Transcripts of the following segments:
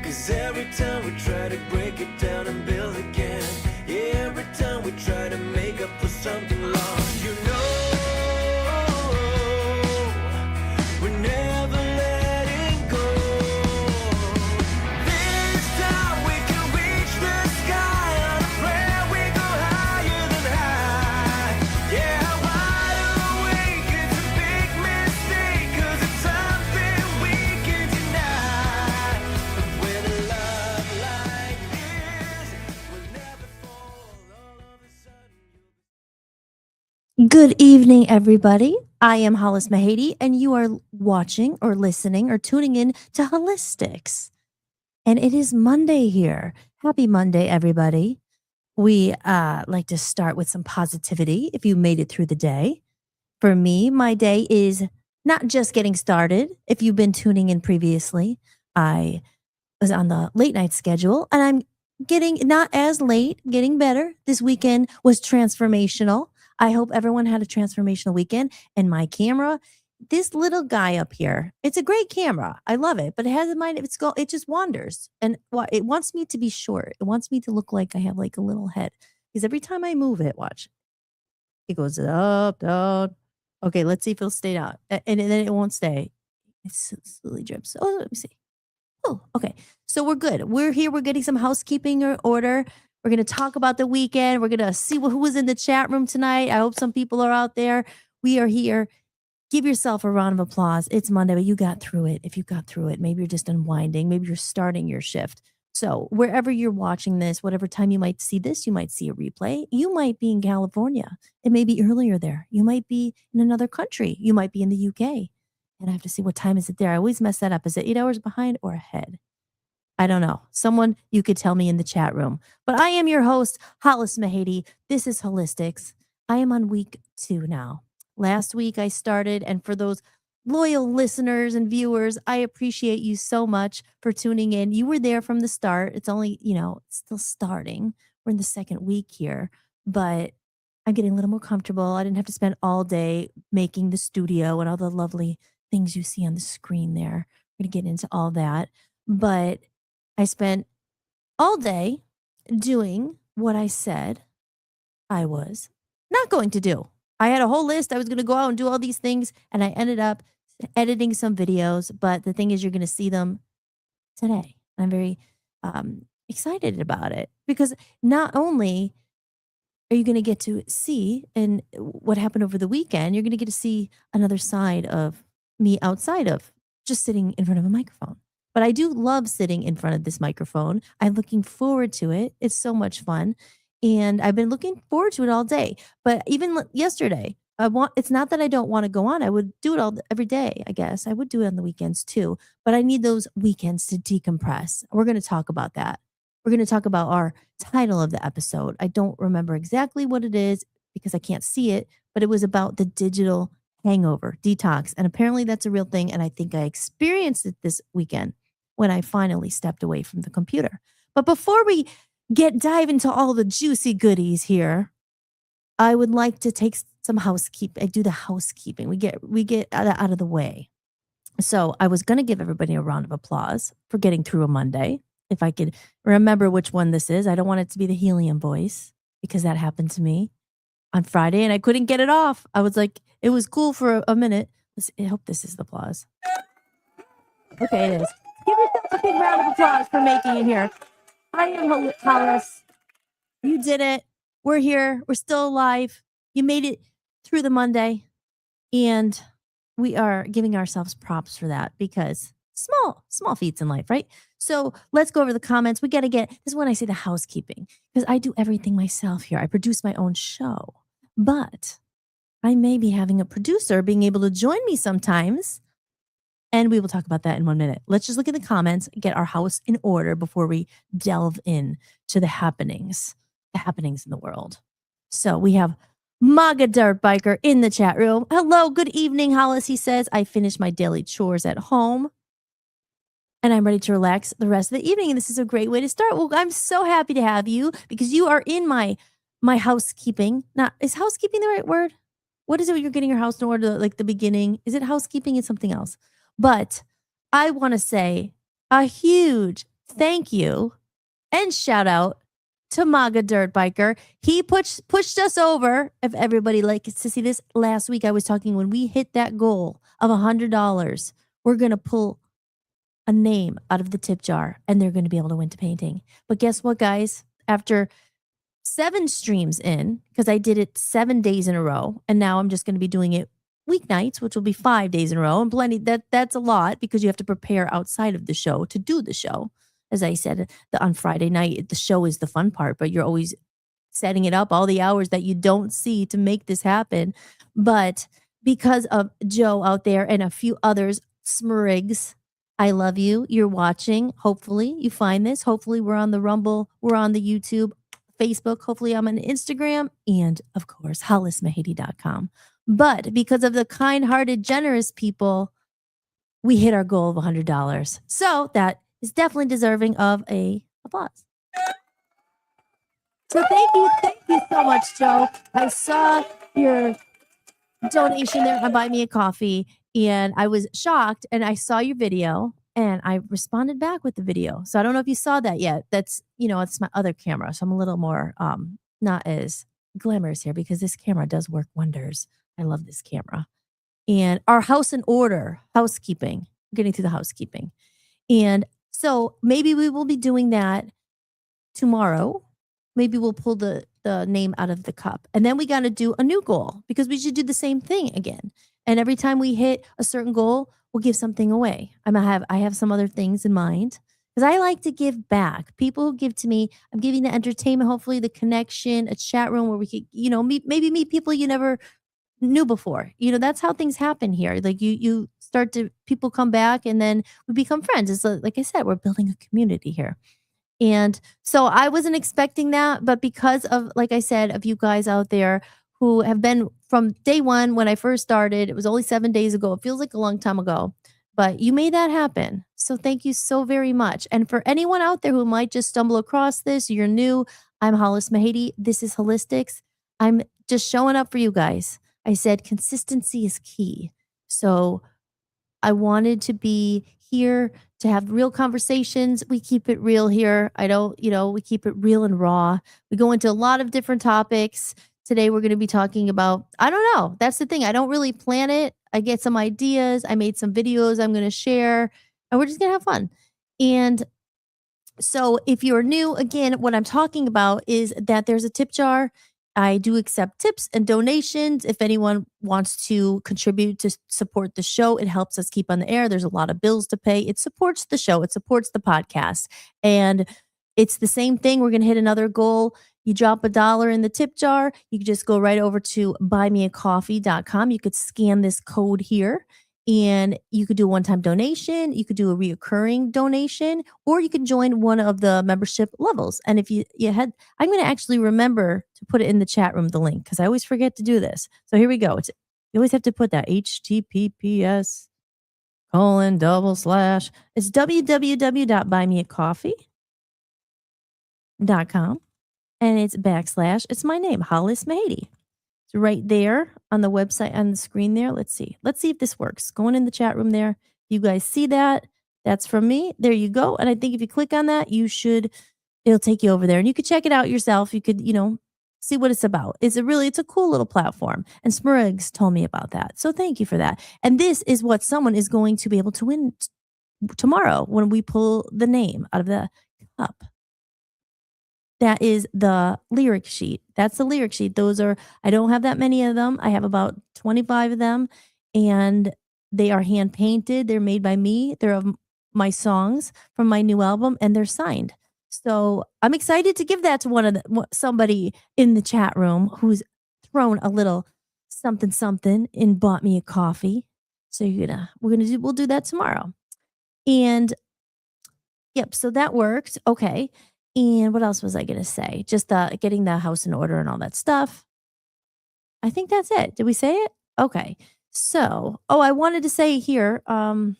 'Cause every time we try to break it down and build again, yeah, every time we try to make up for something lost, you know, we're never letting go. This time we can reach the sky on a prayer, we go higher than high. Yeah, wide awake, it's a big mistake, 'cause it's something we can deny. But with a love like this, we'll never fall. All of a sudden Good evening, everybody. I am Hollis Mahady, and you are watching or listening or tuning in to Holli-tics. And it is Monday here. Happy Monday, everybody. We like to start with some positivity if you made it through the day. For me, my day is not just getting started. If you've been tuning in previously, I was on the late night schedule and I'm getting not as late, getting better. This weekend was transformational. I hope everyone had a transformational weekend. And my camera, this little guy up here, it's a great camera. I love it, but it has in mind it just wanders. And it wants me to be short. It wants me to look like I have like a little head. Because every time I move it, watch, it goes up, down. Okay, let's see if it'll stay down. And then it won't stay. It slowly drips. Oh, let me see. Oh, okay. So we're good. We're here. We're getting some housekeeping order. We're going to talk about the weekend. We're going to see who was in the chat room tonight. I hope some people are out there. We are here. Give yourself a round of applause. It's Monday, but you got through it. If you got through it, maybe you're just unwinding. Maybe you're starting your shift. So wherever you're watching this, whatever time you might see this, you might see a replay. You might be in California. It may be earlier there. You might be in another country. You might be in the UK. And I have to see what time is it there. I always mess that up. Is it 8 hours behind or ahead? I don't know. Someone, you could tell me in the chat room. But I am your host, Hollis Mahady. This is Holli-tics. I am on week 2 now. Last week I started, and for those loyal listeners and viewers, I appreciate you so much for tuning in. You were there from the start. It's only, it's still starting. We're in the second week here, but I'm getting a little more comfortable. I didn't have to spend all day making the studio and all the lovely things you see on the screen there. We're going to get into all that. But I spent all day doing what I said I was not going to do. I had a whole list. I was going to go out and do all these things, and I ended up editing some videos. But the thing is, you're going to see them today. I'm very excited about it because not only are you going to get to see and what happened over the weekend, you're going to get to see another side of me outside of just sitting in front of a microphone. But I do love sitting in front of this microphone. I'm looking forward to it. It's so much fun. And I've been looking forward to it all day. But even yesterday, it's not that I don't want to go on. I would do it every day, I guess. I would do it on the weekends too. But I need those weekends to decompress. We're going to talk about that. We're going to talk about our title of the episode. I don't remember exactly what it is because I can't see it, but it was about the digital hangover, detox. And apparently that's a real thing. And I think I experienced it this weekend when I finally stepped away from the computer. But before we dive into all the juicy goodies here, I would like to take some housekeeping. I do the housekeeping. We get out of the way. So I was going to give everybody a round of applause for getting through a Monday. If I could remember which one this is. I don't want it to be the helium voice because that happened to me on Friday and I couldn't get it off. I was like, it was cool for a minute. I hope this is the applause. Okay, it is. Give yourself a big round of applause for making it here. I am Hollis. You did it. We're here. We're still alive. You made it through the Monday. And we are giving ourselves props for that because small feats in life, right? So let's go over the comments. We got to this is when I say the housekeeping because I do everything myself here. I produce my own show, but I may be having a producer being able to join me sometimes. And we will talk about that in 1 minute. Let's just look at the comments, get our house in order before we delve in to the happenings in the world. So we have Maga Dirt Biker in the chat room. Hello, good evening, Hollis. He says, I finished my daily chores at home and I'm ready to relax the rest of the evening. And this is a great way to start. Well, I'm so happy to have you because you are in my housekeeping. Now, is housekeeping the right word? What is it when you're getting your house in order, like the beginning? Is it housekeeping? It's something else. But I want to say a huge thank you and shout out to MAGA Dirt Biker. He pushed us over. If everybody likes to see this, last week I was talking when we hit that goal of $100, we're gonna pull a name out of the tip jar and they're gonna be able to win a painting. But guess what, guys? After 7 streams in, because I did it 7 days in a row, and now I'm just gonna be doing it weeknights, which will be 5 days in a row, and plenty that's a lot because you have to prepare outside of the show to do the show. As I said, on Friday night, the show is the fun part, but you're always setting it up all the hours that you don't see to make this happen. But because of Joe out there and a few others, Smrigs, I love you. You're watching. Hopefully you find this. Hopefully we're on the Rumble, we're on the YouTube, Facebook. Hopefully I'm on Instagram, and of course, hollismahady.com. But because of the kind-hearted, generous people, we hit our goal of $100. So that is definitely deserving of a applause. So thank you so much, Joe. I saw your donation there on Buy Me a Coffee, and I was shocked, and I saw your video, and I responded back with the video. So I don't know if you saw that yet. That's, it's my other camera, so I'm a little more not as glamorous here because this camera does work wonders. I love this camera. And our house in order, housekeeping, getting to the housekeeping. And so maybe we will be doing that tomorrow. Maybe we'll pull the name out of the cup. And then we got to do a new goal because we should do the same thing again. And every time we hit a certain goal, we'll give something away. I have some other things in mind because I like to give back. People who give to me, I'm giving the entertainment, hopefully the connection, a chat room where we could, maybe meet people you never knew before. That's how things happen here. Like you start to, people come back and then we become friends. It's like I said, we're building a community here. And so I wasn't expecting that, but because of, like I said, of you guys out there who have been from day one when I first started, it was only 7 days ago. It feels like a long time ago, but you made that happen. So thank you so very much. And for anyone out there who might just stumble across this, you're new, I'm Hollis Mahady. This is Holli-tics. I'm just showing up for you guys. I said consistency is key. So I wanted to be here to have real conversations. We keep it real here. We keep it real and raw. We go into a lot of different topics. Today, we're going to be talking about, I don't know. That's the thing. I don't really plan it. I get some ideas. I made some videos I'm going to share, and we're just going to have fun. And so if you're new, again, what I'm talking about is that there's a tip jar. I do accept tips and donations. If anyone wants to contribute to support the show, it helps us keep on the air. There's a lot of bills to pay. It supports the show. It supports the podcast. And it's the same thing. We're going to hit another goal. You drop $1 in the tip jar. You can just go right over to buymeacoffee.com. You could scan this code here. And you could do a one-time donation, you could do a reoccurring donation, or you could join one of the membership levels. And if you had, I'm going to actually remember to put it in the chat room, the link, because I always forget to do this. So here we go. You always have to put that HTTPS:// It's www.buymeacoffee.com. And it's / it's my name, Hollis Mahady. It's right there on the website on the screen there. Let's see if this works. Going in the chat room there. You guys see that? That's from me. There you go. And I think if you click on that, it'll take you over there and you could check it out yourself. You could, see what it's about. It's a cool little platform. And Smrigs told me about that. So thank you for that. And this is what someone is going to be able to win tomorrow when we pull the name out of the cup. That is the lyric sheet. That's the lyric sheet. I don't have that many of them. I have about 25 of them, and they are hand painted. They're made by me. They're of my songs from my new album, and they're signed. So I'm excited to give that to somebody in the chat room who's thrown a little something and bought me a coffee. So we'll do that tomorrow. And yep, so that worked. Okay. And what else was I going to say? Just getting the house in order and all that stuff. I think that's it. Did we say it? Okay. So, I wanted to say here, we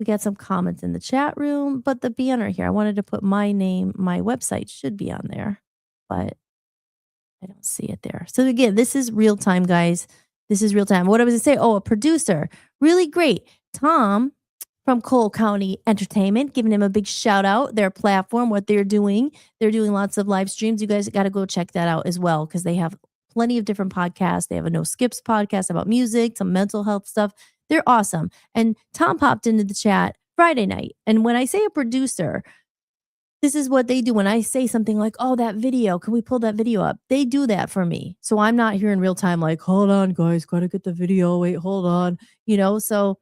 got some comments in the chat room, but the banner here, I wanted to put my name, my website should be on there, but I don't see it there. So again, this is real time, guys. This is real time. What I was going to say, a producer, really great. Tom from Cole County Entertainment, giving him a big shout out. Their platform, what they're doing lots of live streams. You guys got to go check that out as well because they have plenty of different podcasts. They have a No Skips podcast about music, some mental health stuff. They're awesome. And Tom popped into the chat Friday night. And when I say a producer, this is what they do. When I say something like, oh, that video, can we pull that video up? They do that for me. So I'm not here in real time, like, hold on, guys, got to get the video. Wait, hold on. So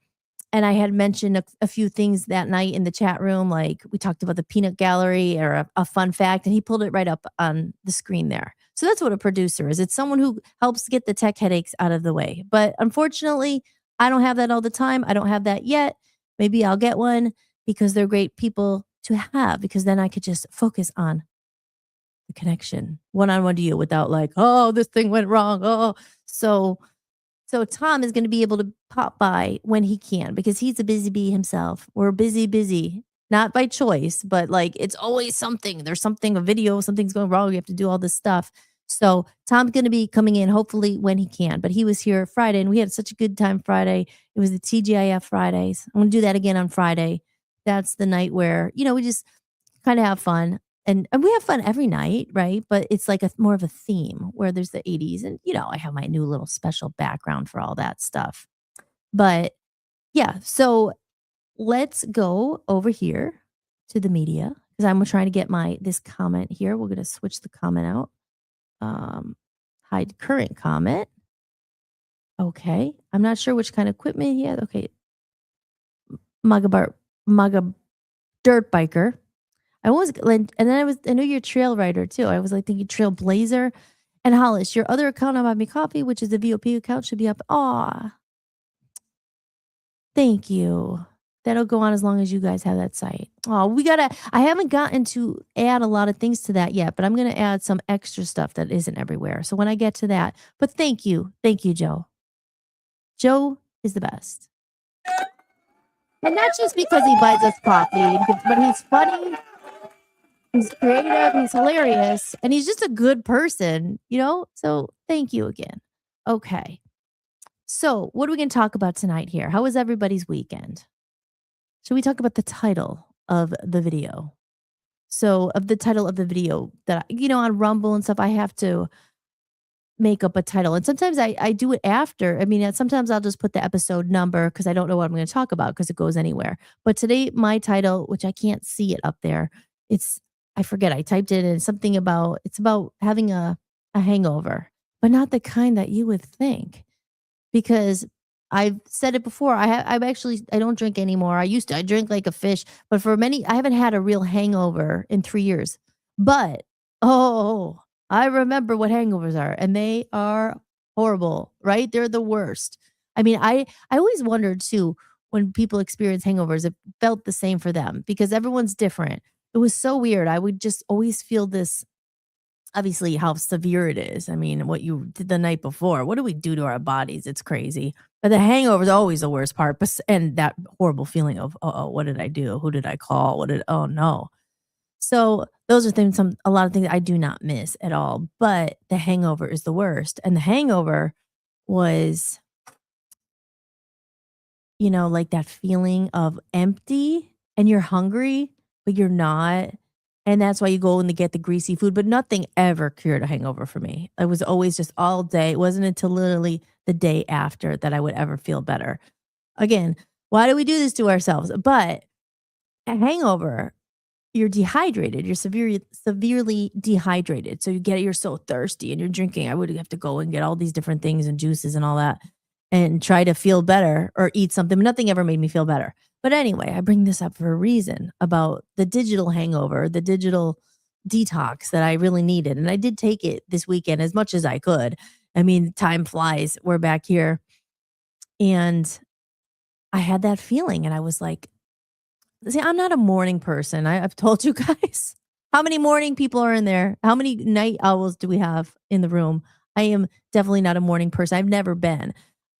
and I had mentioned a few things that night in the chat room, like we talked about the peanut gallery or a fun fact, and he pulled it right up on the screen there. So that's what a producer is. It's someone who helps get the tech headaches out of the way. But unfortunately, I don't have that all the time. I don't have that yet. Maybe I'll get one because they're great people to have, because then I could just focus on the connection one-on-one to you without like, oh, this thing went wrong. Oh, so Tom is going to be able to pop by when he can because he's a busy bee himself. We're busy, not by choice, but like it's always something. There's something, a video, something's going wrong. You have to do all this stuff. So Tom's going to be coming in hopefully when he can. But he was here Friday and we had such a good time Friday. It was the TGIF Fridays. I'm going to do that again on Friday. That's the night where, we just kind of have fun. And we have fun every night, right? But it's like more of a theme where there's the 80s. And, I have my new little special background for all that stuff. But yeah, so let's go over here to the media because I'm trying to get this comment here. We're going to switch the comment out. Hide current comment. Okay. I'm not sure which kind of equipment he has. Okay. Maga dirt biker. I know you're a trail rider too. I was like thinking trailblazer. And Hollis, your other account on Buy Me Coffee, which is the VOP account, should be up. Aw. Thank you. That'll go on as long as you guys have that site. Oh, I haven't gotten to add a lot of things to that yet, but I'm going to add some extra stuff that isn't everywhere. So when I get to that, but thank you. Thank you, Joe. Joe is the best. And not just because he buys us coffee, but he's funny. He's creative, he's hilarious, and he's just a good person, So thank you again. Okay. So what are we going to talk about tonight here? How was everybody's weekend? Should we talk about the title of the video? So of the title of the video that, on Rumble and stuff, I have to make up a title. And sometimes I do it after. I mean, sometimes I'll just put the episode number because I don't know what I'm going to talk about because it goes anywhere. But today, my title, which I can't see it up there, I forget. I typed it in something it's about having a hangover, but not the kind that you would think. Because I've said it before. I don't drink anymore. I drink like a fish, but I haven't had a real hangover in 3 years. But, I remember what hangovers are, and they are horrible, right? They're the worst. I mean, I always wondered too, when people experience hangovers, it felt the same for them because everyone's different. It was so weird. I would just always feel this, obviously, how severe it is. I mean, what you did the night before, what do we do to our bodies? It's crazy. But the hangover is always the worst part. And that horrible feeling of, what did I do? Who did I call? Oh no. So those are a lot of things I do not miss at all. But the hangover is the worst. And the hangover was, like that feeling of empty and you're hungry, but you're not. And that's why you go in to get the greasy food. But nothing ever cured a hangover for me. It was always just all day. It wasn't until literally the day after that I would ever feel better. Again, why do we do this to ourselves? But a hangover, you're dehydrated. You're severely dehydrated. So you're so thirsty and you're drinking. I would have to go and get all these different things and juices and all that and try to feel better or eat something. Nothing ever made me feel better. But anyway, I bring this up for a reason about the digital hangover, the digital detox that I really needed. And I did take it this weekend as much as I could. I mean, time flies. We're back here. And I had that feeling and I was like, see, I'm not a morning person. I've told you guys. How many morning people are in there? How many night owls do we have in the room? I am definitely not a morning person. I've never been.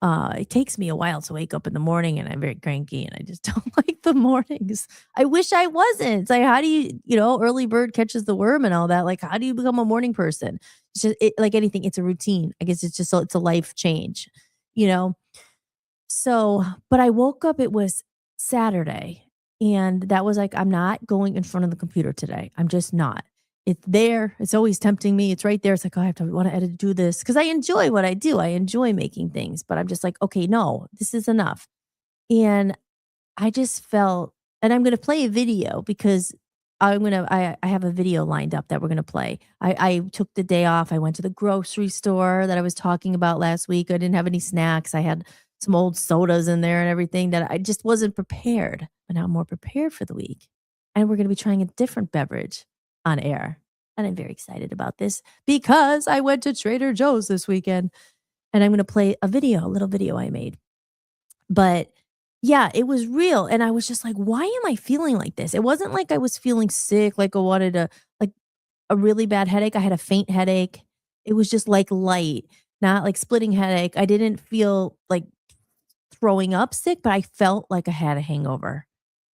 It takes me a while to wake up in the morning and I'm very cranky and I just don't like the mornings. I wish I wasn't. It's like, how do you, early bird catches the worm and all that? Like, how do you become a morning person? It's just like anything. It's a routine. I guess it's a life change, So, but I woke up, it was Saturday. And that was like, I'm not going in front of the computer today. I'm just not. It's there. It's always tempting me. It's right there. It's like, oh, I have to want to edit do this because I enjoy what I do. I enjoy making things, but I'm just like, okay, no, this is enough. And I just felt, and I'm going to play a video because I have a video lined up that we're going to play. I took the day off. I went to the grocery store that I was talking about last week. I didn't have any snacks. I had some old sodas in there and everything that I just wasn't prepared. But now I'm more prepared for the week. And we're going to be trying a different beverage on air. And I'm very excited about this because I went to Trader Joe's this weekend and I'm going to play a video, a little video I made. But yeah, it was real, and I was just like, "Why am I feeling like this?" It wasn't like I was feeling sick, like I wanted like, a really bad headache. I had a faint headache. It was just, like, light, not like splitting headache. I didn't feel like throwing up sick, but I felt like I had a hangover.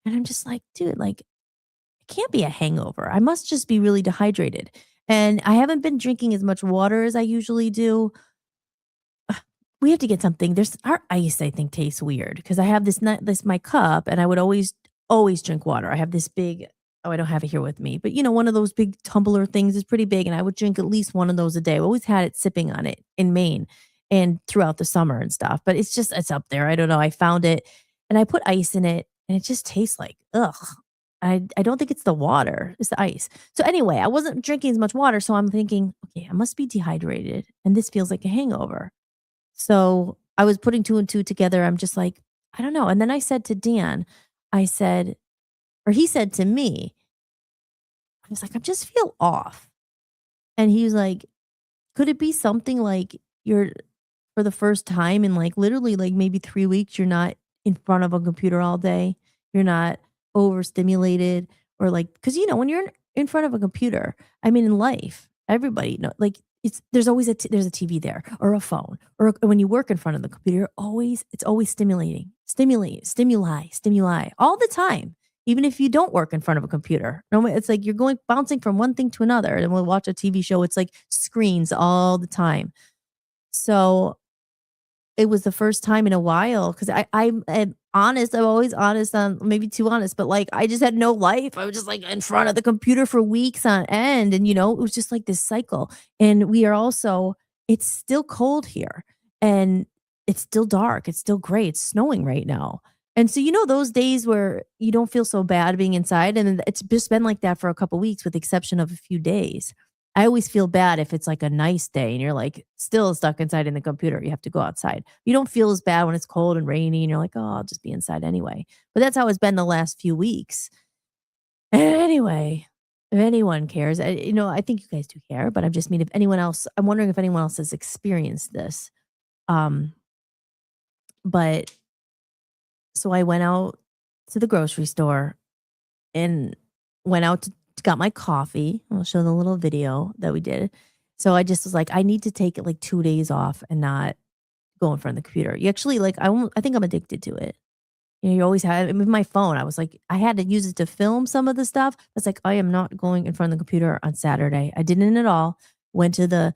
And I'm just like, "Dude, like, it can't be a hangover. I must just be really dehydrated." And I haven't been drinking as much water as I usually do. We have to get something. There's our ice, I think, tastes weird because I have this my cup, and I would always drink water. I have this big, oh, I don't have it here with me, but one of those big tumbler things is pretty big, and I would drink at least one of those a day. I always had it sipping on it in Maine and throughout the summer and stuff. But it's up there. I don't know. I found it and I put ice in it, and it just tastes like ugh. I don't think it's the water, it's the ice. So anyway, I wasn't drinking as much water, so I'm thinking, okay, I must be dehydrated, and this feels like a hangover. So I was putting two and two together. I'm just like, I don't know. And then I said to Dan, I said, or he said to me, I was like, I just feel off. And he was like, could it be something like you're for the first time in like literally like maybe 3 weeks, you're not in front of a computer all day? You're not overstimulated or like, because when you're in front of a computer, I mean, in life, everybody know like there's always there's a TV there or a phone or when you work in front of the computer, it's always stimuli all the time. Even if you don't work in front of a computer, it's like you're going bouncing from one thing to another. And we'll watch a TV show, it's like screens all the time. So it was the first time in a while because I'm honest. I'm always honest on maybe too honest, but like I just had no life. I was just like in front of the computer for weeks on end. And it was just like this cycle. And it's still cold here and it's still dark. It's still gray. It's snowing right now. And so, those days where you don't feel so bad being inside, and it's just been like that for a couple weeks, with the exception of a few days. I always feel bad if it's like a nice day and you're like still stuck inside in the computer. You have to go outside. You don't feel as bad when it's cold and rainy and you're like, oh, I'll just be inside anyway. But that's how it's been the last few weeks. Anyway, if anyone cares, I think you guys do care, but I'm wondering if anyone else has experienced this. Um, but so I went out to the grocery store and went out to got my coffee. I'll show the little video that we did. So I just was like, I need to take like 2 days off and not go in front of the computer. You actually like I think I'm addicted to it. You always have with my phone. I was like, I had to use it to film some of the stuff. It's like I am not going in front of the computer on Saturday. I didn't at all. Went to the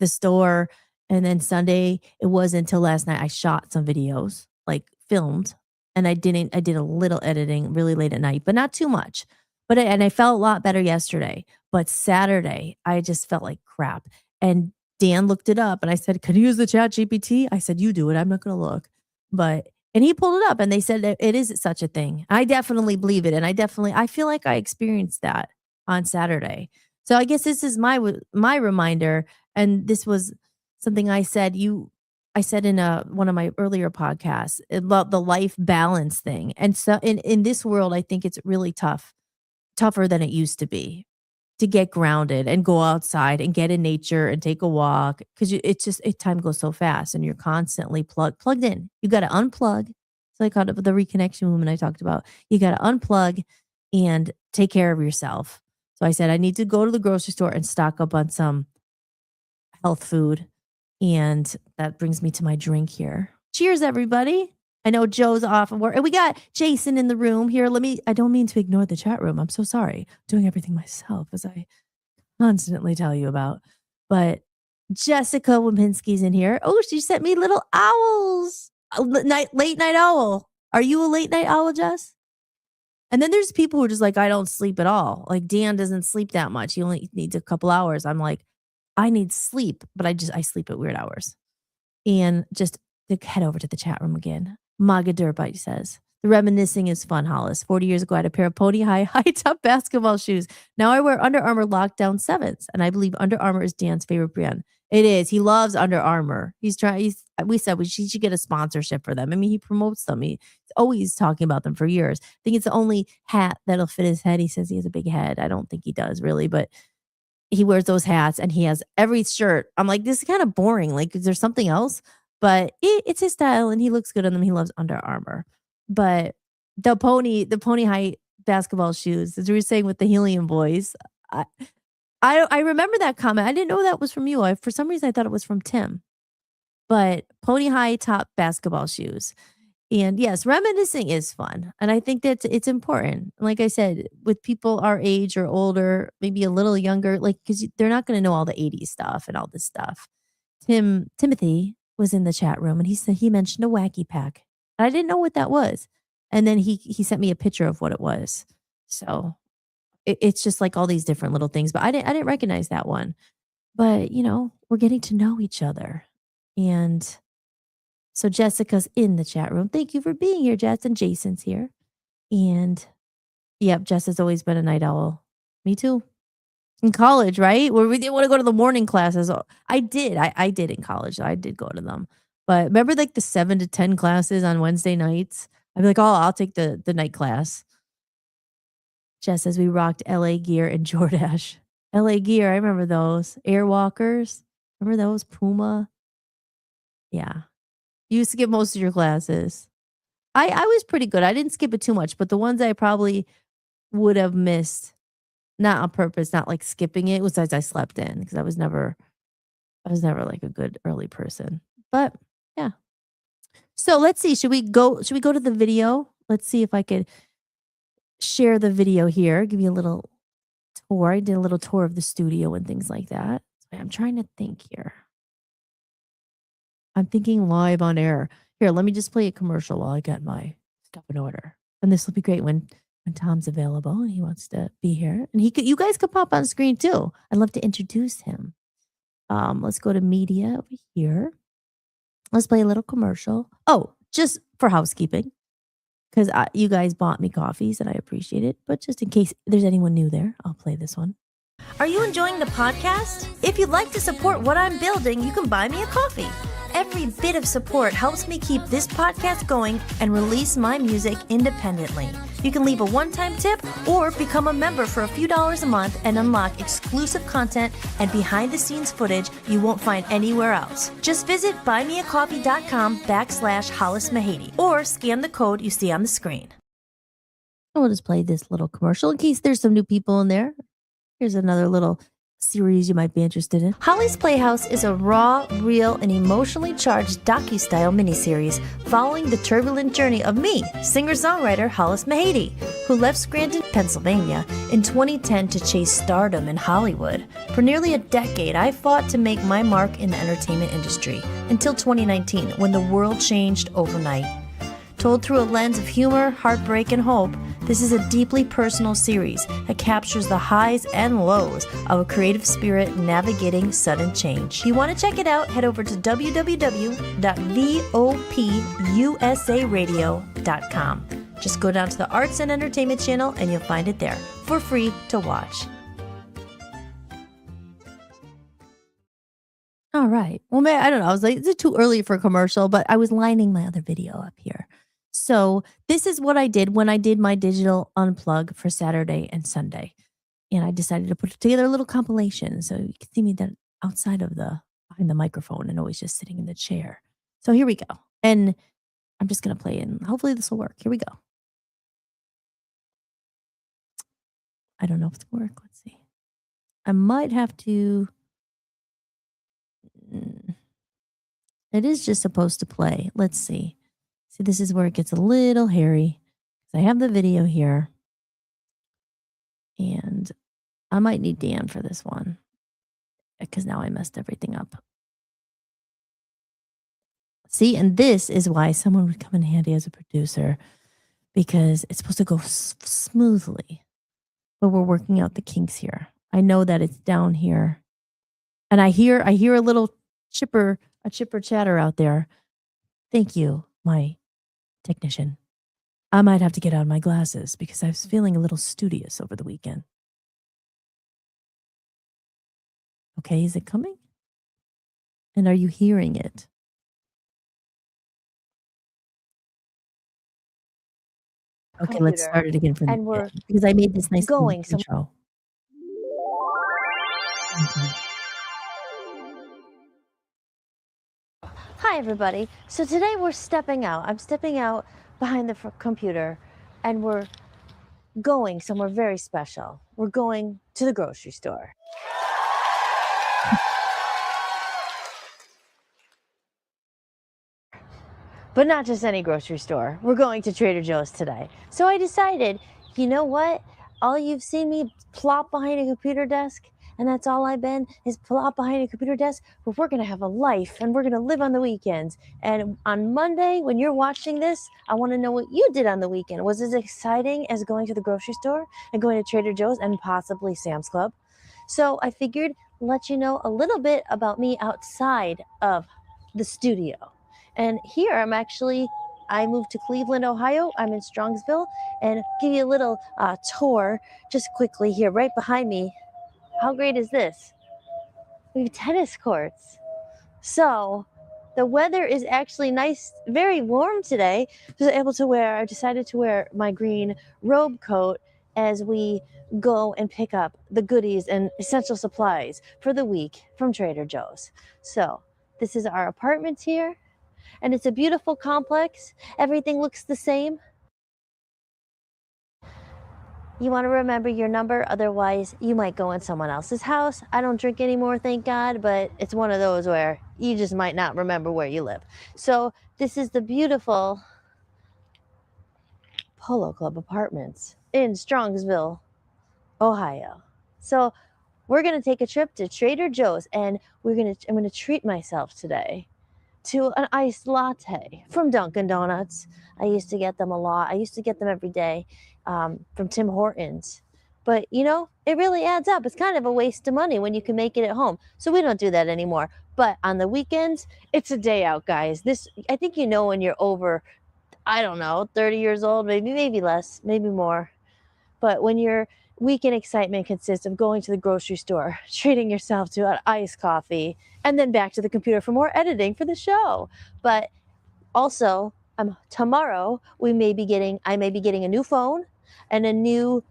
store, and then Sunday, it wasn't until last night I shot some videos, like filmed, and I did a little editing really late at night, but not too much. And I felt a lot better yesterday, but Saturday, I just felt like crap. And Dan looked it up and I said, "Can you use the chat GPT?" I said, "You do it. I'm not going to look." And he pulled it up and they said that it is such a thing. I definitely believe it. And I feel like I experienced that on Saturday. So I guess this is my reminder. And this was something I said in one of my earlier podcasts about the life balance thing. And so in this world, I think it's really tougher than it used to be to get grounded and go outside and get in nature and take a walk because time goes so fast and you're constantly plugged in. You got to unplug. It's like kind of the reconnection movement I talked about. You got to unplug and take care of yourself. So I said I need to go to the grocery store and stock up on some health food. And that brings me to my drink here. Cheers, everybody. I know Joe's off of work. And we got Jason in the room here. I don't mean to ignore the chat room. I'm so sorry. I'm doing everything myself, as I constantly tell you about. But Jessica Wempinski's in here. Oh, she sent me little owls. Late night owl. Are you a late night owl, Jess? And then there's people who are just like, I don't sleep at all. Like Dan doesn't sleep that much. He only needs a couple hours. I'm like, I need sleep, but I sleep at weird hours. And just to head over to the chat room again. Maga Durbite says, the reminiscing is fun, Hollis. 40 years ago, I had a pair of pony high top basketball shoes. Now I wear Under Armour Lockdown 7s, and I believe Under Armour is Dan's favorite brand. It is. He loves Under Armour. We said we should get a sponsorship for them. I mean, he promotes them. He's always talking about them for years. I think it's the only hat that'll fit his head. He says he has a big head. I don't think he does really, but he wears those hats and he has every shirt. I'm like, this is kind of boring. Like, is there something else? But it's his style and he looks good in them. He loves Under Armour. But the pony high basketball shoes, as we were saying with the Helium Boys, I remember that comment. I didn't know that was from you. For some reason, I thought it was from Tim. But pony high top basketball shoes. And yes, reminiscing is fun. And I think that it's important. Like I said, with people our age or older, maybe a little younger, like, because they're not going to know all the 80s stuff and all this stuff. Timothy was in the chat room and he mentioned a wacky pack. I didn't know what that was. And then he sent me a picture of what it was. So it's just like all these different little things. But I didn't recognize that one. But, we're getting to know each other. And so Jessica's in the chat room. Thank you for being here, Jess. And Jason's here. And yep, Jess has always been a night owl. Me too. In college, right? Where we didn't want to go to the morning classes. I did. I did in college. I did go to them. But remember like the 7 to 10 classes on Wednesday nights? I'd be like, oh, I'll take the night class. Jess says we rocked LA gear and Jordache. LA gear, I remember those. Airwalkers. Remember those? Puma. Yeah. You used to get most of your classes. I was pretty good. I didn't skip it too much, but the ones I probably would have missed, not on purpose, not like skipping it, was as I slept in because I was never like a good early person. But yeah. So let's see. Should we go to the video? Let's see if I could share the video here. Give you a little tour. I did a little tour of the studio and things like that. I'm trying to think here. I'm thinking live on air. Here, let me just play a commercial while I get my stuff in order. And this will be great when Tom's available and he wants to be here. And you guys could pop on screen too. I'd love to introduce him. Let's go to media over here. Let's play a little commercial. Oh, just for housekeeping, because you guys bought me coffees and I appreciate it. But just in case there's anyone new there, I'll play this one. Are you enjoying the podcast? If you'd like to support what I'm building, you can buy me a coffee. Every bit of support helps me keep this podcast going and release my music independently. You can leave a one-time tip or become a member for a few dollars a month and unlock exclusive content and behind-the-scenes footage you won't find anywhere else. Just visit buymeacoffee.com/Hollis Mahady or scan the code you see on the screen. We'll just play this little commercial in case there's some new people in there. Here's another little series you might be interested in. Holly's Playhouse is a raw, real, and emotionally charged docu-style miniseries following the turbulent journey of me, singer-songwriter Hollis Mahady, who left Scranton, Pennsylvania in 2010 to chase stardom in Hollywood. For nearly a decade, I fought to make my mark in the entertainment industry until 2019, when the world changed overnight. Told through a lens of humor, heartbreak, and hope, this is a deeply personal series that captures the highs and lows of a creative spirit navigating sudden change. If you want to check it out, head over to www.vopusaradio.com. Just go down to the Arts and Entertainment channel and you'll find it there for free to watch. All right. Well, I don't know. I was like, is it too early for a commercial? But I was lining my other video up here. So this is what I did when I did my digital unplug for Saturday and Sunday. And I decided to put together a little compilation. So you can see me then outside of behind the microphone and always just sitting in the chair. So here we go. And I'm just going to play and hopefully this will work. Here we go. I don't know if it's going to work. Let's see. I might have to. It is just supposed to play. Let's see. See, this is where it gets a little hairy. I have the video here. And I might need Dan for this one. Because now I messed everything up. See, and this is why someone would come in handy as a producer, because it's supposed to go smoothly. But we're working out the kinks here. I know that it's down here. And I hear a little chipper chatter out there. Thank you, my technician. I might have to get out my glasses because I was feeling a little studious over the weekend. Okay, is it coming? And are you hearing it? Okay, let's start it again from the And we're beginning because I made this nice little going some intro. Mhm. Hi, everybody. So today we're stepping out. I'm stepping out behind the computer and we're going somewhere very special. We're going to the grocery store. But not just any grocery store. We're going to Trader Joe's today. So I decided, you know what? All you've seen me plop behind a computer desk, and that's all I've been, is plop behind a computer desk. But we're going to have a life, and we're going to live on the weekends. And on Monday, when you're watching this, I want to know what you did on the weekend. Was it as exciting as going to the grocery store and going to Trader Joe's and possibly Sam's Club? So I figured let you know a little bit about me outside of the studio. And here I moved to Cleveland, Ohio. I'm in Strongsville, and give you a little tour just quickly here, right behind me. How great is this? We have tennis courts. So the weather is actually nice, very warm today. I decided to wear my green robe coat as we go and pick up the goodies and essential supplies for the week from Trader Joe's. So this is our apartment here, and it's a beautiful complex. Everything looks the same. You want to remember your number, otherwise you might go in someone else's house. I don't drink anymore, thank God, but it's one of those where you just might not remember where you live. So this is the beautiful Polo Club Apartments in Strongsville, Ohio. So we're gonna take a trip to Trader Joe's, and I'm gonna treat myself today to an iced latte from Dunkin' Donuts. I used to get them a lot. I used to get them every day from Tim Hortons. But you know, it really adds up. It's kind of a waste of money when you can make it at home. So we don't do that anymore. But on the weekends, it's a day out, guys. I think you know when you're over, I don't know, 30 years old, maybe less, maybe more. But when your weekend excitement consists of going to the grocery store, treating yourself to an iced coffee, and then back to the computer for more editing for the show. But also, tomorrow I may be getting a new phone and a new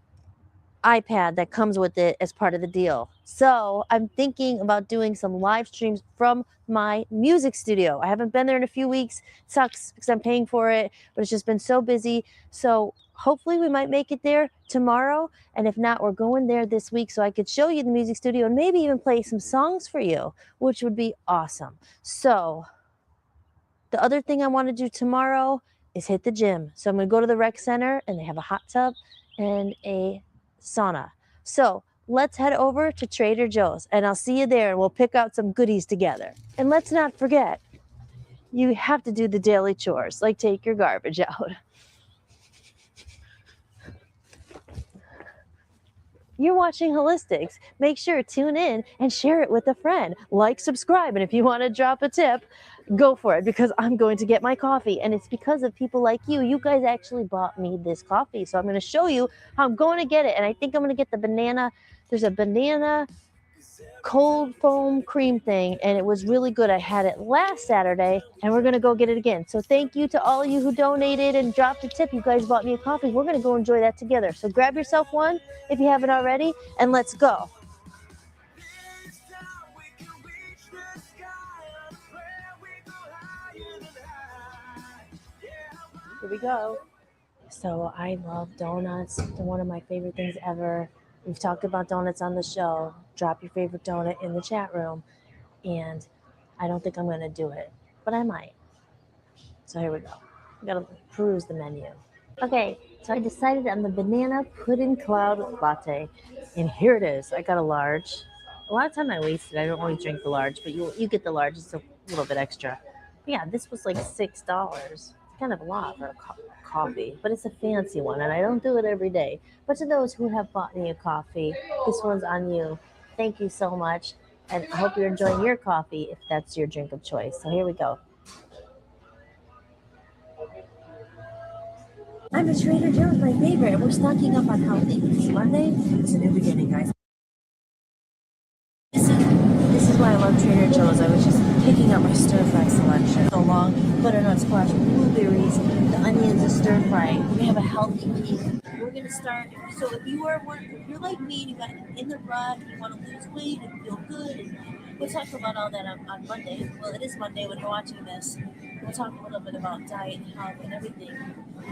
iPad that comes with it as part of the deal. So I'm thinking about doing some live streams from my music studio. I haven't been there in a few weeks. It sucks because I'm paying for it, but it's just been so busy. So hopefully we might make it there tomorrow. And if not, we're going there this week so I could show you the music studio and maybe even play some songs for you, which would be awesome. So the other thing I want to do tomorrow is hit the gym. So I'm going to go to the rec center, and they have a hot tub and a sauna. So let's head over to Trader Joe's, and I'll see you there, and we'll pick out some goodies together. And let's not forget, you have to do the daily chores, like take your garbage out. You're watching Holli-tics. Make sure to tune in and share it with a friend. Like, subscribe, and if you want to drop a tip, go for it, because I'm going to get my coffee. And it's because of people like you. You guys actually bought me this coffee. So I'm going to show you how I'm going to get it. And I think I'm going to get the banana. There's a banana cold foam cream thing, and it was really good. I had it last Saturday, and we're going to go get it again. So thank you to all of you who donated and dropped a tip. You guys bought me a coffee. We're going to go enjoy that together. So grab yourself one if you haven't already, and let's go. This time we can reach the sky on a prayer. We go higher than high. Yeah. Here we go. So I love donuts. They're one of my favorite things ever. We've talked about donuts on the show. Drop your favorite donut in the chat room. And I don't think I'm going to do it, but I might. So here we go. I got to peruse the menu. Okay, so I decided on the banana pudding cloud latte. And here it is. I got a large. A lot of time I waste it. I don't always drink the large, but you get the large. It's a little bit extra. Yeah, this was like $6. Kind of a lot for a coffee, but it's a fancy one, and I don't do it every day. But to those who have bought me a coffee, this one's on you. Thank you so much, and I hope you're enjoying your coffee if that's your drink of choice. So here we go. I'm a Trader Joe's, my favorite. We're stocking up on healthy. It's Monday. It's a new beginning, guys. This is why I love Trader Joe's. I was just picking up my stir fry selection. So long, butternut squash, blueberries, the onions, the stir fry. We have a healthy week. We're gonna start. So if you're like me, and you got in the rut, you want to lose weight and feel good, and we'll talk about all that on Monday. Well, it is Monday when you're watching this. We'll talk a little bit about diet and health and everything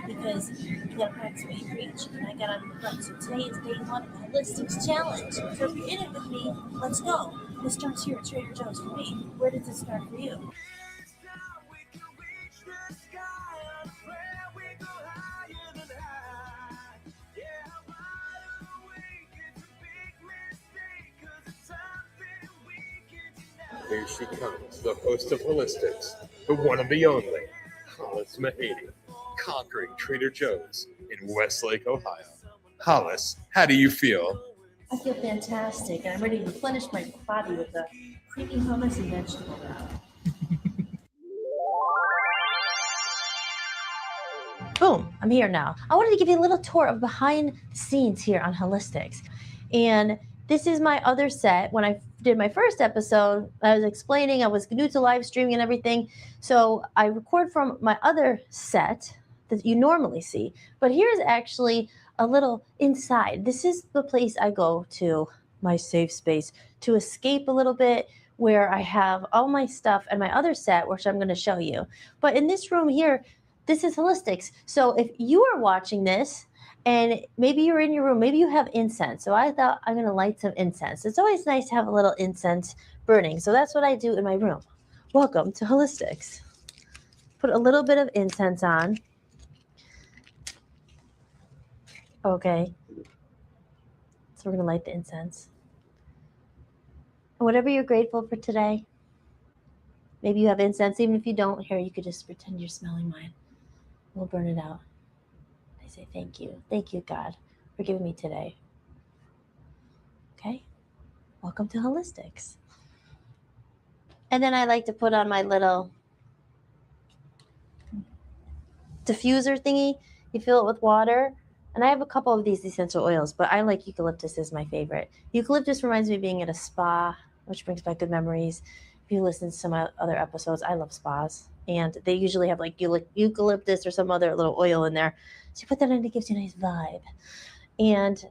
because you gotta practice what you preach. And I got on the run. So today is day one of the Holistics Challenge. So if you're in it with me, let's go. This starts here at Trader Joe's for me. Where does it start for you? Next time we can reach the sky on a prayer, we go higher than high. Yeah, wide awake, it's a big mistake, 'cause it's something we can deny. Here she comes, the host of Holistics, the one and the only, Hollis Mahady, conquering Trader Joe's in Westlake, Ohio. Hollis, how do you feel? I feel fantastic, and I'm ready to replenish my body with the creamy hummus and vegetable broth. Boom, I'm here now. I wanted to give you a little tour of behind the scenes here on Holistics. And this is my other set. When I did my first episode, I was explaining I was new to live streaming and everything. So I record from my other set that you normally see. But here's actually a little inside. This is the place I go to, my safe space, to escape a little bit, where I have all my stuff and my other set, which I'm going to show you. But in this room here, this is Holistics. So if you are watching this and maybe you're in your room, maybe you have incense. So I thought I'm going to light some incense. It's always nice to have a little incense burning. So that's what I do in my room. Welcome to Holistics. Put a little bit of incense on. Okay. So we're going to light the incense. Whatever you're grateful for today, maybe you have incense. Even if you don't, here, you could just pretend you're smelling mine. We'll burn it out. I say thank you. Thank you, God, for giving me today. Okay? Welcome to Holistics. And then I like to put on my little diffuser thingy. You fill it with water. And I have a couple of these essential oils, but I like eucalyptus as my favorite. Eucalyptus reminds me of being at a spa, which brings back good memories. If you listen to some other episodes, I love spas. And they usually have like eucalyptus or some other little oil in there. So you put that in, it gives you a nice vibe. And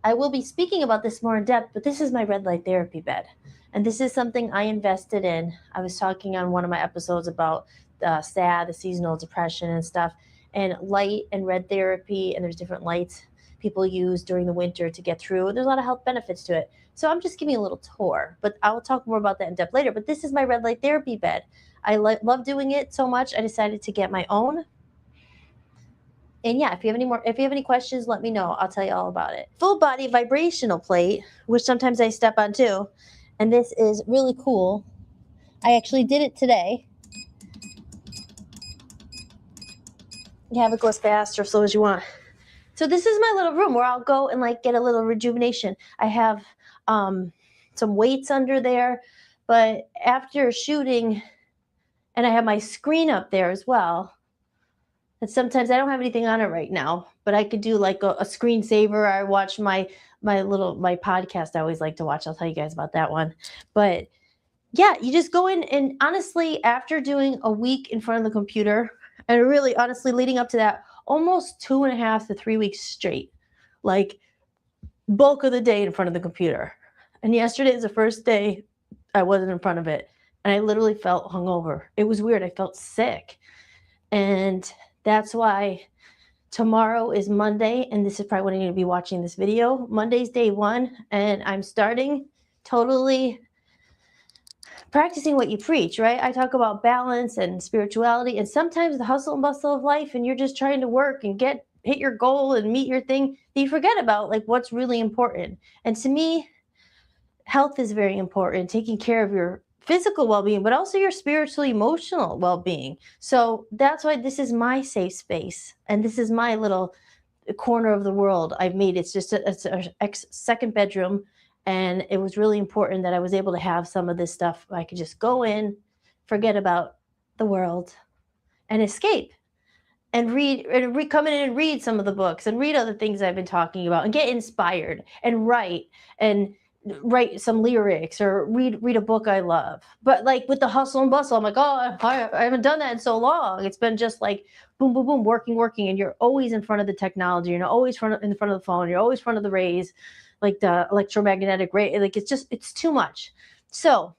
I will be speaking about this more in depth, but this is my red light therapy bed. And this is something I invested in. I was talking on one of my episodes about SAD, the seasonal depression and stuff, and light and red therapy. And there's different lights people use during the winter to get through. There's a lot of health benefits to it. So I'm just giving a little tour, but I will talk more about that in depth later. But this is my red light therapy bed. I love doing it so much, I decided to get my own. And yeah, if you have any questions, let me know. I'll tell you all about it. Full body vibrational plate, which sometimes I step on too. And this is really cool. I actually did it today. You have it go as fast or slow as you want. So this is my little room where I'll go and like get a little rejuvenation. I have some weights under there, but after shooting, and I have my screen up there as well. And sometimes I don't have anything on it right now, but I could do like a screensaver. I watch my podcast I always like to watch. I'll tell you guys about that one. But yeah, you just go in, and honestly, after doing a week in front of the computer, and really honestly leading up to that, almost 2.5 to 3 weeks straight, like bulk of the day in front of the computer. And yesterday is the first day I wasn't in front of it. And I literally felt hungover. It was weird. I felt sick. And that's why tomorrow is Monday. And this is probably when you're going to be watching this video. Monday's day one. And I'm starting totally practicing what you preach, right? I talk about balance and spirituality. And sometimes the hustle and bustle of life, and you're just trying to work and hit your goal and meet your thing, you forget about like what's really important. And to me, health is very important. Taking care of your physical well-being, but also your spiritual, emotional well-being. So that's why this is my safe space, and this is my little corner of the world I've made. It's just a second bedroom, and it was really important that I was able to have some of this stuff. I could just go in, forget about the world, and escape, and come in and read some of the books, and read other things I've been talking about, and get inspired, and write some lyrics, or read a book I love. But like with the hustle and bustle, I'm like, oh, I haven't done that in so long. It's been just like boom, boom, boom, working, and you're always in front of the technology. You're always in front of the phone. You're always in front of the rays, like the electromagnetic ray. Like it's too much. So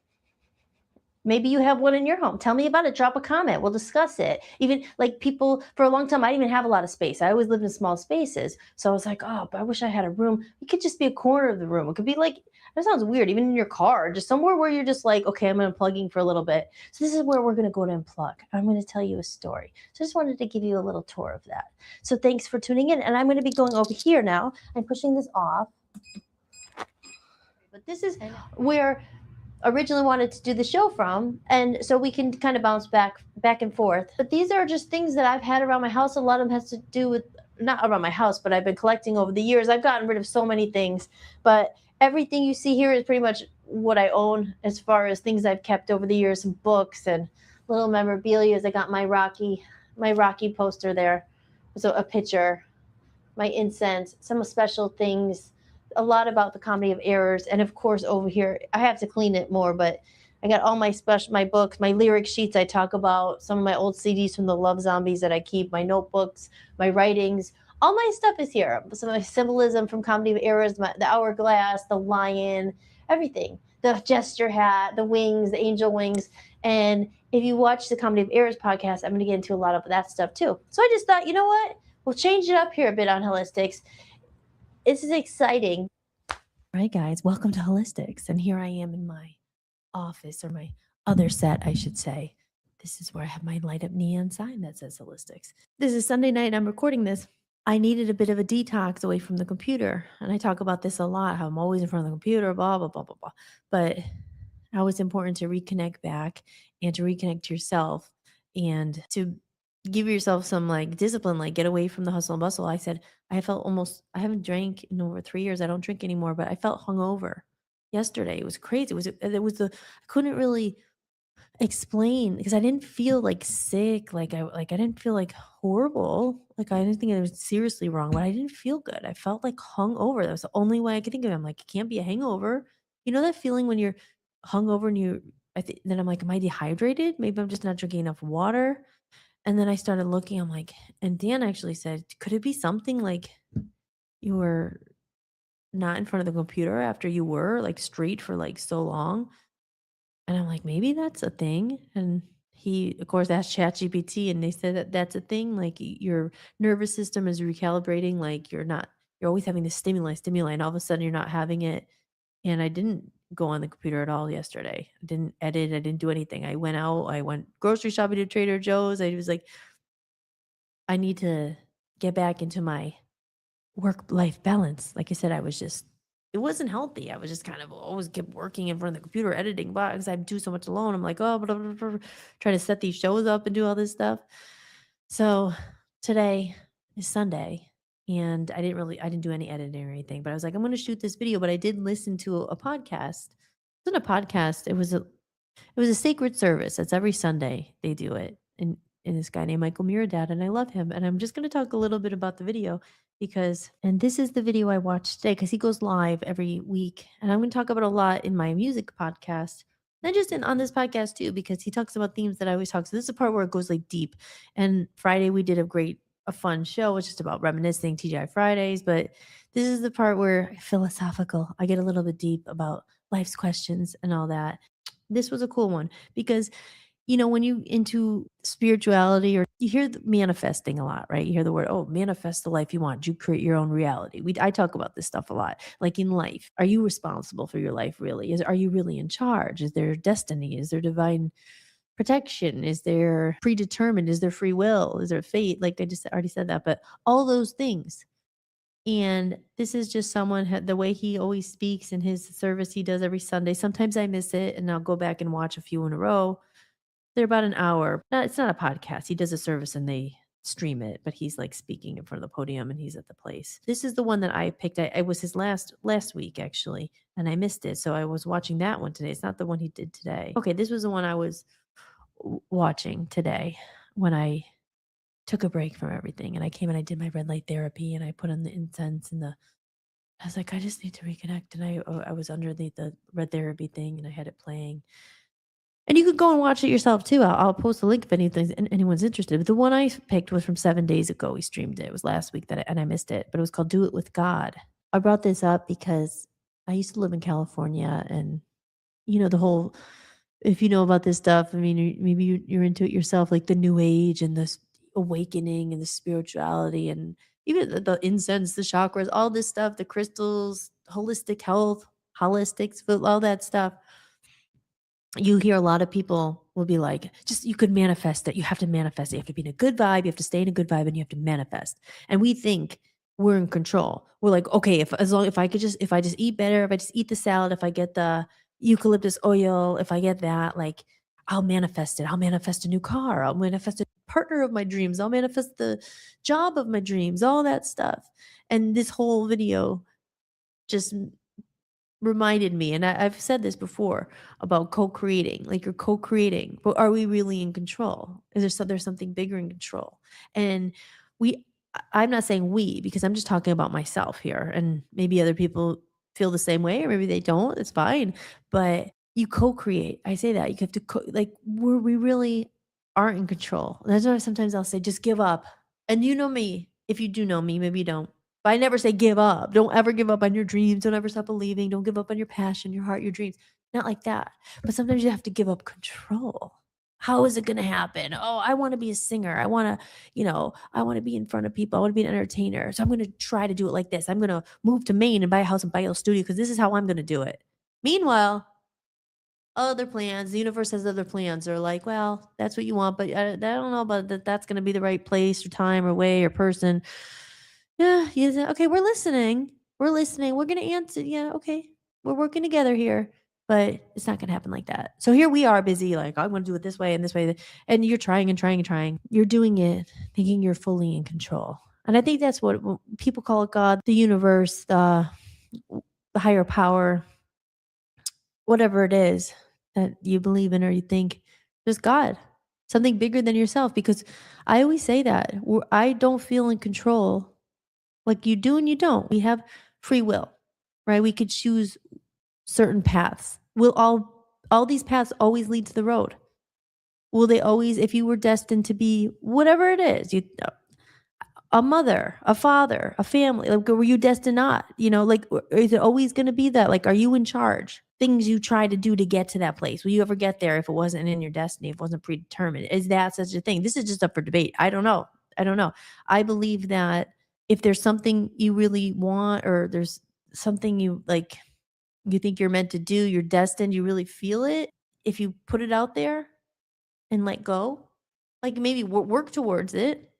maybe you have one in your home. Tell me about it. Drop a comment. We'll discuss it. Even like people, for a long time, I didn't even have a lot of space. I always lived in small spaces. So I was like, oh, but I wish I had a room. It could just be a corner of the room. It could be like, that sounds weird, even in your car, just somewhere where you're just like, okay, I'm unplugging for a little bit. So this is where we're going to go to unplug. I'm going to tell you a story. So I just wanted to give you a little tour of that. So thanks for tuning in. And I'm going to be going over here now. I'm pushing this off. But this is where originally wanted to do the show from, and so we can kind of bounce back and forth. But these are just things that I've had around my house. A lot of them has to do with, not around my house, but I've been collecting over the years. I've gotten rid of so many things, but everything you see here is pretty much what I own, as far as things I've kept over the years, some books and little memorabilia. I got my Rocky poster there, so a picture, my incense, some special things, a lot about the Comedy of Errors. And of course, over here, I have to clean it more, but I got all my books, my lyric sheets I talk about, some of my old CDs from the Love Zombies that I keep, my notebooks, my writings. All my stuff is here. Some of my symbolism from Comedy of Errors, the hourglass, the lion, everything. The gesture hat, the wings, the angel wings. And if you watch the Comedy of Errors podcast, I'm going to get into a lot of that stuff too. So I just thought, you know what? We'll change it up here a bit on Holli-tics. This is exciting. All right, guys, welcome to Holli-tics. And here I am in my office, or my other set, I should say. This is where I have my light up neon sign that says Holli-tics. This is Sunday night. I'm recording this. I needed a bit of a detox away from the computer. And I talk about this a lot, how I'm always in front of the computer, blah, blah, blah, blah, blah. But how it's important to reconnect back, and to reconnect to yourself, and to give yourself some like discipline, like get away from the hustle and bustle. I said, I haven't drank in over 3 years. I don't drink anymore, but I felt hungover yesterday. It was crazy. I couldn't really explain, because I didn't feel like sick. Like I didn't feel like horrible. Like I didn't think it was seriously wrong, but I didn't feel good. I felt like hungover. That was the only way I could think of it. I'm like, it can't be a hangover. You know that feeling when you're hungover and then I'm like, am I dehydrated? Maybe I'm just not drinking enough water. And then I started looking, I'm like, and Dan actually said, could it be something like you were not in front of the computer after you were like straight for like so long? And I'm like, maybe that's a thing. And he, of course, asked ChatGPT, and they said that that's a thing. Like your nervous system is recalibrating. Like you're always having this stimuli, and all of a sudden you're not having it. And I didn't go on the computer at all yesterday. I didn't edit. I didn't do anything. I went out. I went grocery shopping to Trader Joe's. I was like, I need to get back into my work-life balance. Like I said, it wasn't healthy. I was just kind of always kept working in front of the computer, editing because I do so much alone. I'm like, oh, blah, blah, blah, blah, trying to set these shows up and do all this stuff. So today is Sunday, and I didn't do any editing or anything, but I was like, I'm going to shoot this video. But I did listen to a podcast. It wasn't a podcast. It was a sacred service. It's every Sunday they do it. And this guy named Michael Muradad, and I love him. And I'm just going to talk a little bit about the video and this is the video I watched today, because he goes live every week. And I'm going to talk about a lot in my music podcast, not just on this podcast too, because he talks about themes that I always talk. So this is the part where it goes like deep. And Friday we did a fun show. It's just about reminiscing, TGI Fridays. But this is the part where philosophical. I get a little bit deep about life's questions and all that. This was a cool one because, when you into spirituality, or you hear the manifesting a lot, right? You hear the word, oh, manifest the life you want. You create your own reality. I talk about this stuff a lot. Like in life, are you responsible for your life really? Are you really in charge? Is there destiny? Is there divine protection? Is there predetermined? Is there free will? Is there fate? Like I just already said that, but all those things And this is just someone, the way he always speaks in his service he does every Sunday. Sometimes I miss it and I'll go back and watch a few in a row. They're about an hour. No, it's not a podcast. He does a service and they stream it, but he's like speaking in front of the podium and he's at the place. This is the one that I picked. I was his last week actually, and I missed it. So I was watching that one today. It's not the one he did today. Okay, this was the one I was watching today when I took a break from everything and I came and I did my red light therapy and I put on the incense and I was like, I just need to reconnect. And I was under the red therapy thing and I had it playing. And you could go and watch it yourself too. I'll post a link if anyone's interested. But the one I picked was from 7 days ago. We streamed it. It was last week and I missed it. But it was called "Do It with God." I brought this up because I used to live in California, and the whole. If you know about this stuff, I mean, maybe you're into it yourself, like the New Age and the awakening and the spirituality, and even the incense, the chakras, all this stuff, the crystals, holistic health, holistics, all that stuff. You hear a lot of people will be like, just you could manifest it. You have to manifest it. You have to be in a good vibe. You have to stay in a good vibe and you have to manifest. And we think we're in control. We're like, okay, if I just eat better, if I just eat the salad, if I get the eucalyptus oil, if I get that, like I'll manifest it. I'll manifest a new car. I'll manifest a partner of my dreams. I'll manifest the job of my dreams, all that stuff. And this whole video just reminded me, and I've said this before about co-creating, like you're co-creating, but are we really in control? Is there's something bigger in control? And I'm not saying we, because I'm just talking about myself here, and maybe other people feel the same way, or maybe they don't. It's fine, but you co-create. I say that you have to like where we really aren't in control. That's why sometimes I'll say, just give up. And you know me. If you do know me, maybe you don't. But I never say give up. Don't ever give up on your dreams. Don't ever stop believing. Don't give up on your passion, your heart, your dreams. Not like that. But sometimes you have to give up control. How is it going to happen? Oh, I want to be a singer. I want to be in front of people. I want to be an entertainer. So I'm going to try to do it like this. I'm going to move to Maine and buy a house and buy a little studio because this is how I'm going to do it. Meanwhile, other plans, the universe has other plans. They're like, well, that's what you want, but I don't know about that. That's going to be the right place or time or way or person. Yeah, okay, we're listening. We're listening. We're going to answer. Yeah, okay. We're working together here, but it's not going to happen like that. So here we are busy, like, I'm going to do it this way and this way. And you're trying and trying and trying. You're doing it thinking you're fully in control. And I think that's what people call it: God, the universe, the higher power, whatever it is that you believe in or you think, there's God, something bigger than yourself. Because I always say that I don't feel in control. Like you do and you don't. We have free will, right? We could choose certain paths. Will all these paths always lead to the road? Will they always, if you were destined to be whatever it is, a mother, a father, a family, like were you destined not? Like is it always going to be that? Like, are you in charge? Things you try to do to get to that place. Will you ever get there if it wasn't in your destiny, if it wasn't predetermined? Is that such a thing? This is just up for debate. I don't know. I believe that if there's something you really want, or there's something you like, you think you're meant to do, you're destined, you really feel it, if you put it out there and let go, like maybe work towards it,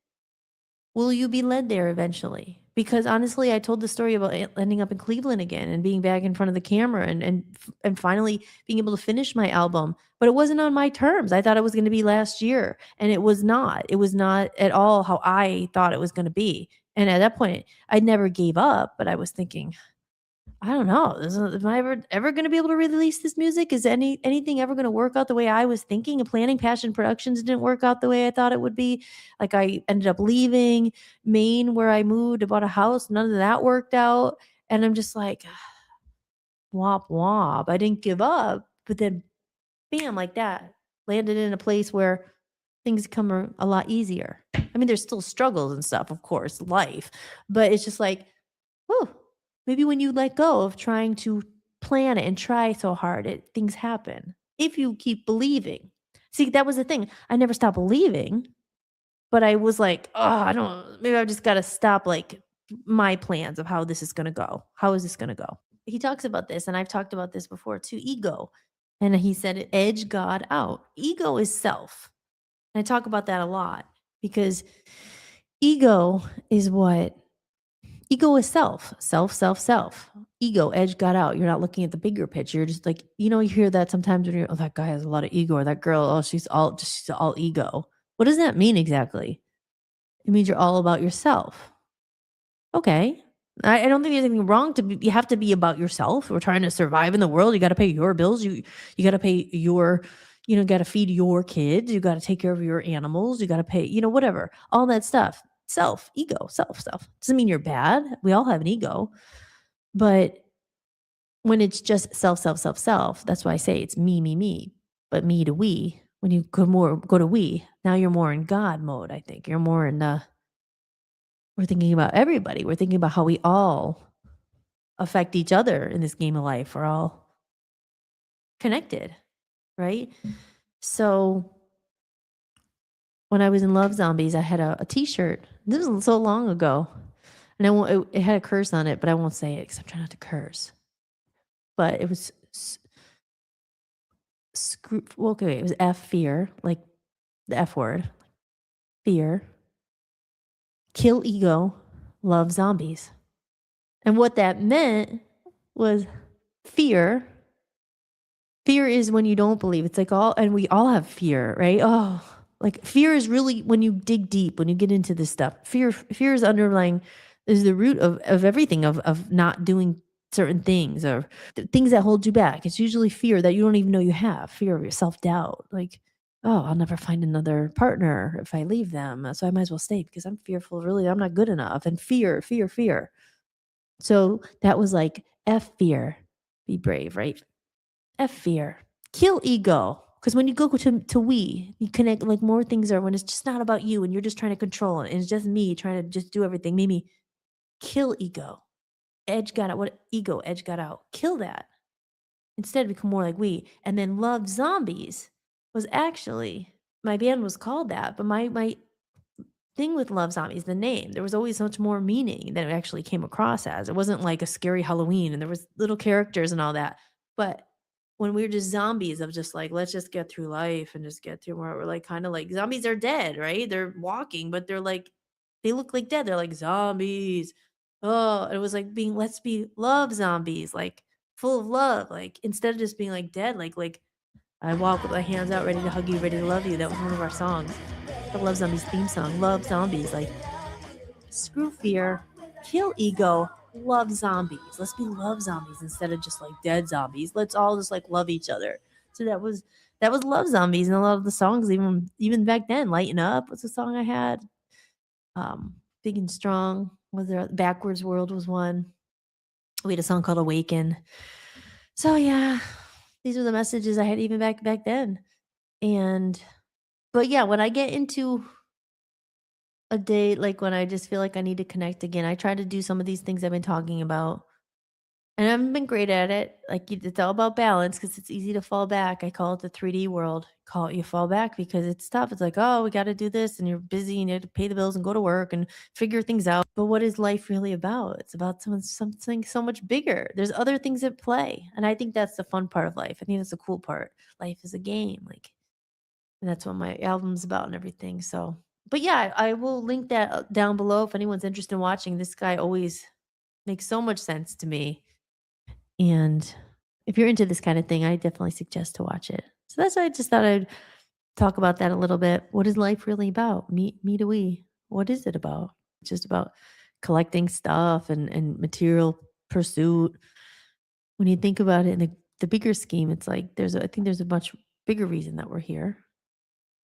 will you be led there eventually? Because honestly, I told the story about ending up in Cleveland again and being back in front of the camera and finally being able to finish my album. But it wasn't on my terms. I thought it was going to be last year, and it was not. It was not at all how I thought it was going to be. And at that point, I never gave up, but I was thinking, I don't know. Am I ever going to be able to release this music? Is anything ever going to work out the way I was thinking? And planning Passion Productions didn't work out the way I thought it would be. Like I ended up leaving Maine, where I moved, I bought a house. None of that worked out, and I'm just like, womp womp. I didn't give up, but then, bam, like that, landed in a place where things come a lot easier. I mean, there's still struggles and stuff, of course, life, but it's just like, whew. Maybe when you let go of trying to plan it and try so hard, things happen. If you keep believing. See, that was the thing. I never stopped believing, but I was like, oh, maybe I've just got to stop like my plans of how this is going to go. How is this going to go? He talks about this, and I've talked about this before too, ego. And he said, edge God out. Ego is self. And I talk about that a lot because ego is what Ego is self. Ego, edge got out. You're not looking at the bigger picture. You're just like, you hear that sometimes when you're, oh, that guy has a lot of ego, or that girl, oh, she's all ego. What does that mean exactly? It means you're all about yourself. Okay. I don't think there's anything wrong you have to be about yourself. We're trying to survive in the world. You got to pay your bills. You got to pay your, got to feed your kids. You got to take care of your animals. You got to pay, whatever, all that stuff. Self, ego, self. Doesn't mean you're bad. We all have an ego. But when it's just self, that's why I say it's me. But me to we, when you go to we, now you're more in God mode, I think. You're more in we're thinking about everybody. We're thinking about how we all affect each other in this game of life. We're all connected, right? So when I was in Love Zombies, I had a t-shirt. This was so long ago. And it had a curse on it, but I won't say it because I'm trying not to curse. But it was it was F, fear, like the F word. Fear. Kill ego, love zombies. And what that meant was fear. Fear is when you don't believe. It's like and we all have fear, right? Oh, like fear is really when you dig deep, when you get into this stuff. Fear is underlying, is the root of everything, of not doing certain things or things that hold you back. It's usually fear that you don't even know you have. Fear of your self-doubt. Like, oh, I'll never find another partner if I leave them. So I might as well stay because I'm fearful. Really, I'm not good enough. And fear. So that was like F fear. Be brave, right? F fear. Kill ego. Because when you go to we, you connect, like more things are when it's just not about you and you're just trying to control it. And it's just me trying to just do everything. Maybe kill ego. Edge got out. What ego? Edge got out. Kill that. Instead, become more like we. And then Love Zombies was actually, my band was called that. But my thing with Love Zombies, the name, there was always much more meaning than it actually came across as. It wasn't like a scary Halloween and there was little characters and all that. But when we were just zombies of just like, let's just get through life and just get through where we're like kind of like zombies are dead, right? They're walking, but they're like, they look like dead. They're like zombies. Oh, it was like let's be love zombies, like full of love. Like instead of just being like dead, like I walk with my hands out, ready to hug you, ready to love you. That was one of our songs. The Love Zombies theme song. Love zombies. Like screw fear, kill ego, love zombies. Let's be love zombies instead of just like dead zombies. Let's all just like love each other. So that was Love Zombies, and a lot of the songs, even back then, Lighten Up was a song I had. Big and Strong was there. Backwards World was one. We had a song called Awaken. So yeah, these were the messages I had even back then. But yeah, when I get into a date, like when I just feel like I need to connect again, I try to do some of these things I've been talking about. And I haven't been great at it. Like it's all about balance because it's easy to fall back. I call it the 3D world. You fall back because it's tough. It's like, oh, we got to do this, and you're busy and you have to pay the bills and go to work and figure things out. But what is life really about? It's about something so much bigger. There's other things at play. And I think that's the fun part of life. I think that's the cool part. Life is a game. And that's what my album's about and everything. So, but yeah, I will link that down below if anyone's interested in watching. This guy always makes so much sense to me. And if you're into this kind of thing, I definitely suggest to watch it. So that's why I just thought I'd talk about that a little bit. What is life really about? Me to we. What is it about? It's just about collecting stuff and material pursuit. When you think about it in the bigger scheme, it's like I think there's a much bigger reason that we're here.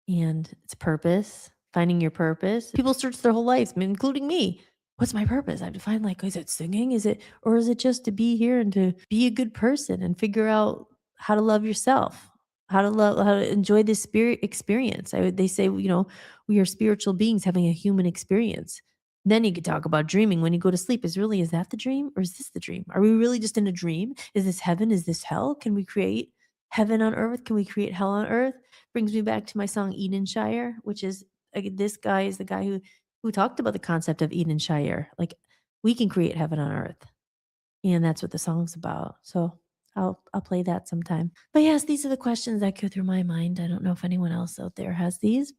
And it's purpose, finding your purpose. People search their whole lives, including me. What's my purpose? I have to find is it singing? Is it just to be here and to be a good person and figure out how to love yourself, how to enjoy this spirit experience. They say, we are spiritual beings having a human experience. Then you could talk about dreaming when you go to sleep. Is that the dream or is this the dream? Are we really just in a dream? Is this heaven? Is this hell? Can we create heaven on earth? Can we create hell on earth? Brings me back to my song Edenshire, which is this guy is the guy who talked about the concept of Edenshire. Like we can create heaven on earth. And that's what the song's about. So I'll play that sometime. But yes, these are the questions that go through my mind. I don't know if anyone else out there has these.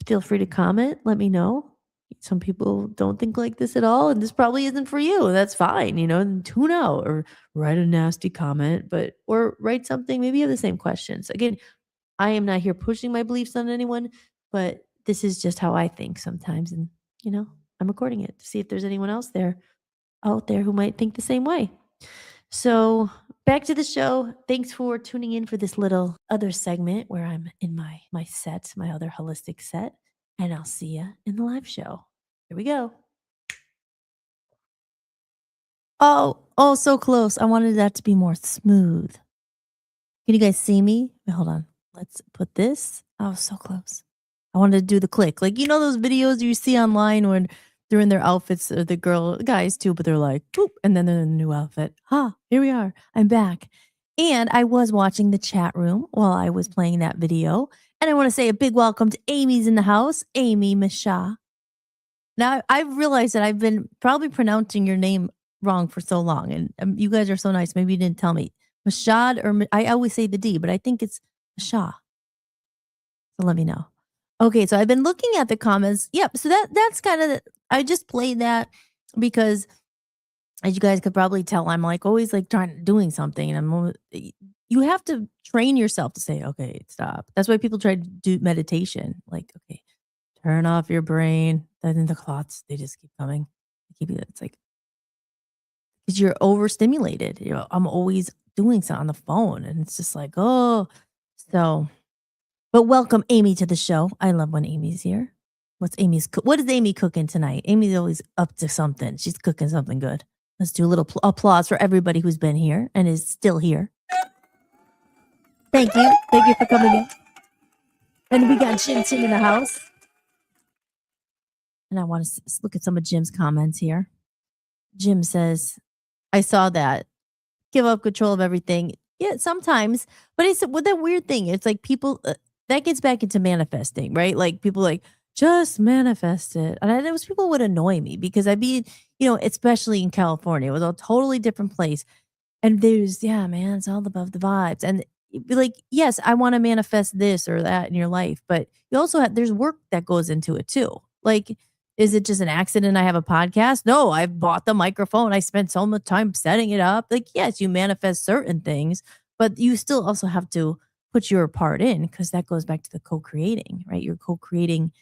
Feel free to comment. Let me know. Some people don't think like this at all, and this probably isn't for you. That's fine, and tune out or write a nasty comment, or write something. Maybe you have the same questions. Again, I am not here pushing my beliefs on anyone, but this is just how I think sometimes. And, I'm recording it to see if there's anyone else out there who might think the same way. So back to the show. Thanks for tuning in for this little other segment where I'm in my set, my other holistic set. And I'll see you in the live show. Here we go. Oh, so close. I wanted that to be more smooth. Can you guys see me? Wait, hold on. Let's put this. Oh, so close. I wanted to do the click. Like, those videos you see online when they're in their outfits, or the guys too, but they're like, boop, and then they're in a new outfit. Here we are. I'm back. And I was watching the chat room while I was playing that video. And I want to say a big welcome to Amy's in the house, Amy Misha. Now, I've realized that I've been probably pronouncing your name wrong for so long. And you guys are so nice. Maybe you didn't tell me. Mashad, or I always say the D, but I think it's Masha. So let me know. Okay, so I've been looking at the comments. Yep, so that's kind of, I just played that because, as you guys could probably tell, I'm like always like doing something, and you have to train yourself to say, okay, stop. That's why people try to do meditation. Like, okay, turn off your brain. Then the thoughts, they just keep coming. It's like, because you're overstimulated. I'm always doing something on the phone, and it's just like, oh. So, but welcome Amy to the show. I love when Amy's here. What is Amy cooking tonight? Amy's always up to something. She's cooking something good. Let's do a little applause for everybody who's been here and is still here. Thank you for coming in. And we got Jim in the house. And I want to look at some of Jim's comments here. Jim says, I saw that. Give up control of everything. Yeah, sometimes. But it's with that weird thing. It's like people, that gets back into manifesting, right? Like people like, just manifest it. And those people would annoy me because I'd be, especially in California, it was a totally different place. And man, it's all above the vibes. And be like, yes, I want to manifest this or that in your life. But you also there's work that goes into it too. Like, is it just an accident I have a podcast? No, I've bought the microphone. I spent so much time setting it up. Like, yes, you manifest certain things, but you still also have to put your part in, because that goes back to the co-creating, right? You're co-creating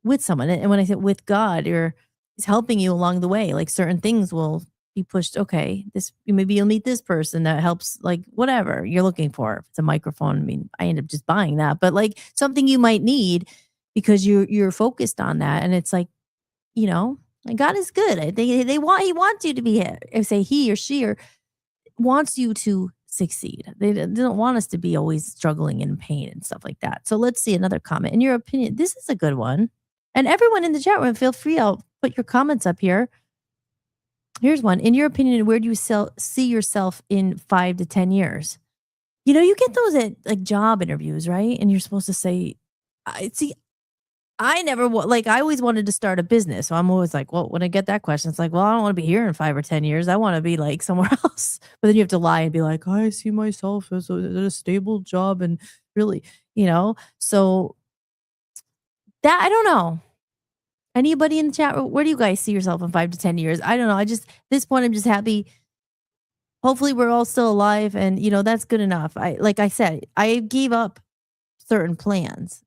with someone. And when I say with God, he's helping you along the way. Like certain things will be pushed. Okay, maybe you'll meet this person that helps, like whatever you're looking for. If it's a microphone, I mean, I end up just buying that, but like something you might need because you're focused on that. And it's like, God is good. He wants you to be here. Say he or she or wants you to succeed. They don't want us to be always struggling in pain and stuff like that. So let's see another comment. In your opinion, this is a good one. And everyone in the chat room, feel free. I'll put your comments up here. Here's one. In your opinion, where do you see yourself in 5 to 10 years? You get those at like job interviews, right? And you're supposed to say, I never I always wanted to start a business. So I'm always like, well, when I get that question, it's like, well, I don't want to be here in 5 or 10 years. I want to be like somewhere else. But then you have to lie and be like, I see myself as a stable job and really, so that, I don't know. Anybody in the chat, where do you guys see yourself in 5 to 10 years? I don't know. This point, I'm just happy. Hopefully we're all still alive, and that's good enough. Like I said, I gave up certain plans,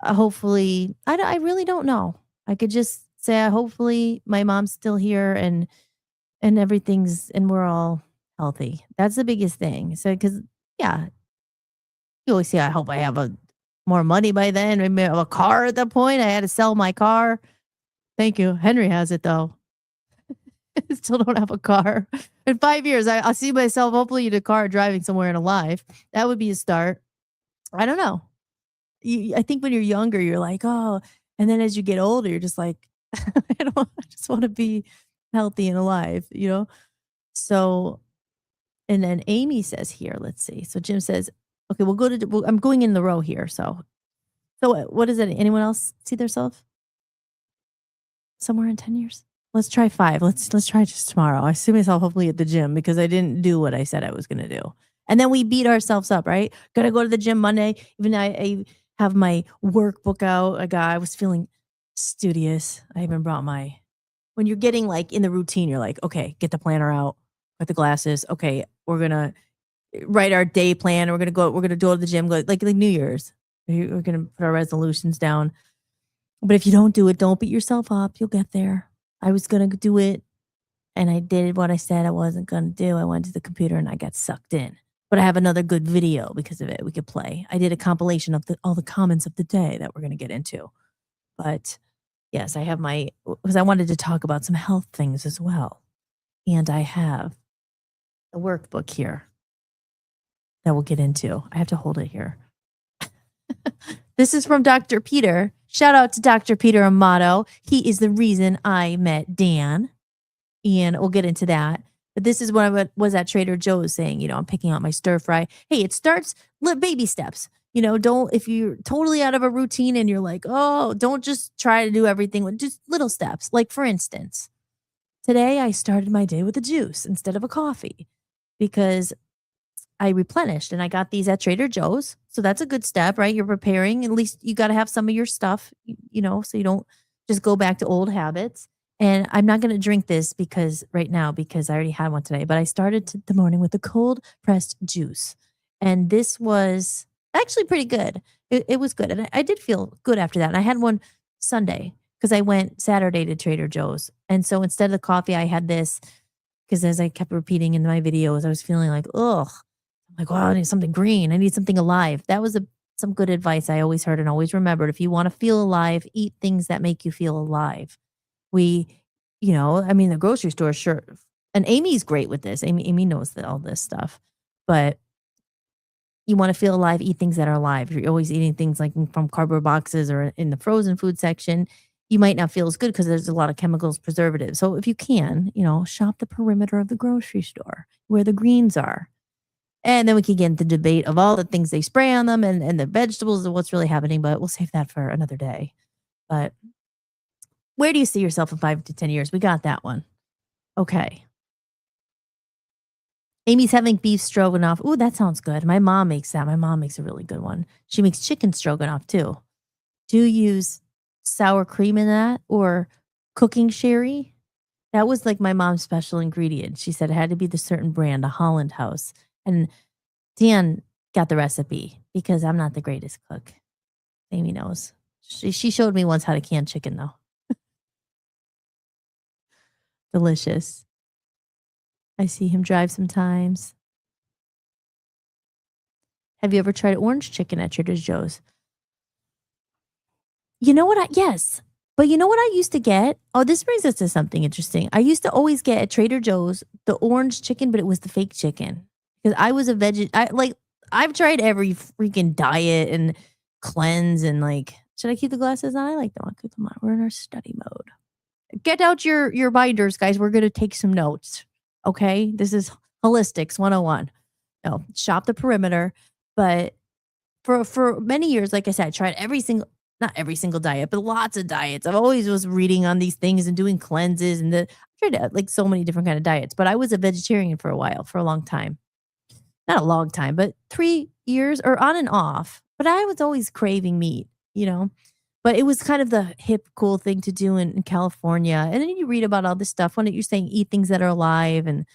hopefully, I really don't know. I could just say, hopefully my mom's still here and we're all healthy. That's the biggest thing. So, because yeah, you always say, I hope I have more money by then. Maybe I have a car at that point. I had to sell my car. Thank you. Henry has it though. I still don't have a car. In 5 years, I'll see myself hopefully in a car driving somewhere and alive. That would be a start. I don't know. I think when you're younger, you're like, oh, and then as you get older, you're just like, I just want to be healthy and alive, So, and then Amy says here, let's see. So Jim says, okay, I'm going in the row here. So what is it? Anyone else see themselves somewhere in 10 years? Let's try 5. Let's try just tomorrow. I see myself hopefully at the gym because I didn't do what I said I was going to do. And then we beat ourselves up, right? Got to go to the gym Monday. Even I have my workbook out. I was feeling studious. I even brought when you're getting like in the routine, you're like, okay, get the planner out, get the glasses. Okay, we're gonna write our day plan. We're gonna go to the gym, go like New Year's. We're gonna put our resolutions down. But if you don't do it, don't beat yourself up. You'll get there. I was gonna do it and I did what I said I wasn't gonna do. I went to the computer and I got sucked in. But I have another good video because of it. We could play. I did a compilation of all the comments of the day that we're gonna get into. But yes, I have because I wanted to talk about some health things as well. And I have the workbook here that we'll get into. I have to hold it here. This is from Dr. Peter. Shout out to Dr. Peter Amato. He is the reason I met Dan. And we'll get into that. But this is what I was at Trader Joe's saying, I'm picking out my stir fry. Hey, it starts baby steps. If you're totally out of a routine and you're like, oh, don't just try to do everything with just little steps. Like, for instance, today I started my day with a juice instead of a coffee because I replenished and I got these at Trader Joe's. So that's a good step, right? You're preparing. At least you got to have some of your stuff, so you don't just go back to old habits. And I'm not going to drink this because I already had one today, but I started the morning with a cold pressed juice. And this was actually pretty good. It was good. And I did feel good after that. And I had one Sunday because I went Saturday to Trader Joe's. And so instead of the coffee, I had this because as I kept repeating in my videos, I was feeling like, ugh. I'm like, wow, I need something green. I need something alive. That was some good advice I always heard and always remembered. If you want to feel alive, eat things that make you feel alive. The grocery store, sure. And Amy's great with this. Amy knows all this stuff. But you want to feel alive, eat things that are alive. You're always eating things like from cardboard boxes or in the frozen food section. You might not feel as good because there's a lot of chemicals, preservatives. So if you can, shop the perimeter of the grocery store where the greens are. And then we can get into the debate of all the things they spray on them and the vegetables and what's really happening. But we'll save that for another day. But where do you see yourself in 5 to 10 years? We got that one. Okay. Amy's having beef stroganoff. Ooh, that sounds good. My mom makes that. My mom makes a really good one. She makes chicken stroganoff too. Do you use sour cream in that or cooking sherry? That was like my mom's special ingredient. She said it had to be the certain brand, a Holland House. And Dan got the recipe because I'm not the greatest cook. Amy knows. She showed me once how to can chicken though. Delicious. I see him drive sometimes. Have you ever tried orange chicken at Trader Joe's? You know what? Yes. But you know what I used to get? Oh, this brings us to something interesting. I used to always get at Trader Joe's the orange chicken, but it was the fake chicken. Because I was a I've tried every freaking diet and cleanse and should I keep the glasses on? I like them. I'll keep them on. We're in our study mode. Get out your binders, guys. We're going to take some notes. Okay? This is Holli-tics 101. No, shop the perimeter. But for many years, like I said, I tried not every single diet, but lots of diets. I've always was reading on these things and doing cleanses and I tried so many different kind of diets. But I was a vegetarian for a long time. Not a long time, but 3 years or on and off. But I was always craving meat, But it was kind of the hip, cool thing to do in California. And then you read about all this stuff when you're saying eat things that are alive and,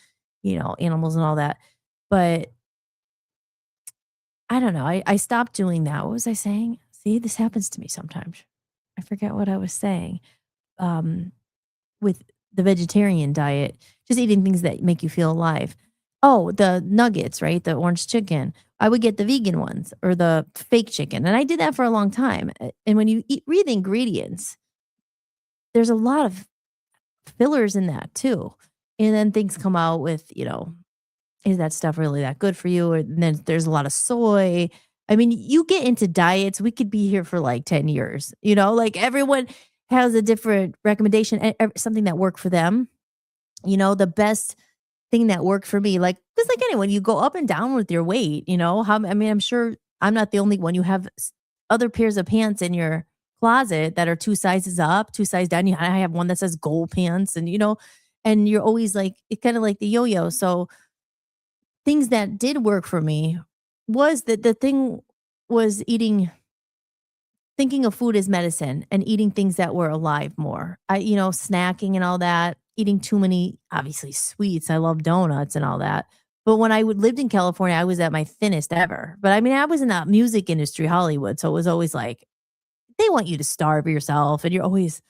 animals and all that. But I don't know. I stopped doing that. What was I saying? See, this happens to me sometimes. I forget what I was saying. With the vegetarian diet, just eating things that make you feel alive. Oh, the nuggets, right? The orange chicken. I would get the vegan ones or the fake chicken. And I did that for a long time. And when you read the ingredients, there's a lot of fillers in that too. And then things come out with, is that stuff really that good for you? Or then there's a lot of soy. I mean, you get into diets, we could be here for 10 years, everyone has a different recommendation and something that worked for them. The best thing that worked for me, because anyone, you go up and down with your weight, I'm sure I'm not the only one. You have other pairs of pants in your closet that are 2 sizes up, 2 sizes down. I have one that says gold pants and, and you're always it's kind of like the yo-yo. So things that did work for me was that the thing was eating thinking of food as medicine and eating things that were alive more. Snacking and all that, eating too many, obviously, sweets. I love donuts and all that. But when lived in California, I was at my thinnest ever. But I mean, I was in that music industry, Hollywood. So it was always like, they want you to starve yourself. And you're always,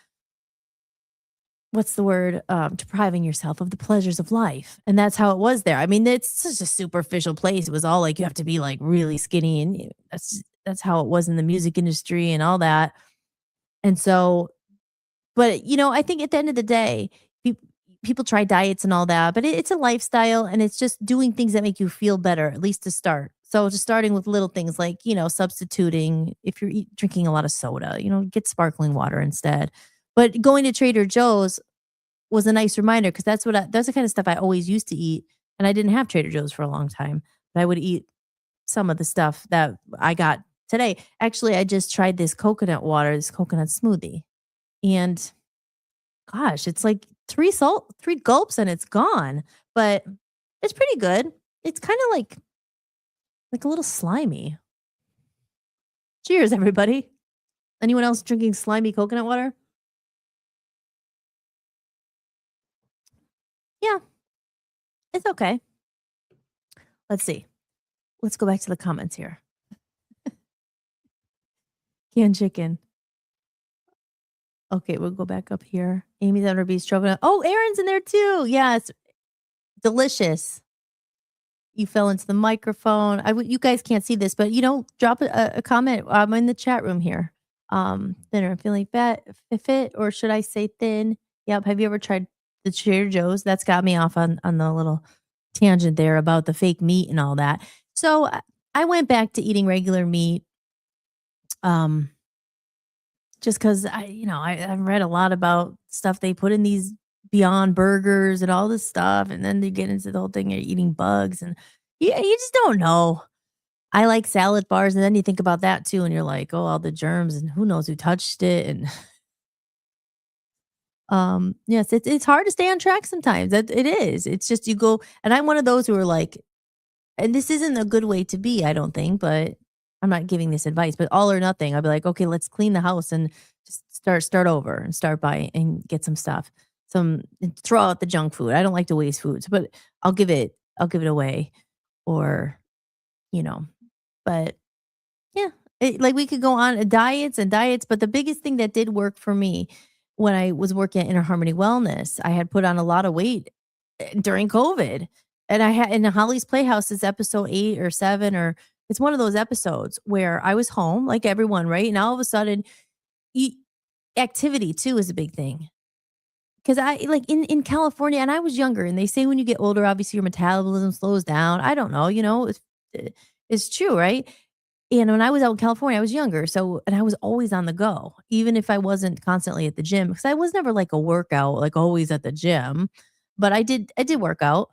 what's the word? Depriving yourself of the pleasures of life. And that's how it was there. I mean, it's such a superficial place. It was all like, you have to be like really skinny. And that's how it was in the music industry and all that. And so, but I think at the end of the day, people try diets and all that, but it's a lifestyle and it's just doing things that make you feel better, at least to start. So just starting with little things like, substituting if you're drinking a lot of soda, get sparkling water instead. But going to Trader Joe's was a nice reminder because that's the kind of stuff I always used to eat. And I didn't have Trader Joe's for a long time, but I would eat some of the stuff that I got today. Actually, I just tried this coconut water, this coconut smoothie. And gosh, it's like three gulps and it's gone. But it's pretty good. It's kind of like a little slimy. Cheers, everybody. Anyone else drinking slimy coconut water? Yeah, it's okay. Let's see. Let's go back to the comments here. Canned chicken. Okay, we'll go back up here. Amy's on her beef stroganoff. Oh, Aaron's in there too. Yeah, it's delicious. You fell into the microphone. You guys can't see this, but drop a comment. I'm in the chat room here. Thinner, feeling fit, or should I say thin? Yep. Have you ever tried the Trader Joe's? That's got me off on the little tangent there about the fake meat and all that. So I went back to eating regular meat. Just because I've read a lot about stuff they put in these Beyond Burgers and all this stuff, and then they get into the whole thing you're eating bugs, and you just don't know. I like salad bars, and then you think about that too, and you're like, oh, all the germs, and who knows who touched it, and yes, it's hard to stay on track sometimes. That it is. It's just you go, and I'm one of those who are like, and this isn't a good way to be, I don't think, but I'm not giving this advice, but all or nothing. I'll be like, okay, let's clean the house and just start over and start by and get some stuff. Throw out the junk food. I don't like to waste foods, but I'll give it away, or but yeah, like we could go on diets and diets, but the biggest thing that did work for me when I was working at Inner Harmony Wellness, I had put on a lot of weight during COVID, and I had in Holly's Playhouse is episode 8 or 7, or it's one of those episodes where I was home like everyone, right? And all of a sudden, activity too is a big thing. Because I like in California, and I was younger, and they say when you get older, obviously your metabolism slows down. I don't know, it's true, right? And when I was out in California, I was younger, and I was always on the go, even if I wasn't constantly at the gym, because I was never like a workout, like always at the gym, but I did work out.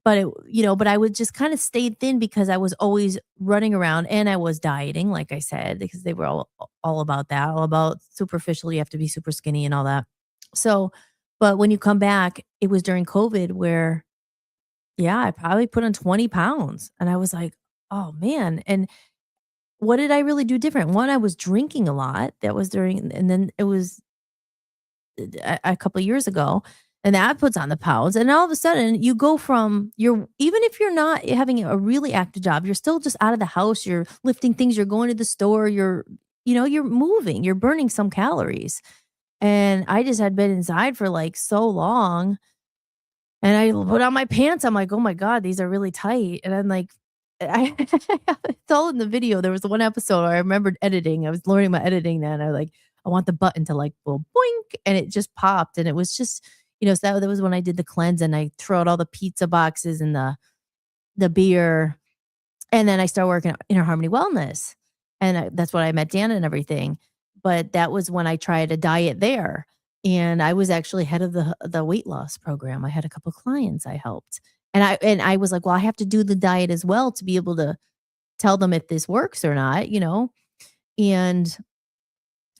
But but I would just kind of stay thin because I was always running around and I was dieting, like I said, because they were all about that, all about superficial. You have to be super skinny and all that. So, but when you come back, it was during COVID where, yeah, I probably put on 20 pounds, and I was like, oh man. And what did I really do different? One, I was drinking a lot. That was and then it was a couple of years ago, and that puts on the pounds, and all of a sudden you go from even if you're not having a really active job, you're still just out of the house, you're lifting things, you're going to the store, you're moving, you're burning some calories. And I just had been inside for like so long, and I put on my pants, I'm like, oh my god, these are really tight. And I'm like, it's all in the video. There was the one episode I remembered editing. I was learning my editing then. I want the button to like go boink, and it just popped, and it was just so that was when I did the cleanse, and I threw out all the pizza boxes and the beer, and then I started working at Inner Harmony Wellness, and that's when I met Dan and everything. But that was when I tried a diet there, and I was actually head of the weight loss program. I had a couple clients I helped, and I was like, well, I have to do the diet as well to be able to tell them if this works or not, and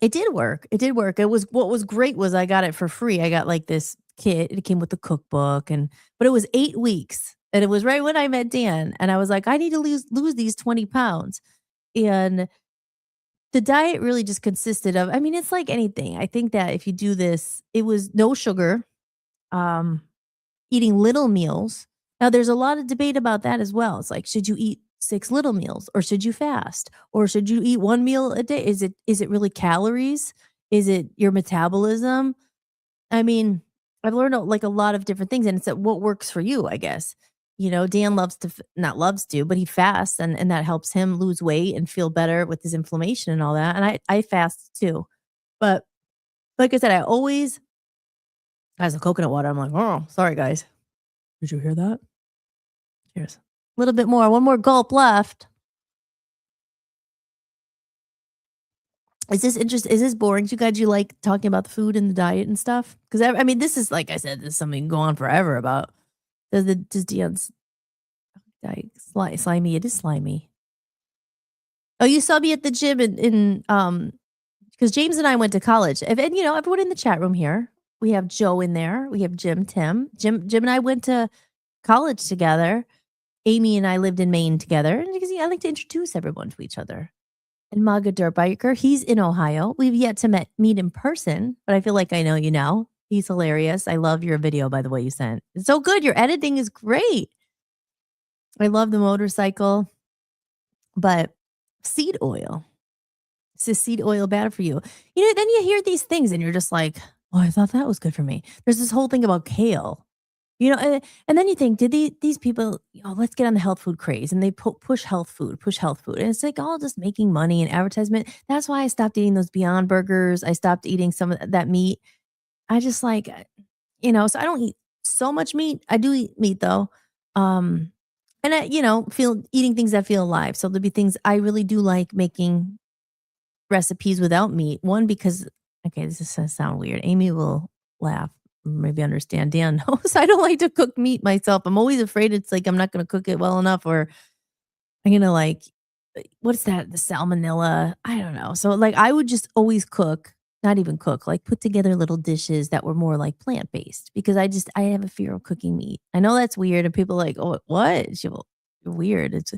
it did work. It did work. What was great was I got it for free. I got like this kit. It came with the cookbook, but it was 8 weeks, and it was right when I met Dan, and I was like, I need to lose these 20 pounds. And the diet really just consisted of, I mean, it's like anything. I think that if you do this, it was no sugar, um, eating little meals. Now, there's a lot of debate about that as well. It's like, should you eat 6 little meals or should you fast? Or should you eat 1 meal a day? Is it really calories? Is it your metabolism? I mean, I've learned like a lot of different things, and it's what works for you, I guess. Dan loves to not loves to, but he fasts, and that helps him lose weight and feel better with his inflammation and all that. And I fast too, but like I said, I always has the coconut water. I'm like, oh, sorry guys, did you hear that? Cheers. A little bit more, one more gulp left. Is this interesting? Is this boring to you guys? Do you like talking about the food and the diet and stuff? Because I mean, this is like I said, this is something you can go on forever about. Does Dion's diet slimy? It is slimy. Oh, you saw me at the gym in because James and I went to college. And everyone in the chat room here. We have Joe in there. We have Tim. Jim and I went to college together. Amy and I lived in Maine together. And because I like to introduce everyone to each other. And Maga Dirt Biker, he's in Ohio. We've yet to meet in person, but I feel like I know you now. He's hilarious. I love your video, by the way, you sent. It's so good. Your editing is great. I love the motorcycle, but seed oil. Is seed oil bad for you? Then you hear these things and you're just like, oh, I thought that was good for me. There's this whole thing about kale. And then you think, did these people, let's get on the health food craze, and they push health food, and it's like all just making money and advertisement. That's why I stopped eating those Beyond Burgers. I stopped eating some of that meat. I just like, so I don't eat so much meat. I do eat meat though. And I, feel eating things that feel alive. So there'll be things I really do like making recipes without meat. One, because, okay, this is going to sound weird. Amy will laugh. Maybe understand. Dan knows I don't like to cook meat myself. I'm always afraid it's like I'm not going to cook it well enough, or I'm going to like, what's that? The salmonella. I don't know. So like I would just always cook, not even cook, like put together little dishes that were more like plant-based, because I have a fear of cooking meat. I know that's weird. And people are like, oh, what? You're weird. It's,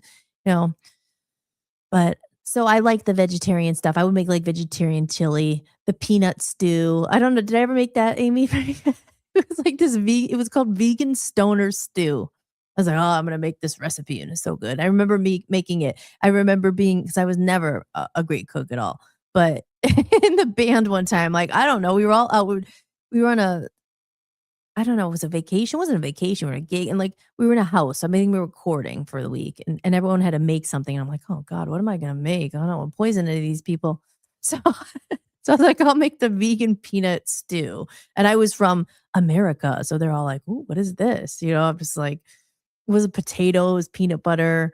but so I like the vegetarian stuff. I would make like vegetarian chili, the peanut stew. I don't know. Did I ever make that, Amy? It was like this it was called vegan stoner stew. I was like, oh, I'm going to make this recipe, and it's so good. I remember me making it. I remember because I was never a great cook at all. But in the band one time, like, I don't know, we were all out. We were on I don't know, it was a vacation. It wasn't a vacation, we were a gig, and like we were in a house. I mean, we were recording for the week, and everyone had to make something. And I'm like, oh God, what am I gonna make? I don't want to poison any of these people. So so I was like, I'll make the vegan peanut stew. And I was from America. So they're all like, ooh, what is this? I'm just like, it was potatoes, peanut butter.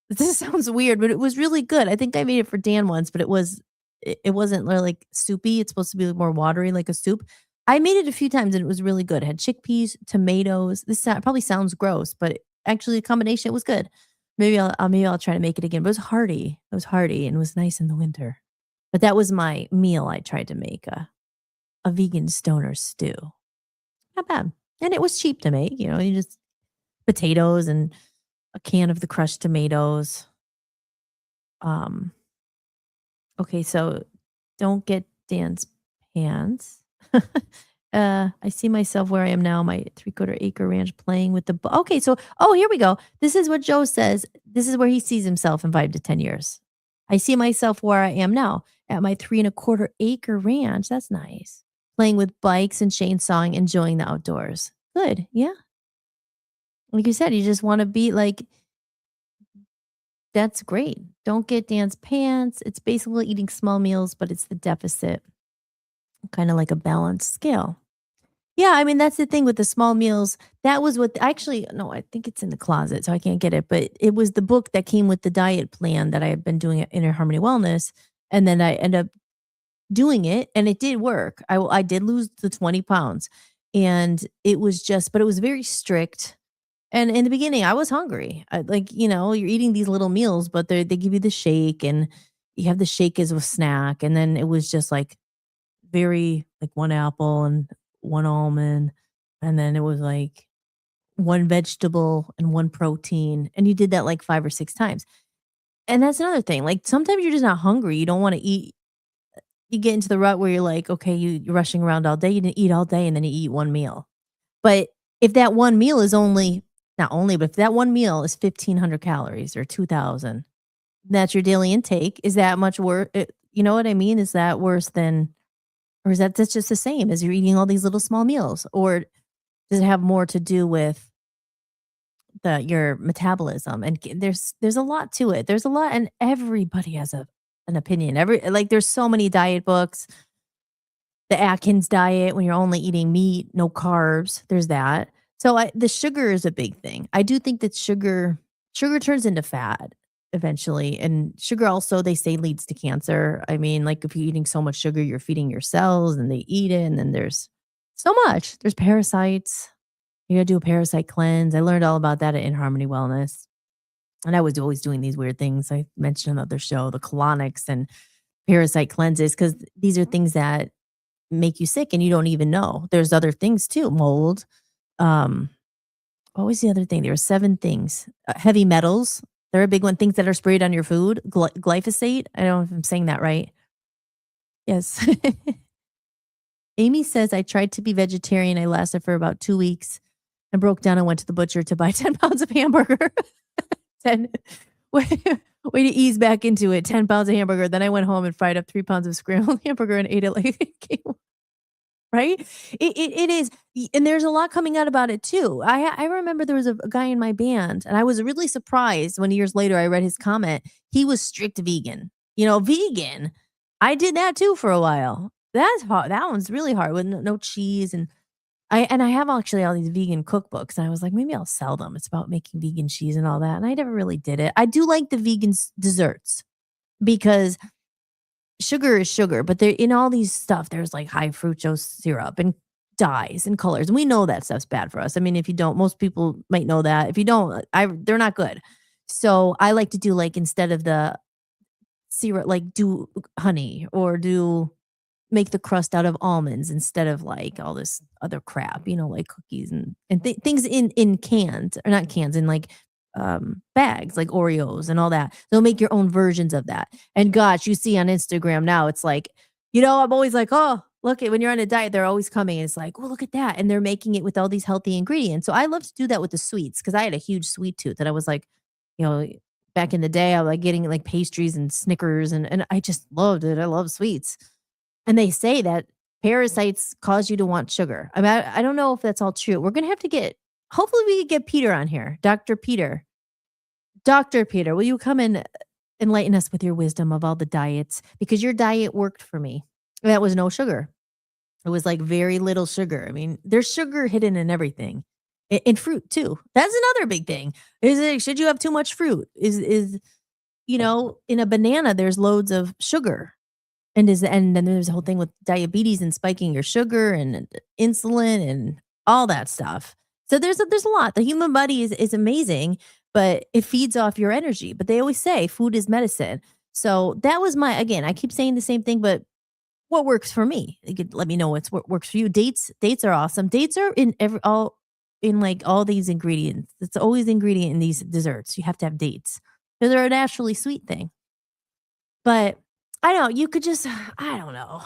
This sounds weird, but it was really good. I think I made it for Dan once, but it wasn't really like soupy. It's supposed to be more watery, like a soup. I made it a few times and it was really good. It had chickpeas, tomatoes. This probably sounds gross, but actually the combination, it was good. Maybe I'll try to make it again. But it was hearty. It was hearty and it was nice in the winter. But that was my meal. I tried to make a vegan stoner stew. Not bad. And it was cheap to make. You just potatoes and a can of the crushed tomatoes. Okay, so don't get Dan's pants. I see myself where I am now, my 3/4 acre ranch, playing with the okay, so here we go. This is what Joe says. This is where he sees himself in 5 to 10 years. I see myself where I am now at my 3/4 acre ranch. That's nice. Playing with bikes and chainsawing, enjoying the outdoors. Good. Yeah. Like you said, you just want to be like, that's great. Don't get Dan's pants. It's basically eating small meals, but it's the deficit. Kind of like a balanced scale. Yeah, I mean, that's the thing with the small meals. That was what actually, no, I think it's in the closet, so I can't get it. But it was the book that came with the diet plan that I had been doing at Inner Harmony Wellness. And then I ended up doing it, and it did work. I did lose the 20 pounds. And it was but it was very strict. And in the beginning, I was hungry. You're eating these little meals, but they give you the shake, and you have the shake as a snack. And then it was just like very like 1 apple and 1 almond. And then it was like 1 vegetable and 1 protein. And you did that like 5 or 6 times. And that's another thing. Like sometimes you're just not hungry. You don't want to eat. You get into the rut where you're like, okay, you're rushing around all day. You didn't eat all day, and then you eat one meal. But if that one meal is only not only, but if that one meal is 1,500 calories or 2,000, that's your daily intake. Is that much worse? You know what I mean? Is that worse than, or is that's just the same as you're eating all these little small meals? Or does it have more to do with your metabolism? And there's a lot to it. There's a lot, and everybody has an opinion. There's so many diet books. The Atkins diet, when you're only eating meat, no carbs. There's that. So the sugar is a big thing. I do think that sugar turns into fat eventually, and sugar also they say leads to cancer. I mean, like if you're eating so much sugar, you're feeding your cells, and they eat it, and then there's so much. There's parasites. You gotta do a parasite cleanse. I learned all about that at In Harmony Wellness. And I was always doing these weird things. I mentioned another show, the colonics and parasite cleanses, because these are things that make you sick and you don't even know. There's other things too, mold. Um, what was the other thing? There were 7 things. Heavy metals. They're a big one. Things that are sprayed on your food. Glyphosate. I don't know if I'm saying that right. Yes. Amy says, I tried to be vegetarian. I lasted for about 2 weeks. I broke down and went to the butcher to buy 10 pounds of hamburger. 10 way, way to ease back into it. 10 pounds of hamburger. Then I went home and fried up 3 pounds of scrambled hamburger and ate it like it came. Right? It is. And there's a lot coming out about it too. I remember there was a guy in my band, and I was really surprised when years later I read his comment. He was strict vegan. Vegan. I did that too for a while. That's hard. That one's really hard with no cheese. And I have actually all these vegan cookbooks, and I was like, maybe I'll sell them. It's about making vegan cheese and all that. And I never really did it. I do like the vegan desserts because sugar is sugar, but there in all these stuff, there's like high fructose syrup and dyes and colors. And we know that stuff's bad for us. I mean, if you don't, most people might know that. If you don't, they're not good. So I like to do like instead of the syrup, like do honey or make the crust out of almonds instead of like all this other crap, like cookies and things in cans or not cans in like bags like Oreos and all that. They'll make your own versions of that. And gosh, you see on Instagram now, it's like, I'm always like, oh, look at when you're on a diet, they're always coming and it's like, well, look at that. And they're making it with all these healthy ingredients. So I love to do that with the sweets because I had a huge sweet tooth that I was like, back in the day, I was like getting like pastries and Snickers and I just loved it. I love sweets. And they say that parasites cause you to want sugar. I mean, I don't know if that's all true. We're going to have to hopefully we can get Peter on here. Dr. Peter, will you come and enlighten us with your wisdom of all the diets? Because your diet worked for me. That was no sugar. It was like very little sugar. I mean, there's sugar hidden in everything. In fruit too. That's another big thing. Should you have too much fruit? In a banana, there's loads of sugar. And then there's a whole thing with diabetes and spiking your sugar and insulin and all that stuff. So there's a lot. The human body is amazing, but it feeds off your energy. But they always say food is medicine. So that was I keep saying the same thing, but what works for me? You could let me know what works for you. Dates are awesome. Dates are in all these ingredients. It's always ingredient in these desserts. You have to have dates. Because they're a naturally sweet thing. But I don't know. You could just, I don't know.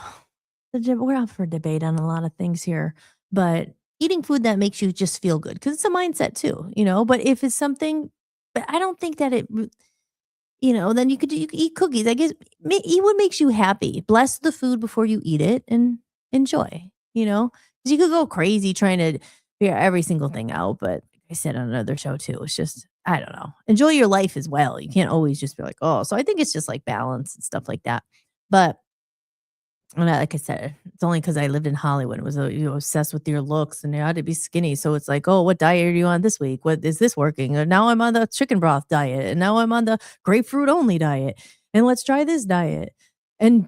We're out for debate on a lot of things here, but eating food that makes you just feel good because it's a mindset too, but if it's something, but I don't think that then you could eat cookies. I guess eat what makes you happy. Bless the food before you eat it and enjoy, because you could go crazy trying to figure every single thing out. But like I said on another show too, it's just, I don't know. Enjoy your life as well. You can't always just be like, oh, so I think it's just like balance and stuff like that. But like I said, it's only because I lived in Hollywood. It was obsessed with your looks and you had to be skinny. So it's like, oh, what diet are you on this week? What is this working? And now I'm on the chicken broth diet, and now I'm on the grapefruit only diet. And let's try this diet and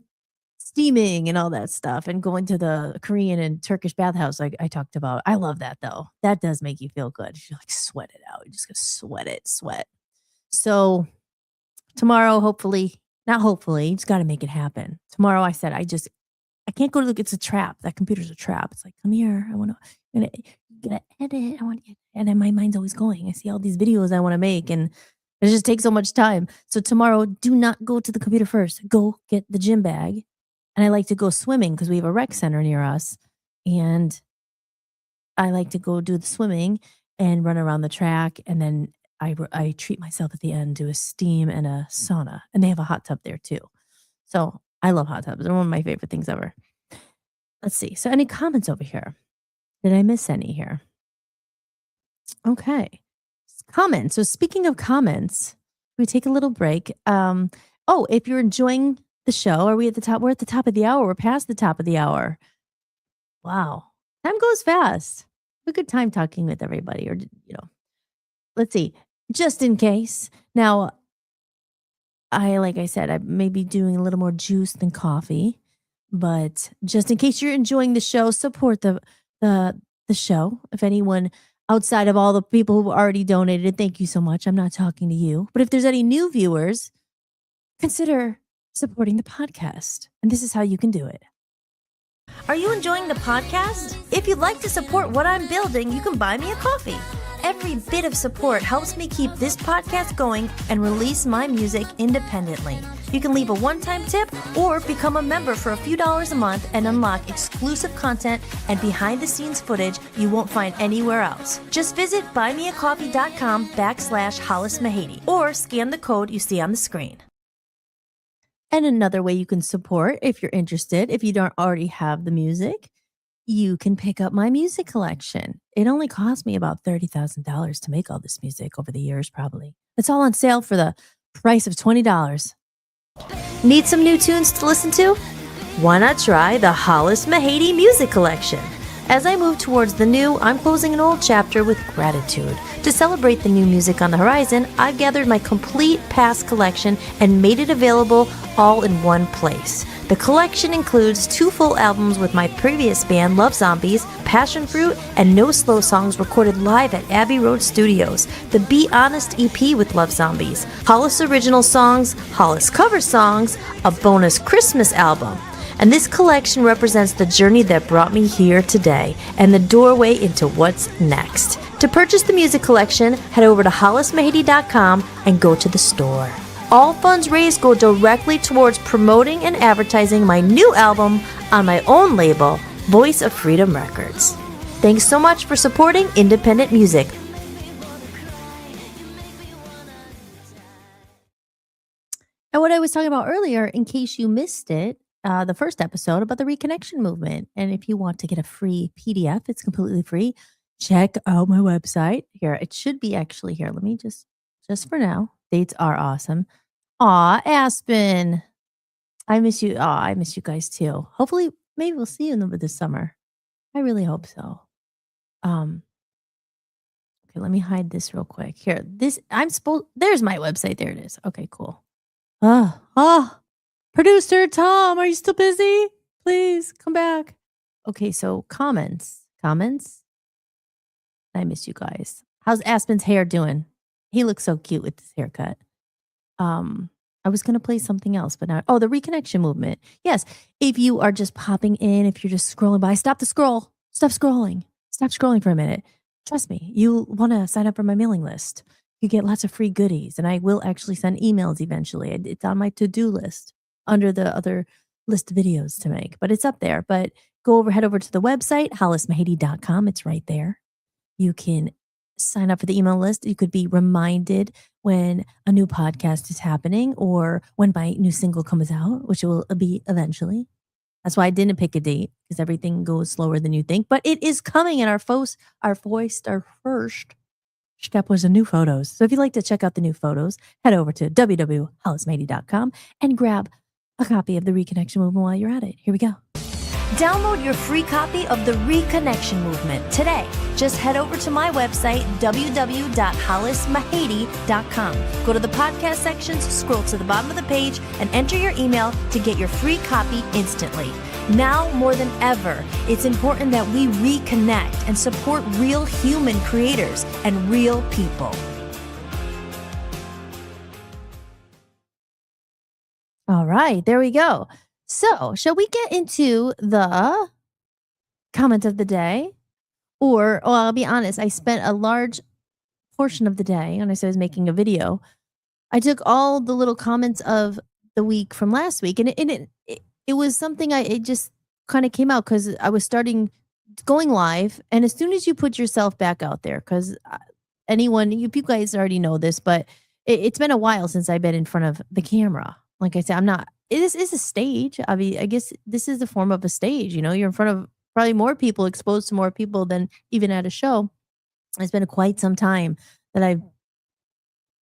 steaming and all that stuff, and going to the Korean and Turkish bathhouse like I talked about. I love that though. That does make you feel good. You like sweat it out. You just gotta sweat. So tomorrow, not hopefully, you just got to make it happen. Tomorrow, I said, I can't go to it's a trap. That computer's a trap. It's like, come here. I want to edit. I want to, and then my mind's always going. I see all these videos I want to make, and It just takes so much time. So tomorrow, do not go to the computer first. Go get the gym bag. And I like to go swimming because we have a rec center near us. And I like to go do the swimming and run around the track. And then I treat myself at the end to a steam and a sauna. And they have a hot tub there too. So I love hot tubs. They're one of my favorite things ever. Let's see. So any comments over here? Did I miss any here? Okay. Comments. So speaking of comments, we take a little break. If you're enjoying the show, are we at the top? We're at the top of the hour. We're past the top of the hour. Wow. Time goes fast. Have a good time talking with everybody. Or, let's see. Just in case. Now, like I said, I may be doing a little more juice than coffee. But just in case you're enjoying the show, support the show. If anyone outside of all the people who've already donated, thank you so much. I'm not talking to you. But if there's any new viewers, consider supporting the podcast. And this is how you can do it. Are you enjoying the podcast? If you'd like to support what I'm building, you can buy me a coffee. Every bit of support helps me keep this podcast going and release my music independently. You can leave a one-time tip or become a member for a few dollars a month and unlock exclusive content and behind-the-scenes footage you won't find anywhere else. Just visit buymeacoffee.com/Hollis Mahady or scan the code you see on the screen. And another way you can support, if you're interested, if you don't already have the music, you can pick up my music collection. It only cost me about $30,000 to make all this music over the years, probably. It's all on sale for the price of $20. Need some new tunes to listen to? Why not try the Hollis Mahady Music Collection? As I move towards the new, I'm closing an old chapter with gratitude. To celebrate the new music on the horizon, I've gathered my complete past collection and made it available all in one place. The collection includes 2 full albums with my previous band, Love Zombies, Passion Fruit, and No Slow songs recorded live at Abbey Road Studios, the Be Honest EP with Love Zombies, Hollis original songs, Hollis cover songs, a bonus Christmas album. And this collection represents the journey that brought me here today and the doorway into what's next. To purchase the music collection, head over to hollismahady.com and go to the store. All funds raised go directly towards promoting and advertising my new album on my own label, Voice of Freedom Records. Thanks so much for supporting independent music. And what I was talking about earlier, in case you missed it, the first episode about the reconnection movement. And if you want to get a free PDF, it's completely free. Check out my website. Here, it should be actually here. Let me just for now. Dates are awesome. Aw, Aspen. I miss you. Aw, I miss you guys too. Hopefully, maybe we'll see you over the summer. I really hope so. Okay, let me hide this real quick. Here, there's my website. There it is. Okay, cool. Producer Tom, are you still busy? Please come back. Okay, so comments. I miss you guys. How's Aspen's hair doing? He looks so cute with this haircut. I was going to play something else, but now, the reconnection movement. Yes, if you are just popping in, if you're just scrolling by, stop the scroll. Stop scrolling. Stop scrolling for a minute. Trust me, you want to sign up for my mailing list. You get lots of free goodies, and I will actually send emails eventually. It's on my to-do list under the other list of videos to make, but it's up there. But head over to the website, hollismahady.com. It's right there. You can sign up for the email list. You could be reminded when a new podcast is happening or when my new single comes out, which will be eventually. That's why I didn't pick a date, because everything goes slower than you think. But it is coming, and our first step was the new photos. So if you'd like to check out the new photos, head over to www.hollismahady.com and grab a copy of the Reconnection Movement while you're at it. Here we go. Download your free copy of the Reconnection Movement today. Just head over to my website, www.hollismahady.com. Go to the podcast sections, scroll to the bottom of the page, and enter your email to get your free copy instantly. Now more than ever, it's important that we reconnect and support real human creators and real people. All right, there we go. So, shall we get into the comment of the day? Or, I'll be honest, I spent a large portion of the day, and I said I was making a video, I took all the little comments of the week from last week, and it was something it just kind of came out because I was starting going live, and as soon as you put yourself back out there, because you guys already know this, but it's been a while since I've been in front of the camera. Like I said, I'm not. This is a stage. I mean, I guess this is the form of a stage. You're in front of probably more people, exposed to more people than even at a show. It's been quite some time that I've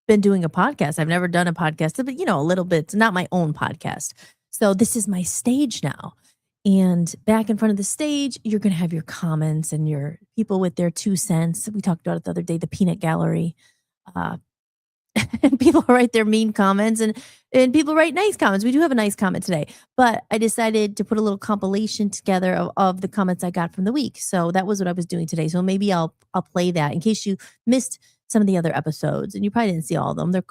been doing a podcast. I've never done a podcast, but a little bit. It's not my own podcast. So this is my stage now. And back in front of the stage, you're going to have your comments and your people with their 2 cents. We talked about it the other day, the peanut gallery. And people write their mean comments and people write nice comments. We do have a nice comment today, but I decided to put a little compilation together of the comments I got from the week. So that was what I was doing today. So maybe I'll play that in case you missed some of the other episodes, and you probably didn't see all of them. They're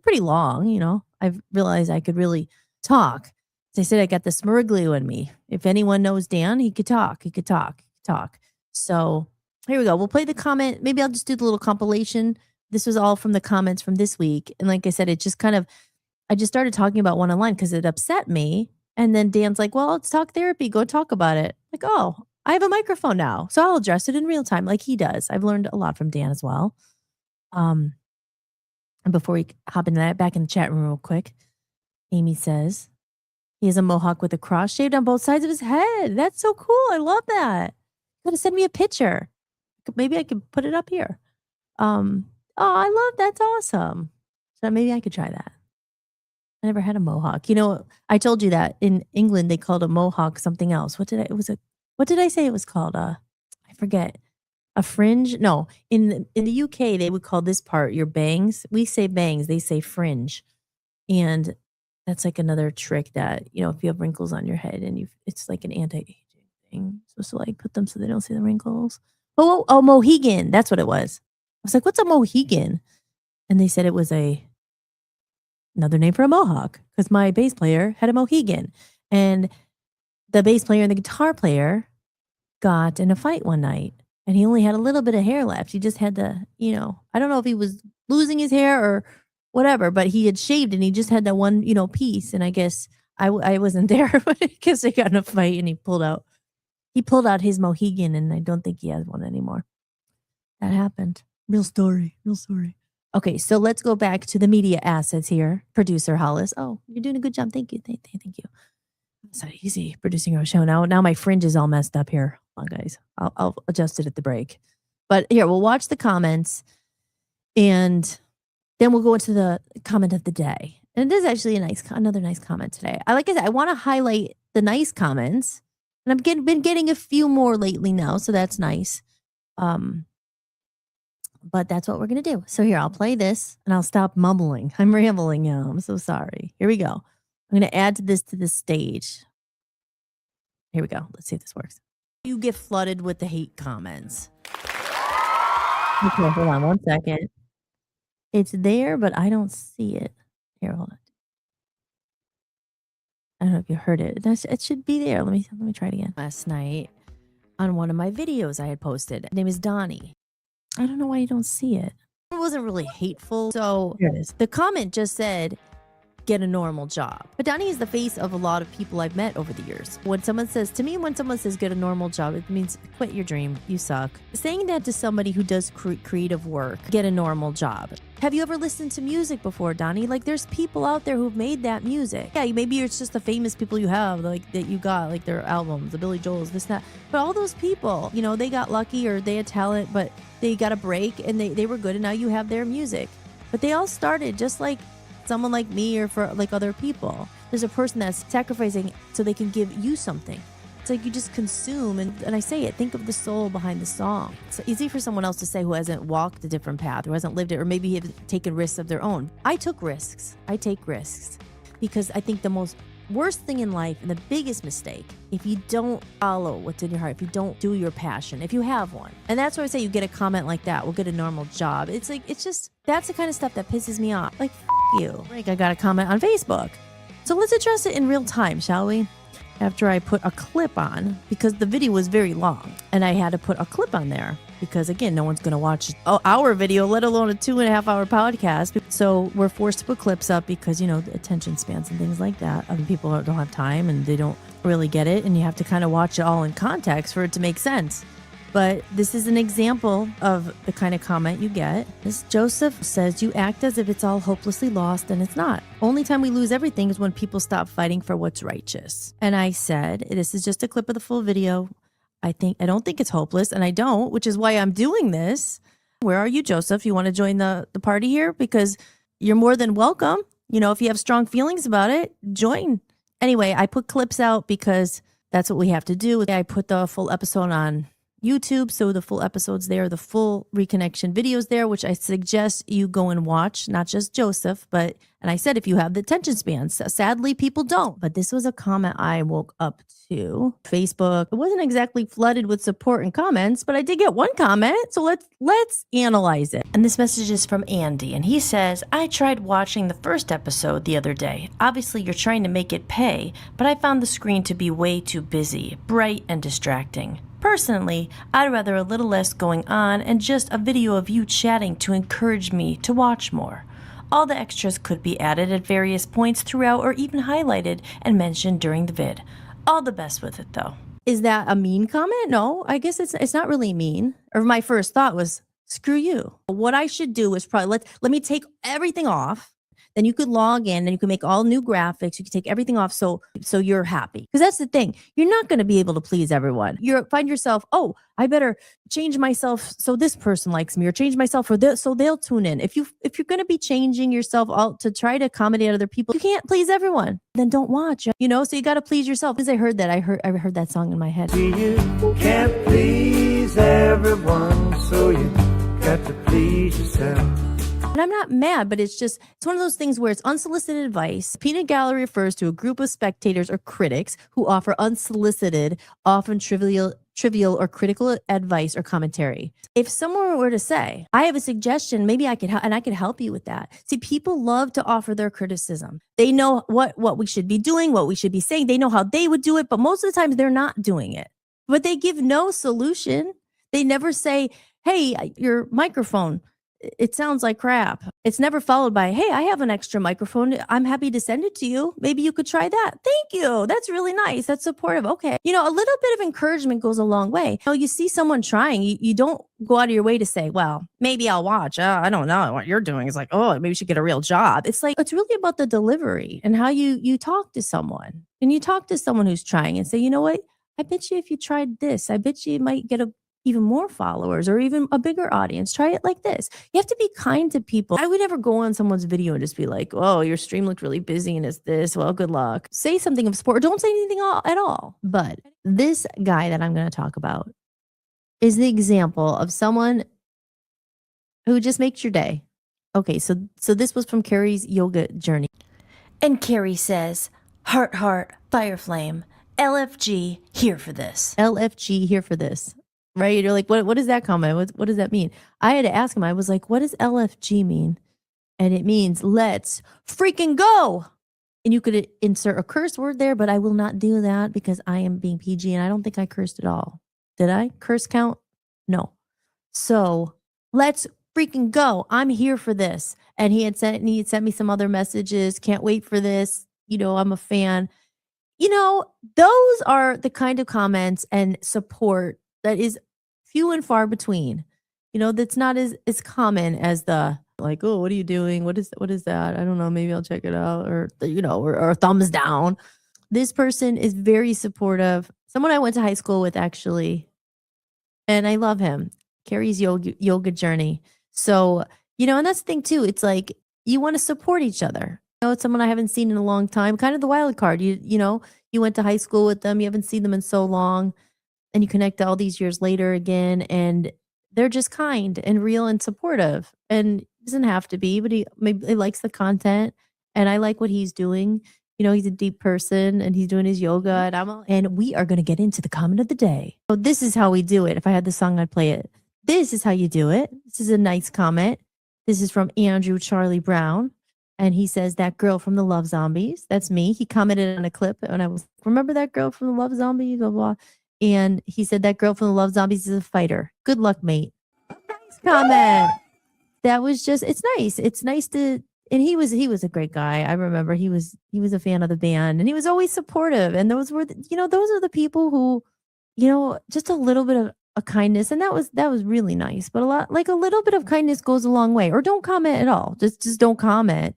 pretty long. I've realized I could really talk. As I said, I got the smiriglio in me. If anyone knows Dan, he could talk. So here we go. We'll play the comment. Maybe I'll just do the little compilation. This was all from the comments from this week. And like I said, it just I just started talking about one online because it upset me. And then Dan's like, well, it's talk therapy. Go talk about it. Like, oh, I have a microphone now. So I'll address it in real time like he does. I've learned a lot from Dan as well. And before we hop into that, back in the chat room real quick, Amy says, he has a mohawk with a cross shaved on both sides of his head. That's so cool. I love that. You gotta send me a picture. Maybe I could put it up here. Oh, I love that's awesome. So maybe I could try that. I never had a mohawk. I told you that in England they called a mohawk something else. What did I say it was called? I forget. A fringe? No. In the UK they would call this part your bangs. We say bangs, they say fringe. And that's like another trick that, if you have wrinkles on your head and it's like an anti-aging thing. Supposed to like put them so they don't see the wrinkles. Oh, Mohegan. That's what it was. I was like, what's a Mohegan? And they said it was another name for a mohawk because my bass player had a Mohegan. And the bass player and the guitar player got in a fight one night and he only had a little bit of hair left. He just had I don't know if he was losing his hair or whatever, but he had shaved and he just had that one, piece. And I guess I wasn't there because they got in a fight and he pulled out his Mohegan and I don't think he has one anymore. That happened. Real story. Okay, so let's go back to the media assets here. Producer Hollis. Oh, you're doing a good job. Thank you. Thank you. It's not easy producing our show now. Now my fringe is all messed up here. Hold on, guys. I'll adjust it at the break. But here, we'll watch the comments and then we'll go into the comment of the day. And it is actually another nice comment today. I want to highlight the nice comments. And I've been getting a few more lately now, so that's nice. But that's what we're going to do. So here, I'll play this and I'll stop mumbling. I'm rambling now. I'm so sorry. Here we go. I'm going to add this to the stage. Here we go. Let's see if this works. You get flooded with the hate comments. Okay, hold on 1 second. It's there, but I don't see it. Here, hold on. I don't know if you heard it. It should be there. Let me try it again. Last night on one of my videos I had posted. Her name is Donnie. I don't know why you don't see it. It wasn't really hateful. So here it is. The comment just said, get a normal job. But Donnie is the face of a lot of people I've met over the years. When someone says get a normal job, it means quit your dream. You suck. Saying that to somebody who does creative work, get a normal job. Have you ever listened to music before, Donnie? Like there's people out there who've made that music. Yeah, maybe it's just the famous people you have, like that you got, like their albums, the Billy Joels, this, that. But all those people, they got lucky or they had talent, but they got a break and they were good and now you have their music. But they all started just like someone like me or for like other people. There's a person that's sacrificing so they can give you something. It's like you just consume and I say it, think of the soul behind the song. It's easy for someone else to say who hasn't walked a different path, who hasn't lived it, or maybe have taken risks of their own. I took risks. I take risks because I think the most worst thing in life and the biggest mistake, if you don't follow what's in your heart, if you don't do your passion, if you have one. And that's why I say you get a comment like that, we'll get a normal job. It's like, that's the kind of stuff that pisses me off. Like, you. Like I got a comment on Facebook. So let's address it in real time, shall we? After I put a clip on, because the video was very long and I had to put a clip on there. because again, no one's going to watch our video, let alone a 2.5-hour podcast. So we're forced to put clips up because, the attention spans and things like that. Other people don't have time and they don't really get it. And you have to kind of watch it all in context for it to make sense. But this is an example of the kind of comment you get. This Joseph says, you act as if it's all hopelessly lost, and it's not. Only time we lose everything is when people stop fighting for what's righteous. And I said, this is just a clip of the full video. I don't think it's hopeless, and I don't, which is why I'm doing this. Where are you, Joseph? You want to join the party here? Because you're more than welcome. If you have strong feelings about it, join. Anyway, I put clips out because that's what we have to do. I put the full episode on YouTube, so the full episodes there, the full reconnection videos there, which I suggest you go and watch, not just Joseph, and I said if you have the attention spans. Sadly, people don't. But this was a comment I woke up to. Facebook, it wasn't exactly flooded with support and comments, but I did get one comment, so let's analyze it. And this message is from Andy, and he says, I tried watching the first episode the other day. Obviously, you're trying to make it pay, but I found the screen to be way too busy, bright, and distracting. Personally, I'd rather a little less going on and just a video of you chatting to encourage me to watch more. All the extras could be added at various points throughout or even highlighted and mentioned during the vid. All the best with it, though. Is that a mean comment? No, I guess it's not really mean. Or my first thought was, screw you. What I should do is probably let me take everything off. Then you could log in and you can make all new graphics. You can take everything off so you're happy. Because that's the thing. You're not going to be able to please everyone. You find yourself, oh, I better change myself so this person likes me, or change myself so they'll tune in. If you're going to be changing yourself all to try to accommodate other people, you can't please everyone. Then don't watch. So you got to please yourself. Because I heard that song in my head. You can't please everyone, so you got to please yourself. And I'm not mad, but it's one of those things where it's unsolicited advice. Peanut gallery refers to a group of spectators or critics who offer unsolicited, often trivial or critical advice or commentary. If someone were to say, I have a suggestion, maybe I could help you with that. See, people love to offer their criticism. They know what we should be doing, what we should be saying. They know how they would do it, but most of the time they're not doing it. But they give no solution. They never say, hey, your microphone, it sounds like crap. It's never followed by, hey, I have an extra microphone. I'm happy to send it to you. Maybe you could try that. Thank you. That's really nice. That's supportive. Okay. A little bit of encouragement goes a long way. You see someone trying, you don't go out of your way to say, well, maybe I'll watch. I don't know what you're doing. It's like, oh, maybe you should get a real job. It's like, it's really about the delivery and how you talk to someone. And you talk to someone who's trying and say, you know what? I bet you if you tried this, I bet you might get even more followers or even a bigger audience. Try it like this. You have to be kind to people. I would never go on someone's video and just be like, oh, your stream looked really busy and it's this. Well, good luck. Say something of support. Don't say anything at all. But this guy that I'm going to talk about is the example of someone who just makes your day. Okay, so this was from Carrie's yoga journey. And Carrie says, heart, fire flame, LFG, here for this. LFG, here for this. Right? You're like, what does that comment? What does that mean? I had to ask him. I was like, what does LFG mean? And it means let's freaking go. And you could insert a curse word there, but I will not do that because I am being PG and I don't think I cursed at all. Did I? Curse count? No. So let's freaking go. I'm here for this. And he had sent me some other messages. Can't wait for this. I'm a fan. Those are the kind of comments and support that is few and far between. That's not as common as the like, oh, what are you doing? What is that? I don't know. Maybe I'll check it out, or or thumbs down. This person is very supportive. Someone I went to high school with, actually, and I love him. Carrie's yoga journey. So and that's the thing too. It's like you want to support each other. It's someone I haven't seen in a long time. Kind of the wild card. You went to high school with them. You haven't seen them in so long. And you connect all these years later again, and they're just kind and real and supportive. And it doesn't have to be, but he likes the content, and I like what he's doing. He's a deep person, and he's doing his yoga, and we are going to get into the comment of the day. So this is how we do it. If I had the song, I'd play it. This is how you do it. This is a nice comment. This is from Andrew Charlie Brown. And he says, that girl from the Love Zombies. That's me. He commented on a clip, and I was, remember that girl from the Love Zombies? Blah, blah. And he said that girl from the Love Zombies is a fighter. Good luck, mate. Nice comment. That was just, it's nice. It's nice to, and he was a great guy. I remember he was a fan of the band, and he was always supportive. And those were, those are the people who, just a little bit of a kindness. And that was really nice. But a little bit of kindness goes a long way. Or don't comment at all. Just don't comment.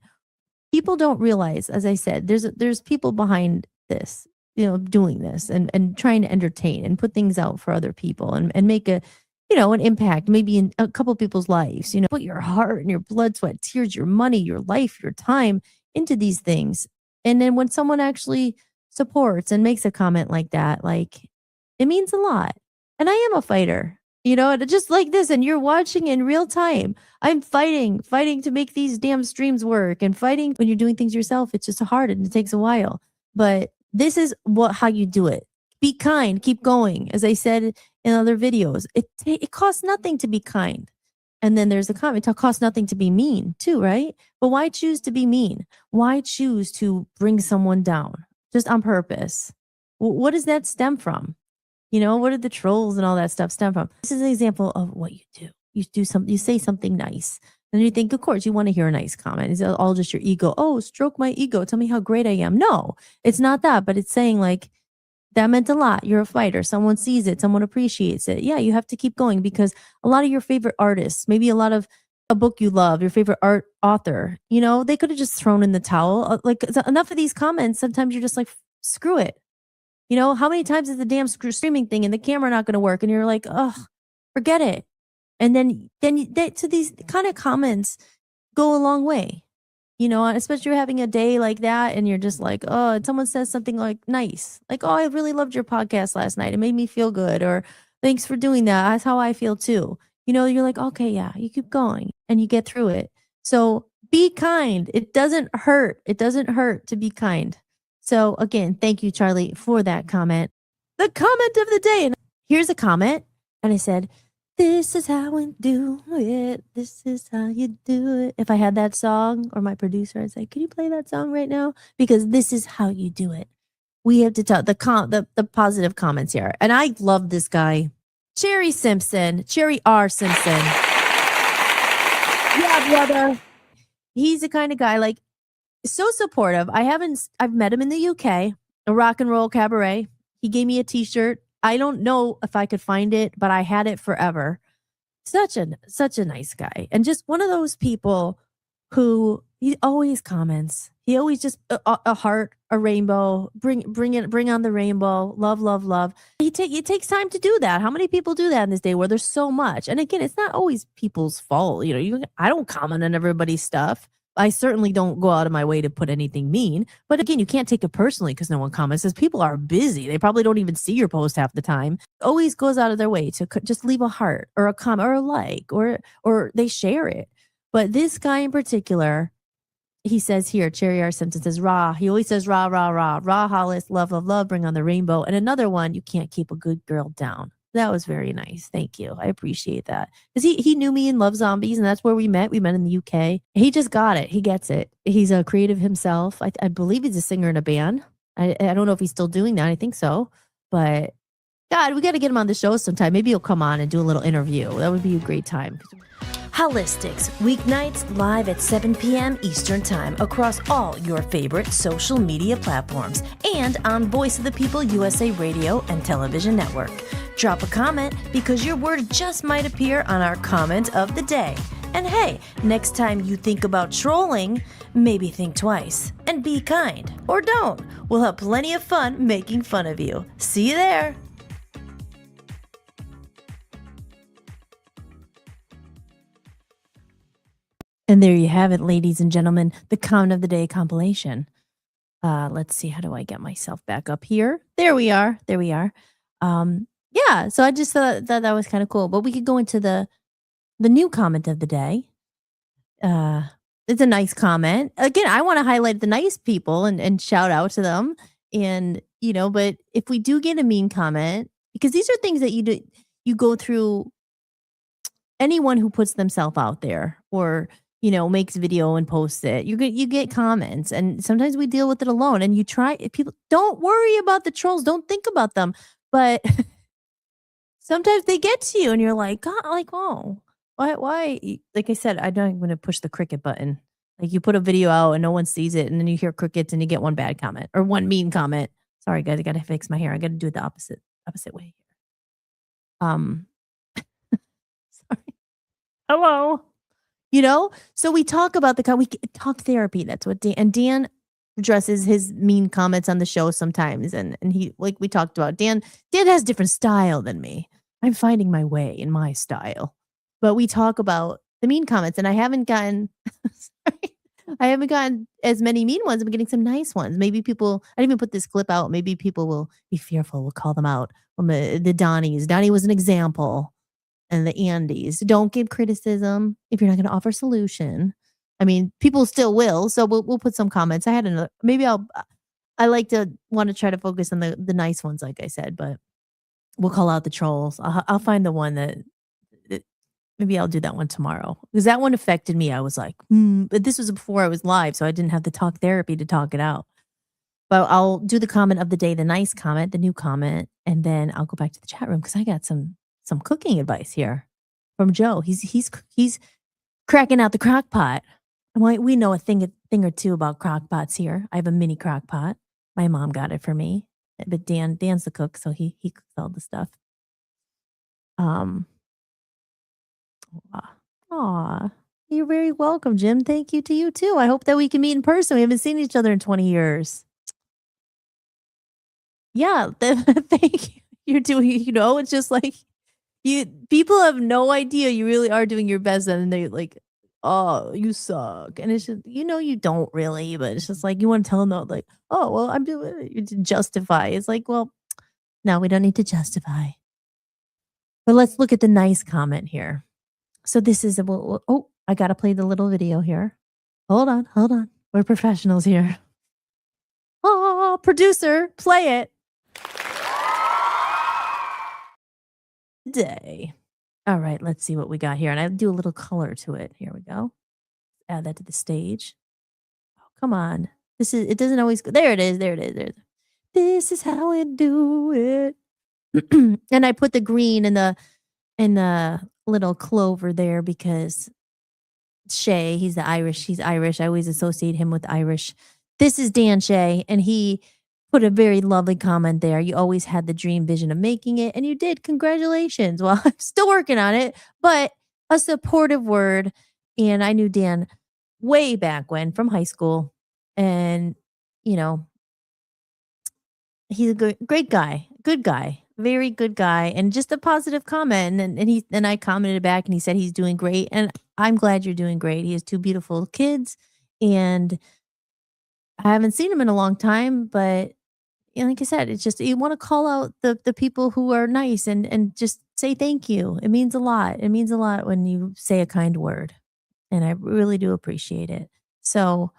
People don't realize, as I said, there's people behind this, doing this and trying to entertain and put things out for other people and make an impact maybe in a couple people's lives. Put your heart and your blood, sweat, tears, your money, your life, your time into these things. And then when someone actually supports and makes a comment like that, like, it means a lot. And I am a fighter, and just like this, and you're watching in real time. I'm fighting to make these damn streams work, and fighting when you're doing things yourself. It's just hard and it takes a while. But this is how you do it. Be kind, keep going. As I said in other videos, it costs nothing to be kind. And then there's a comment, it costs nothing to be mean too, right? But why choose to be mean? Why choose to bring someone down just on purpose? What does that stem from? What did the trolls and all that stuff stem from? This is an example of what you do. You say something nice. And you think, of course, you want to hear a nice comment. Is it all just your ego? Oh, stroke my ego. Tell me how great I am. No, it's not that. But it's saying like, that meant a lot. You're a fighter. Someone sees it. Someone appreciates it. Yeah, you have to keep going, because a lot of your favorite artists, maybe a lot of a book you love, your favorite art author, they could have just thrown in the towel. Like, enough of these comments, sometimes you're just like, screw it. How many times is the damn streaming thing and the camera not going to work? And you're like, oh, forget it. And then so these kind of comments go a long way. Especially you're having a day like that and you're just like, oh, and someone says something like nice, like, oh, I really loved your podcast last night. It made me feel good. Or thanks for doing that. That's how I feel too. You're like, okay, yeah, you keep going and you get through it. So be kind. It doesn't hurt. It doesn't hurt to be kind. So again, thank you, Charlie, for that comment. The comment of the day. And here's a comment. And I said, this is how we do it. This is how you do it. If I had that song, or my producer, I'd say, can you play that song right now? Because this is how you do it. We have to tell the positive comments here. And I love this guy, Cherry R. Simpson. Yeah, brother. He's the kind of guy, like, so supportive. I've met him in the UK, a rock and roll cabaret. He gave me a t-shirt. I don't know if I could find it, but I had it forever. Such a nice guy. And just one of those people who he always comments. He always just a heart, a rainbow, bring on the rainbow, love, love, love. It takes time to do that. How many people do that in this day where there's so much? And again, it's not always people's fault. I don't comment on everybody's stuff. I certainly don't go out of my way to put anything mean. But again, you can't take it personally because no one comments, because people are busy. They probably don't even see your post half the time. Always goes out of their way to just leave a heart or a comment or a like, or they share it. But this guy in particular, he says here, Cherry R. Simpson says, rah. He always says, rah, rah, rah. Rah, Hollis, love, love, love, bring on the rainbow. And another one, you can't keep a good girl down. That was very nice. Thank you. I appreciate that. Because he knew me in Love Zombies, and that's where we met. We met in the UK. He just got it. He gets it. He's a creative himself. I believe he's a singer in a band. I don't know if he's still doing that. I think so. But God, we got to get him on the show sometime. Maybe he'll come on and do a little interview. That would be a great time. Holli-tics, weeknights live at 7 p.m. Eastern Time across all your favorite social media platforms and on Voice of the People USA Radio and Television Network. Drop a comment because your word just might appear on our comment of the day. And hey, next time you think about trolling, maybe think twice and be kind. Or don't. We'll have plenty of fun making fun of you. See you there. And there you have it, ladies and gentlemen, the comment of the day compilation. Let's see, how do I get myself back up here? There we are. Yeah, so I just thought that was kind of cool. But we could go into the new comment of the day. It's a nice comment. Again, I want to highlight the nice people and shout out to them. And, but if we do get a mean comment, because these are things that you go through, anyone who puts themselves out there or makes video and posts it, you get comments, and sometimes we deal with it alone. And people don't worry about the trolls, don't think about them. But sometimes they get to you and you're like, God, like, oh, why? Like I said, I don't want to push the cricket button. Like you put a video out and no one sees it, and then you hear crickets and you get one bad comment or one mean comment. Sorry, guys, I gotta fix my hair. I gotta do it the opposite way. Um, sorry. Hello. So we talk about we talk therapy. That's what Dan addresses his mean comments on the show sometimes, and he, like we talked about, Dan has different style than me. I'm finding my way in my style, but we talk about the mean comments, and I haven't gotten sorry, I haven't gotten as many mean ones. I'm getting some nice ones. Maybe people, I didn't even put this clip out. Maybe people will be fearful. We'll call them out. The Donnies. Donnie was an example. And the Andes. Don't give criticism if you're not going to offer solution. I mean, people still will. So we'll put some comments. I had another. Maybe I like to want to try to focus on the nice ones, like I said, but we'll call out the trolls. I'll find the one that maybe I'll do that one tomorrow, because that one affected me. I was like, but this was before I was live, so I didn't have the talk therapy to talk it out. But I'll do the comment of the day, the nice comment, the new comment, and then I'll go back to the chat room because I got some cooking advice here from Joe. He's cracking out the crock pot. We know a thing or two about crock pots here. I have a mini crock pot. My mom got it for me, but Dan's the cook, so he cooks all the stuff. Aw, you're very welcome, Jim. Thank you to you too. I hope that we can meet in person. We haven't seen each other in 20 years. Yeah, thank you. You're doing, it's just like people have no idea you really are doing your best, and they like, oh, you suck. And it's just, you don't really, but it's just like, you want to tell them that, like, oh, well, I'm doing it to justify. It's like, well, no, we don't need to justify. But let's look at the nice comment here. So this is I got to play the little video here. Hold on. We're professionals here. Oh, producer, play it. Day. All right, let's see what we got here. And I do a little color to it. Here we go. Add that to the stage. Oh, come on. It doesn't always go. There it is. This is how we do it. And I put the green in the little clover there because Shay, he's Irish. I always associate him with Irish. This is Dan Shay, and he put a very lovely comment there. You always had the dream vision of making it, and you did. Congratulations. Well, I'm still working on it, but a supportive word. And I knew Dan way back when from high school, and he's a great guy, good guy, very good guy, and just a positive comment. And I commented back, and he said he's doing great, and I'm glad you're doing great. He has 2 beautiful kids, and I haven't seen him in a long time, but like I said, it's just, you want to call out the people who are nice and just say thank you. It means a lot. It means a lot when you say a kind word, and I really do appreciate it. So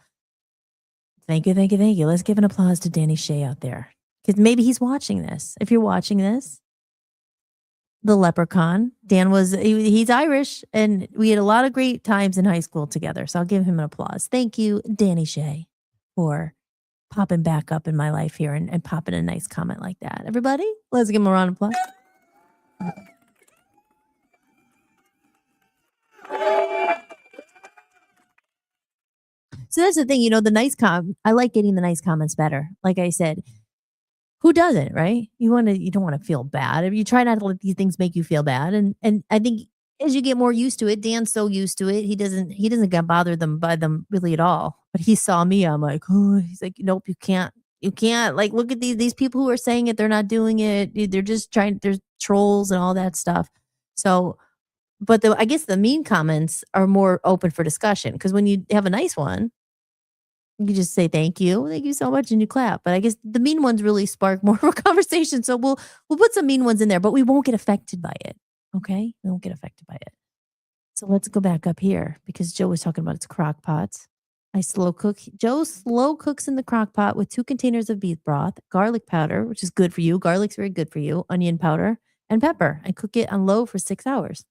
thank you. Let's give an applause to Danny Shay out there, because maybe he's watching this. If you're watching this, the leprechaun, Dan he's Irish, and we had a lot of great times in high school together. So I'll give him an applause. Thank you, Danny Shay, for popping back up in my life here and popping a nice comment like that. Everybody, let's give him a round of applause. So that's the thing, the nice I like getting the nice comments better. Like I said, who doesn't, right? You don't want to feel bad. If you try not to let these things make you feel bad. And I think as you get more used to it, Dan's so used to it, he doesn't get bothered by them really at all. But he saw me, I'm like, oh, he's like, nope, you can't, like, look at these people who are saying it, they're not doing it. They're just there's trolls and all that stuff. So, but I guess the mean comments are more open for discussion, because when you have a nice one, you just say thank you so much, and you clap. But I guess the mean ones really spark more of a conversation. So we'll put some mean ones in there, but we won't get affected by it. Okay, we won't get affected by it. So let's go back up here, because Joe was talking about its crock pots. Joe slow cooks in the crock pot with 2 containers of beef broth, garlic powder, which is good for you. Garlic's very good for you. Onion powder and pepper, and cook it on low for 6 hours.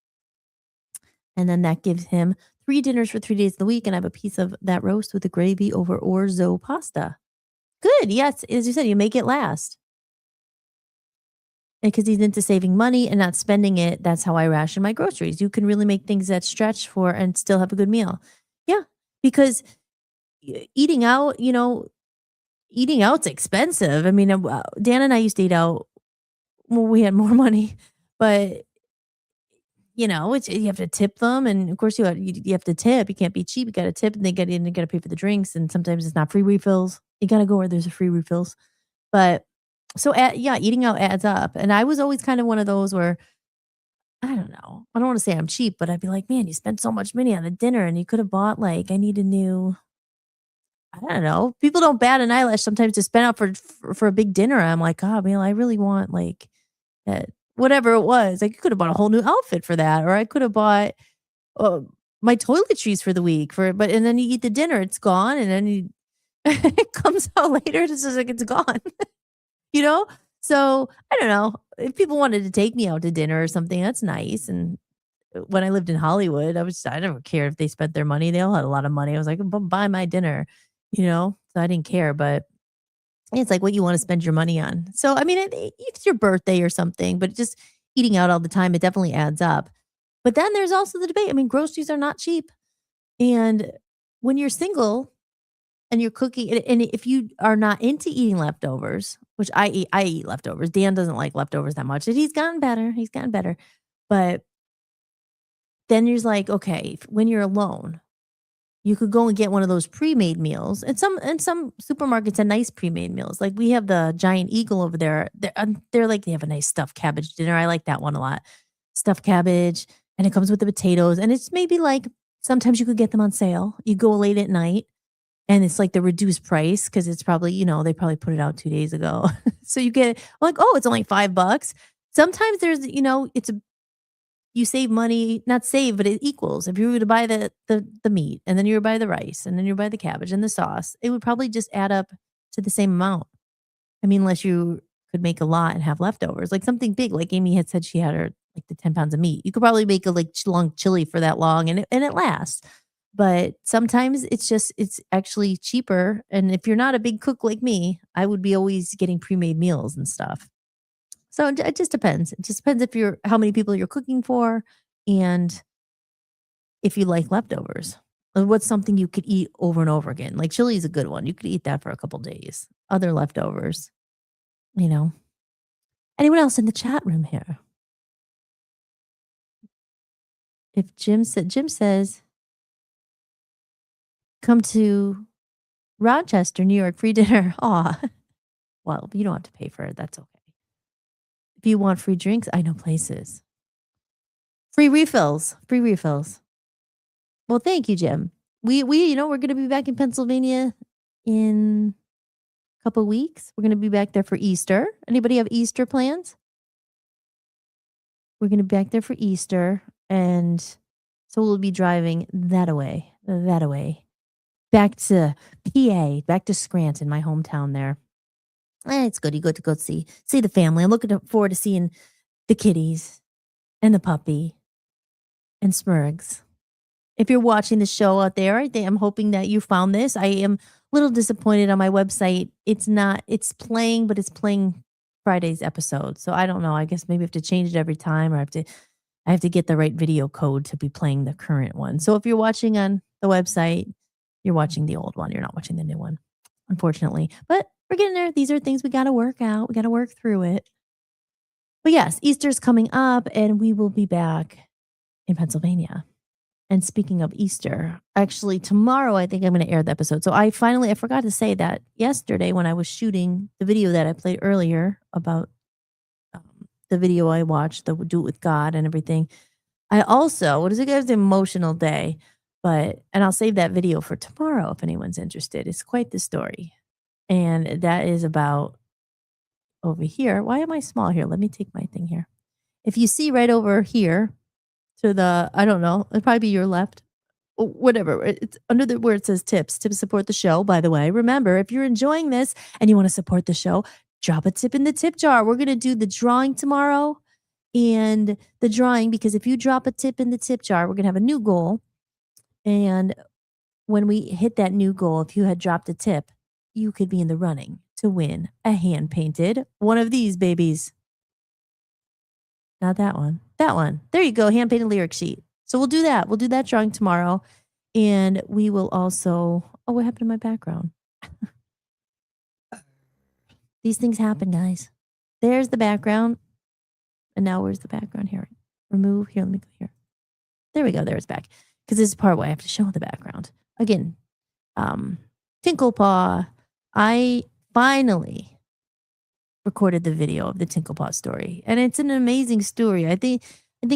And then that gives him 3 dinners for 3 days of the week, and I have a piece of that roast with the gravy over orzo pasta. Good. Yes, as you said, you make it last. because he's into saving money and not spending it. That's how I ration my groceries. You can really make things that stretch for and still have a good meal. Yeah, because eating out, eating out's expensive. I mean, Dan and I used to eat out when we had more money, but it's you have to tip them, and of course you have to tip. You can't be cheap. You got to tip, and they get in. You got to pay for the drinks, and sometimes it's not free refills. You got to go where there's a free refills. But so yeah, eating out adds up, and I was always kind of one of those where I don't know. I don't want to say I'm cheap, but I'd be like, man, you spent so much money on a dinner, and you could have bought like I need a new. I don't know. People don't bat an eyelash sometimes to spend out for a big dinner. I'm like, oh man, I really want like that whatever it was. Like, you could have bought a whole new outfit for that, or I could have bought uh, my toiletries for the week but and then you eat the dinner, it's gone, and then it comes out later, it's just like it's gone, you know. So I don't know if people wanted to take me out to dinner or something. That's nice. And when I lived in Hollywood, I never cared if they spent their money. They all had a lot of money. I was like, buy my dinner, So I didn't care, but it's like what you want to spend your money on. So, I mean, it's your birthday or something, but just eating out all the time, it definitely adds up. But then there's also the debate. I mean, groceries are not cheap. And when you're single and you're cooking, and if you are not into eating leftovers, which I eat leftovers. Dan doesn't like leftovers that much. And he's gotten better. He's gotten better. But then you're like, okay, when you're alone, you could go and get one of those pre-made meals. And some supermarkets have nice pre-made meals. Like we have the Giant Eagle over there. They're like they have a nice stuffed cabbage dinner. I like that one a lot. Stuffed cabbage, and it comes with the potatoes. And it's maybe like sometimes you could get them on sale. You go late at night, and it's like the reduced price because it's probably they probably put it out 2 days ago. So you get like, oh, it's only $5. Sometimes there's it's you save money, not save, but it equals. If you were to buy the meat, and then you were to buy the rice, and then you buy the cabbage and the sauce, it would probably just add up to the same amount. I mean, unless you could make a lot and have leftovers, like something big, like Amy had said she had her like the 10 pounds of meat. You could probably make a like long chili for that long, and it lasts. But sometimes it's actually cheaper. And if you're not a big cook like me, I would be always getting pre-made meals and stuff. So it just depends. It just depends if you're how many people you're cooking for, and if you like leftovers. Or what's something you could eat over and over again? Like chili is a good one. You could eat that for a couple days. Other leftovers, you know. Anyone else in the chat room here? If Jim says, come to Rochester, New York, free dinner. Aw. Well, you don't have to pay for it. That's okay. If you want free drinks, I know places. Free refills. Free refills. Well, thank you, Jim. We're going to be back in Pennsylvania in a couple weeks. We're going to be back there for Easter. Anybody have Easter plans? We're going to be back there for Easter, and so we'll be driving that away, back to PA, back to Scranton, my hometown there. It's good. You go to go see the family. I'm looking forward to seeing the kitties and the puppy and Smurgs. If you're watching the show out there, I'm hoping that you found this. I am a little disappointed on my website. It's playing, but it's playing Friday's episode. So I don't know. I guess maybe I have to change it every time, or I have to get the right video code to be playing the current one. So if you're watching on the website, you're watching the old one. You're not watching the new one, unfortunately. But we're getting there. These are things we got to work out. We got to work through it. But yes, Easter's coming up, and we will be back in Pennsylvania. And speaking of Easter, actually tomorrow I think I'm going to air the episode. So I forgot to say that yesterday when I was shooting the video that I played earlier about the video I watched, the Do It With God and everything. I also, what is it guys, emotional day, and I'll save that video for tomorrow if anyone's interested. It's quite the story. And that is about over here. Why am I small here? Let me take my thing here. If you see right over here, to the, I don't know, it'd probably be your left, whatever. It's under where it says tips to support the show. By the way, remember, if you're enjoying this and you want to support the show, drop a tip in the tip jar. We're going to do the drawing tomorrow, and the drawing, because if you drop a tip in the tip jar, we're going to have a new goal. And when we hit that new goal, if you had dropped a tip, you could be in the running to win a hand painted one of these babies. Not that one. That one. There you go. Hand painted lyric sheet. So we'll do that. We'll do that drawing tomorrow. And we will also. Oh, what happened to my background? These things happen, guys. There's the background. And now where's the background here? Remove. Here, let me go here. There we go. There it's back. Because this is part where I have to show the background. Again, Tinklepaw. I finally recorded the video of the Tinklepaw story. And it's an amazing story. I think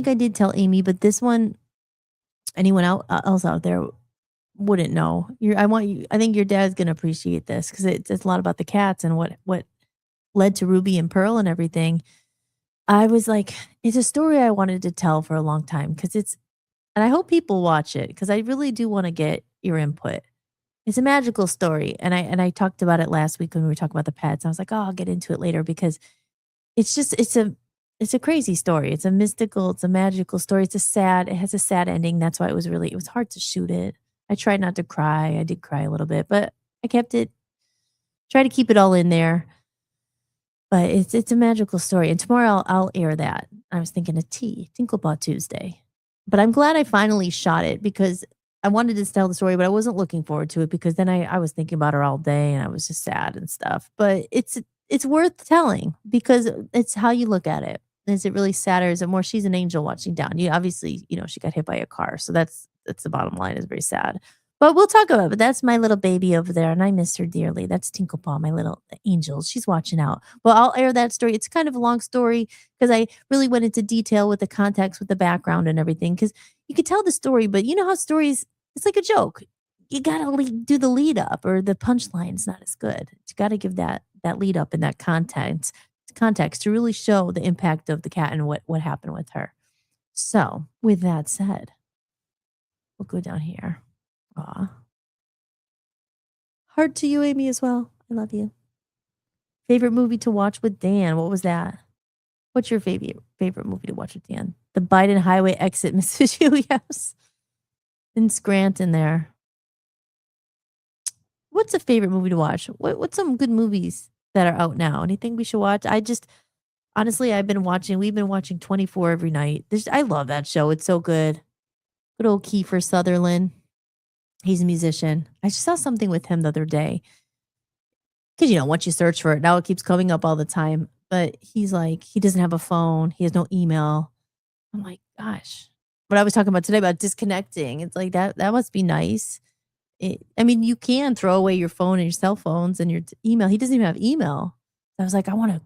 I did tell Amy, but this one, anyone else out there wouldn't know. I think your dad's gonna appreciate this because it's a lot about the cats and what led to Ruby and Pearl and everything. I was like, it's a story I wanted to tell for a long time because and I hope people watch it because I really do want to get your input. It's a magical story, and I talked about it last week when we were talking about the pets. I was like, oh, I'll get into it later because it's a crazy story. It's a mystical, it's a magical story. It has a sad ending. That's why it was hard to shoot it. I tried not to cry. I did cry a little bit, but I try to keep it all in there. But it's a magical story. And tomorrow I'll air that. I was thinking Tinklepaw Tuesday. But I'm glad I finally shot it because I wanted to tell the story, but I wasn't looking forward to it because then I was thinking about her all day and I was just sad and stuff. But it's worth telling because it's how you look at it. Is it really sad or is it more she's an angel watching down? You obviously, she got hit by a car. So that's the bottom line. It's very sad. But we'll talk about it. But that's my little baby over there, and I miss her dearly. That's Tinklepaw, my little angel. She's watching out. Well, I'll air that story. It's kind of a long story because I really went into detail with the context, with the background and everything. Because you could tell the story, but you know how stories, it's like a joke. You got to do the lead up or the punchline is not as good. You got to give that lead up and that context to really show the impact of the cat and what happened with her. So with that said, we'll go down here. Aw. Heart to you, Amy, as well. I love you. Favorite movie to watch with Dan? What was that? What's your favorite movie to watch with Dan? The Biden Highway Exit, Mrs. You, yes. And Scranton there. What's a favorite movie to watch? What's some good movies that are out now? Anything we should watch? Honestly, we've been watching 24 every night. I love that show. It's so good. Good old Kiefer Sutherland. He's a musician. I just saw something with him the other day. Because, once you search for it, now it keeps coming up all the time. But he's like, he doesn't have a phone. He has no email. I'm like, gosh. What I was talking about today about disconnecting. It's like that must be nice. You can throw away your phone and your cell phones and your email. He doesn't even have email. I was like, I want to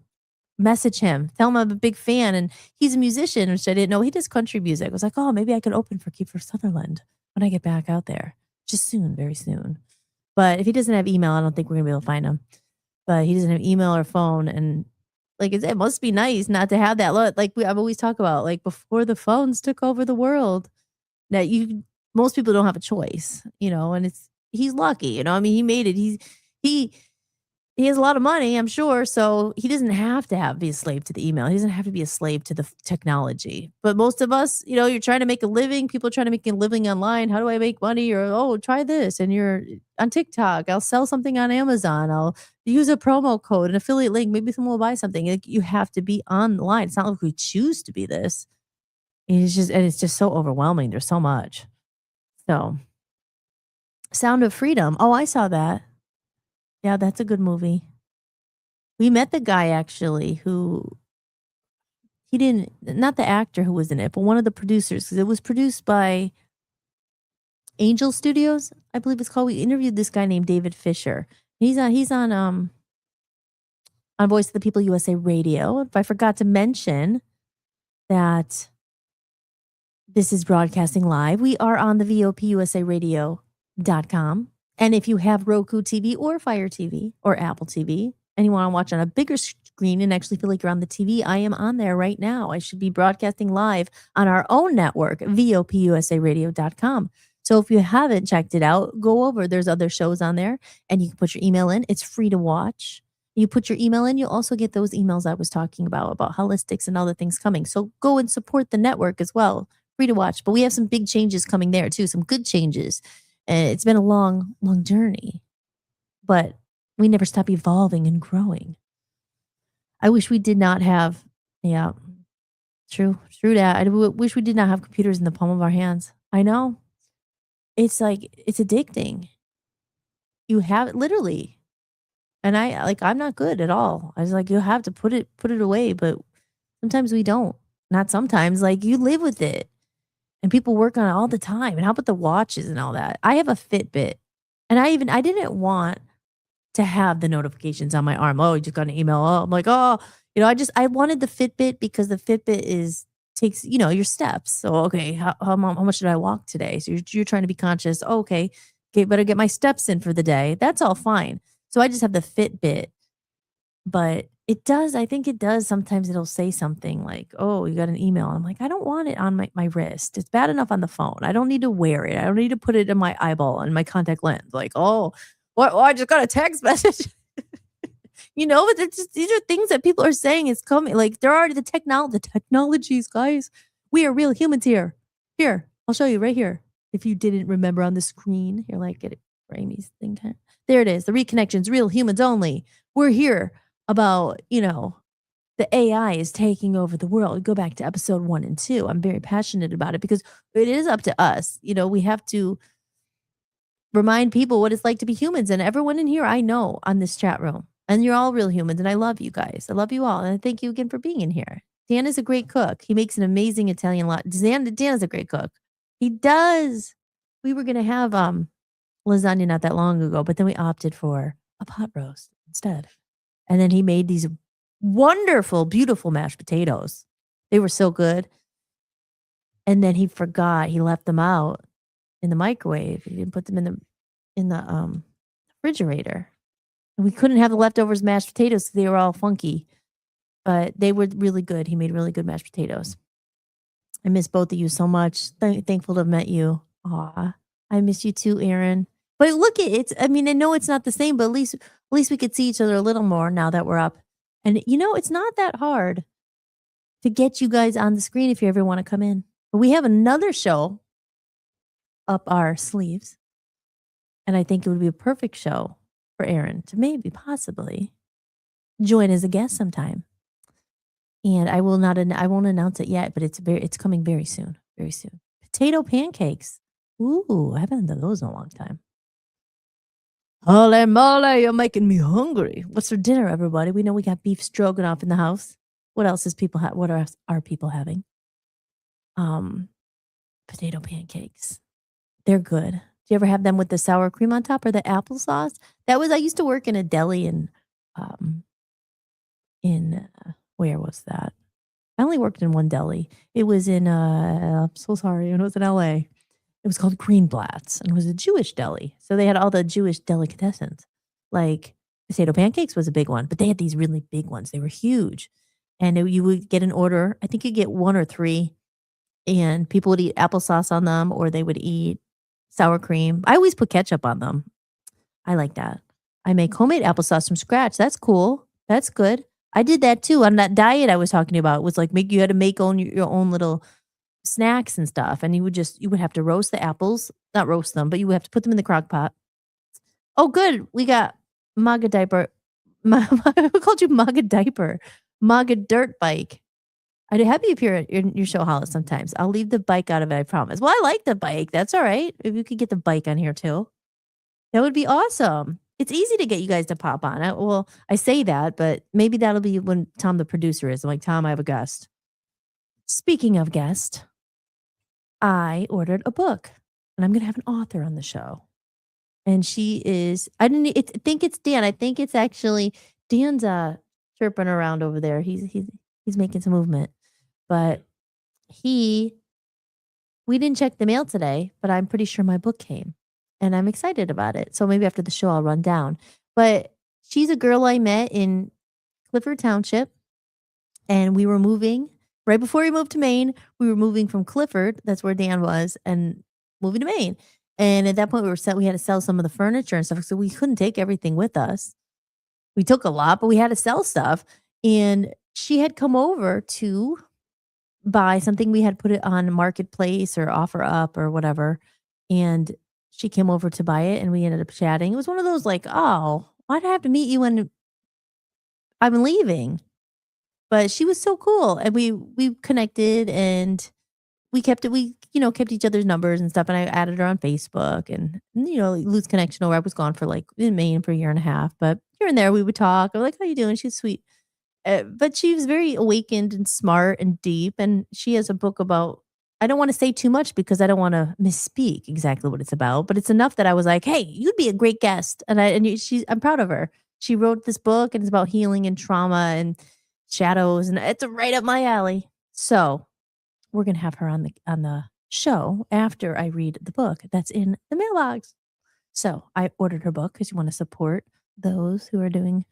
message him, tell him I'm a big fan. And he's a musician, which I didn't know. He does country music. I was like, oh, maybe I could open for Kiefer Sutherland when I get back out there. Just soon, very soon. But if he doesn't have email, I don't think we're going to be able to find him. But he doesn't have email or phone. And it must be nice not to have that. I've always talked about, before the phones took over the world, that most people don't have a choice, and he's lucky, he made it. He has a lot of money, I'm sure, so he doesn't have to be a slave to the email. He doesn't have to be a slave to the technology. But most of us, you're trying to make a living. People are trying to make a living online. How do I make money? Or, oh, try this. And you're on TikTok. I'll sell something on Amazon. I'll use a promo code, an affiliate link. Maybe someone will buy something. You have to be online. It's not like we choose to be this. It's just so overwhelming. There's so much. So, Sound of Freedom. Oh, I saw that. Yeah, that's a good movie. We met the guy actually not the actor who was in it, but one of the producers, because it was produced by Angel Studios, I believe it's called. We interviewed this guy named David Fisher. He's on Voice of the People U.S.A. Radio. If I forgot to mention that this is broadcasting live, we are on the VOPUSARadio.com. And if you have Roku TV or Fire TV or Apple TV, and you want to watch on a bigger screen and actually feel like you're on the TV, I am on there right now. I should be broadcasting live on our own network, VOPUSARadio.com. So if you haven't checked it out, go over. There's other shows on there, and you can put your email in. It's free to watch. You put your email in, you'll also get those emails I was talking about Holli-tics and other things coming. So go and support the network as well. Free to watch. But we have some big changes coming there too, some good changes. And it's been a long, long journey, but we never stop evolving and growing. I wish we did not have, True that. I wish we did not have computers in the palm of our hands. I know. It's like it's addicting. You have it literally. And I'm not good at all. I was like, you have to put it away, but sometimes we don't. Not sometimes. Like you live with it. And people work on it all the time. And how about the watches and all that? I have a Fitbit. And I didn't want to have the notifications on my arm. Oh, you just got an email. Oh, I'm like, oh, I wanted the Fitbit because the Fitbit takes, your steps. So, okay, how much did I walk today? So you're trying to be conscious. Oh, okay, better get my steps in for the day. That's all fine. So I just have the Fitbit, but I think it does. Sometimes it'll say something like, oh, you got an email. I'm like, I don't want it on my wrist. It's bad enough on the phone. I don't need to wear it. I don't need to put it in my eyeball and my contact lens. Like, oh, what? Oh, I just got a text message. But these are things that people are saying is coming. Like they're already the technologies, guys. We are real humans here. Here, I'll show you right here. If you didn't remember on the screen, here, like get it for Amy's thing. There it is. The reconnections, real humans only. We're here about, the AI is taking over the world. Go back to episode 1 and 2. I'm very passionate about it because it is up to us. We have to remind people what it's like to be humans. And everyone in here I know on this chat room. And you're all real humans. And I love you guys. I love you all. And I thank you again for being in here. Dan is a great cook. He makes an amazing Italian lot. Dan is a great cook. He does. We were going to have lasagna not that long ago, but then we opted for a pot roast instead. And then he made these wonderful, beautiful mashed potatoes. They were so good. And then he forgot. He left them out in the microwave. He didn't put them in the refrigerator. And we couldn't have the leftovers mashed potatoes because they were all funky. But they were really good. He made really good mashed potatoes. I miss both of you so much. Thankful to have met you. Aw, I miss you too, Aaron. But look, I know it's not the same, but at least we could see each other a little more now that we're up. And it's not that hard to get you guys on the screen if you ever want to come in. But we have another show up our sleeves. And I think it would be a perfect show for Aaron to maybe possibly join as a guest sometime. And I won't announce it yet, but it's coming very soon. Very soon. Potato pancakes. Ooh, I haven't done those in a long time. Holy moly, you're making me hungry. What's for dinner, everybody? We know we got beef stroganoff in the house. What else what are people having? Potato pancakes. They're good. Do you ever have them with the sour cream on top or the applesauce? I used to work in a deli in where was that? I only worked in one deli. It was in I'm so sorry, it was in LA. It was called Greenblatt's, and it was a Jewish deli. So they had all the Jewish delicatessens. Like potato pancakes was a big one, but they had these really big ones. They were huge. And you would get an order. I think you'd get 1 or 3, and people would eat applesauce on them, or they would eat sour cream. I always put ketchup on them. I like that. I make homemade applesauce from scratch. That's cool. That's good. I did that too on that diet I was talking about. It was like you had to make your own little snacks and stuff, and you would have to roast the apples, not roast them, but you would have to put them in the crock pot. Oh, good. We got Maga diaper. Who called you Maga diaper? Maga dirt bike. I'd be happy if you're in your show, Hollis. Sometimes I'll leave the bike out of it. I promise. Well, I like the bike. That's all right. If you could get the bike on here too, that would be awesome. It's easy to get you guys to pop on. I say that, but maybe that'll be when Tom, the producer, is. I'm like, Tom, I have a guest. Speaking of guest, I ordered a book, and I'm going to have an author on the show. And she is, I think it's Dan. I think it's actually Dan's chirping around over there. He's making some movement, but we didn't check the mail today, but I'm pretty sure my book came, and I'm excited about it. So maybe after the show, I'll run down. But she's a girl I met in Clifford Township, and we were moving right before we moved to Maine. We were moving from Clifford, that's where Dan was, and moving to Maine. And at that point, we had to sell some of the furniture and stuff, so we couldn't take everything with us. We took a lot, but we had to sell stuff. And she had come over to buy something. We had put it on Marketplace or Offer Up or whatever. And she came over to buy it, and we ended up chatting. It was one of those like, oh, why'd I have to meet you when I'm leaving? But she was so cool, and we connected, and we kept each other's numbers and stuff, and I added her on Facebook, and lose connection over. I was gone for like in Maine for a year and a half, but here and there we would talk. I'm like, "How you doing?" She's sweet. But she was very awakened and smart and deep, and she has a book about. I don't want to say too much because I don't want to misspeak exactly what it's about, but it's enough that I was like, "Hey, you'd be a great guest," I'm proud of her. She wrote this book, and it's about healing and trauma and shadows, and it's right up my alley. So we're gonna have her on the show after I read the book that's in the mailbox. So I ordered her book because you want to support those who are doing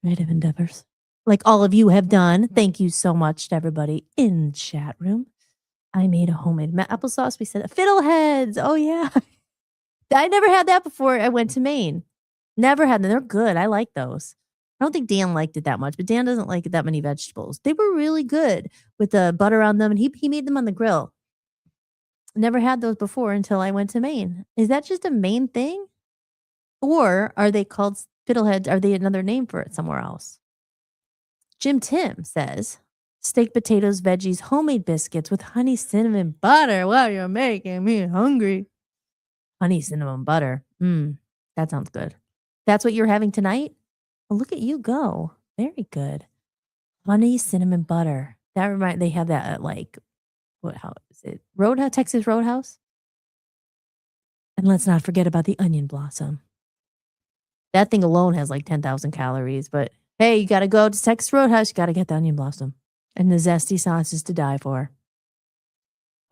creative endeavors like all of you have done. Thank you so much to everybody in the chat room. I made a homemade applesauce. We said fiddleheads. Oh yeah. I never had that before I went to Maine. Never had them. They're good. I like those. I don't think Dan liked it that much, but Dan doesn't like that many vegetables. They were really good with the butter on them, and he made them on the grill. Never had those before until I went to Maine. Is that just a Maine thing? Or are they called fiddleheads? Are they another name for it somewhere else? Jim Tim says, steak, potatoes, veggies, homemade biscuits with honey, cinnamon, butter. Wow, you're making me hungry. Honey, cinnamon, butter. That sounds good. That's what you're having tonight? Well, look at you go. Very good. Honey, cinnamon, butter. They have that at like, how is it? Roadhouse, Texas Roadhouse? And let's not forget about the onion blossom. That thing alone has like 10,000 calories, but hey, you got to go to Texas Roadhouse. You got to get the onion blossom. And the zesty sauce is to die for.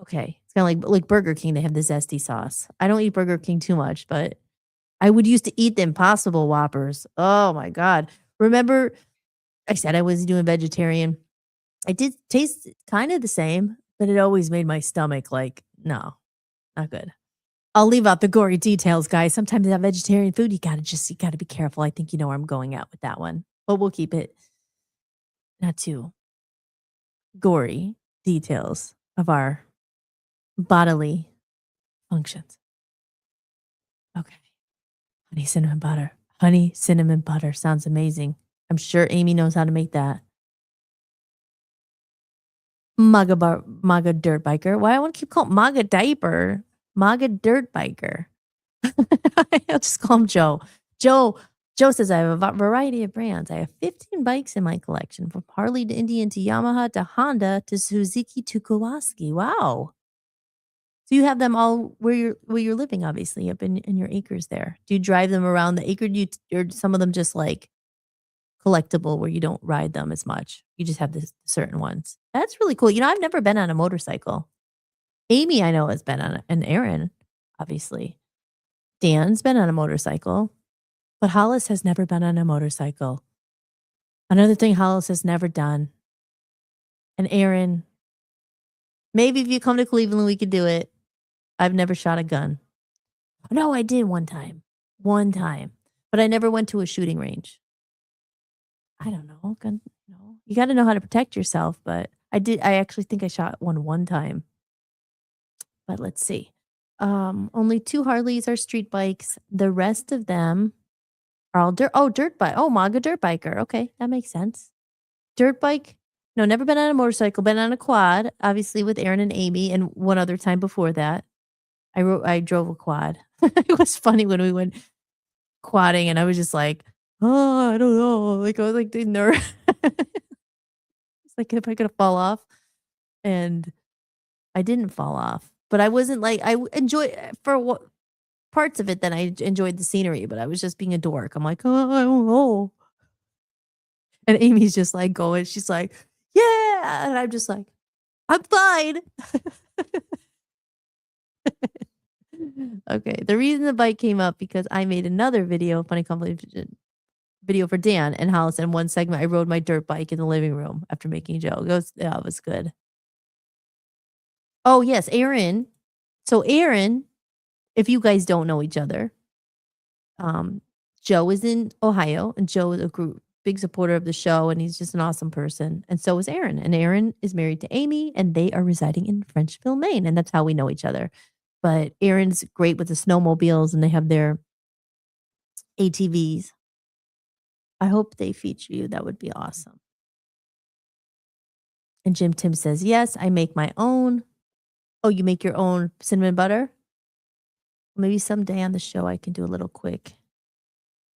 Okay. It's kind of like Burger King. They have the zesty sauce. I don't eat Burger King too much, but I would used to eat the Impossible Whoppers. Oh my God. Remember, I said I was doing vegetarian. I did taste kind of the same, but it always made my stomach like, no, not good. I'll leave out the gory details, guys. Sometimes that vegetarian food, you gotta be careful. I think you know where I'm going at with that one. But we'll keep it not too gory details of our bodily functions. Okay. Honey cinnamon butter. Honey cinnamon butter. Sounds amazing. I'm sure Amy knows how to make that. MAGA dirt biker. Why I want to keep calling MAGA diaper? MAGA dirt biker. I'll just call him Joe. Joe says I have a variety of brands. I have 15 bikes in my collection, from Harley to Indian to Yamaha to Honda to Suzuki to Kawasaki. Wow. So you have them all where you're living, obviously, up in your acres there. Do you drive them around the acre? Or some of them just like collectible where you don't ride them as much? You just have the certain ones. That's really cool. I've never been on a motorcycle. Amy, I know, has been on and Aaron, obviously. Dan's been on a motorcycle, but Hollis has never been on a motorcycle. Another thing Hollis has never done. And Aaron, maybe if you come to Cleveland, we could do it. I've never shot a gun. No, I did one time. But I never went to a shooting range. I don't know. You got to know how to protect yourself, but I actually think I shot one time. But let's see. Only 2 Harleys are street bikes. The rest of them are all dirt bike. Oh, MAGA dirt biker. Okay, that makes sense. Dirt bike. No, never been on a motorcycle. Been on a quad, obviously with Aaron and Amy, and one other time before that. I drove a quad. It was funny when we went quadding, and I was just like, oh, I don't know. Like I was like the nerve. It's like if I could fall off, and I didn't fall off. But I wasn't like I enjoy for what parts of it. Then I enjoyed the scenery, but I was just being a dork. I'm like, oh, I don't know. And Amy's just like going. She's like, yeah, and I'm just like, I'm fine. Okay. The reason the bike came up because I made another video, funny compilation video for Dan and Hollis. In one segment, I rode my dirt bike in the living room after making a joke. It was good. Oh yes, Aaron. So Aaron, if you guys don't know each other, Joe is in Ohio, and Joe is a big supporter of the show, and he's just an awesome person. And so is Aaron. And Aaron is married to Amy, and they are residing in Frenchville, Maine, and that's how we know each other. But Aaron's great with the snowmobiles, and they have their ATVs. I hope they feature you. That would be awesome. And Jim Tim says, yes, I make my own. Oh, you make your own cinnamon butter? Maybe someday on the show I can do a little quick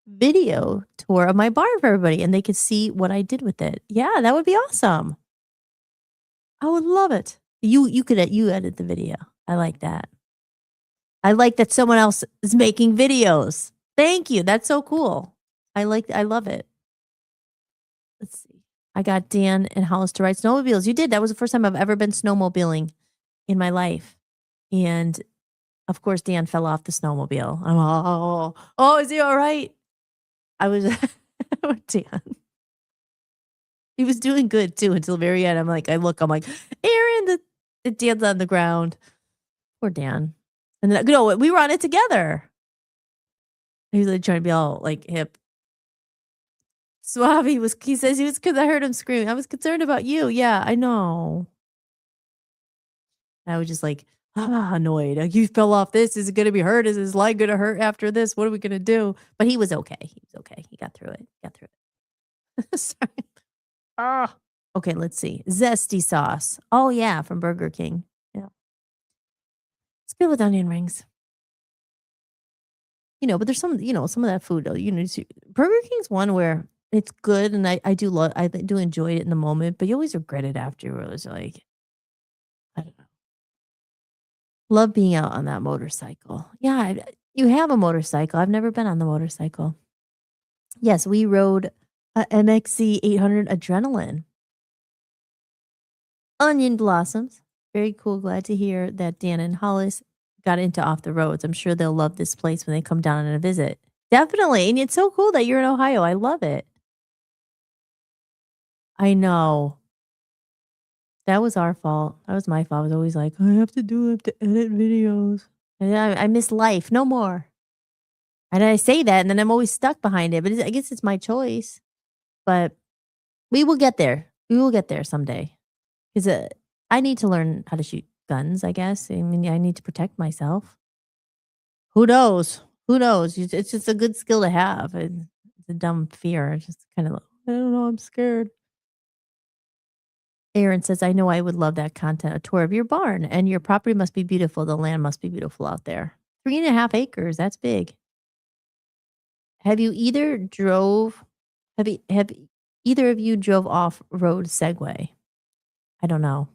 video tour of my barn for everybody and they could see what I did with it. Yeah, that would be awesome. I would love it. You edit the video. I like that. I like that someone else is making videos. Thank you. That's so cool. I love it. Let's see. I got Dan and Hollis to ride snowmobiles. You did. That was the first time I've ever been snowmobiling in my life. And of course, Dan fell off the snowmobile. Is he all right? I was Dan. He was doing good too until the very end. I'm like, Aaron, the Dan's on the ground. Poor Dan. And then, we were on it together. He was like trying to be all like hip. Suave he says he was because I heard him screaming. I was concerned about you. Yeah, I know. I was just like, annoyed. Like, you fell off this. Is it going to be hurt? Is his leg going to hurt after this? What are we going to do? But he was okay. He got through it. Sorry. Okay, let's see. Zesty sauce. Oh, yeah, from Burger King. Yeah. It's good with onion rings. But there's some of that food, though. Burger King's one where it's good, and I do enjoy it in the moment, but you always regret it afterwards. Like, I don't know. Love being out on that motorcycle. Yeah, you have a motorcycle. I've never been on the motorcycle. Yes, we rode a MXC 800 Adrenaline. Onion blossoms. Very cool. Glad to hear that Dan and Hollis got into off the roads. I'm sure they'll love this place when they come down on a visit. Definitely. And it's so cool that you're in Ohio. I love it. I know. That was our fault. That was my fault. I was always like, I have to edit videos. And I miss life. No more. And I say that, and then I'm always stuck behind it. But I guess it's my choice. But we will get there. We will get there someday. Because I need to learn how to shoot guns, I guess. I mean, I need to protect myself. Who knows? It's just a good skill to have. It's a dumb fear. It's just kind of, I don't know, I'm scared. Aaron says, I know I would love that content, a tour of your barn. And your property must be beautiful. The land must be beautiful out there. 3.5 acres. That's big. Have either of you drove off-road Segway? I don't know.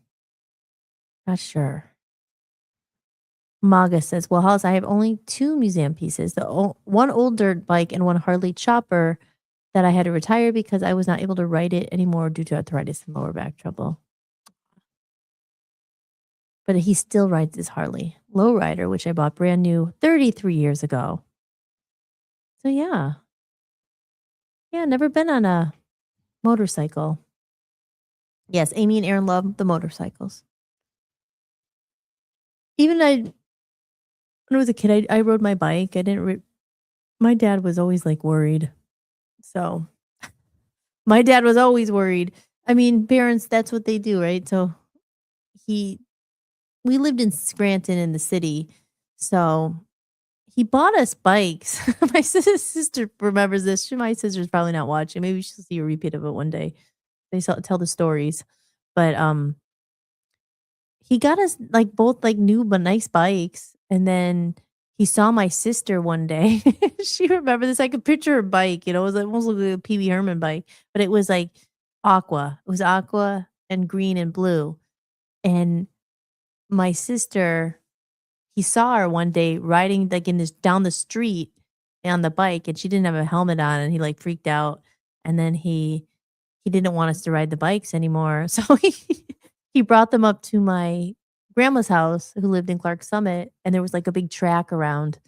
Not sure. Maga says, well, Hollis, I have only 2 museum pieces. One old dirt bike and one Harley chopper that I had to retire because I was not able to ride it anymore due to arthritis and lower back trouble. But he still rides his Harley Lowrider, which I bought brand new 33 years ago. So yeah. Yeah, never been on a motorcycle. Yes, Amy and Aaron love the motorcycles. Even when I was a kid, I rode my bike. My dad was always like worried. So my dad was always worried. I mean, parents, that's what they do, right? So we lived in Scranton in the city. So he bought us bikes. My sister remembers this. My sister's probably not watching. Maybe she'll see a repeat of it one day. They tell the stories. But he got us both new but nice bikes. And then he saw my sister one day. She remembered this. I could picture her bike. It was almost like a Pee Wee Herman bike, but it was aqua. It was aqua and green and blue. And my sister, he saw her one day riding down the street on the bike, and she didn't have a helmet on, and he freaked out. And then he didn't want us to ride the bikes anymore, so he brought them up to my grandma's house, who lived in Clark Summit, and there was a big track around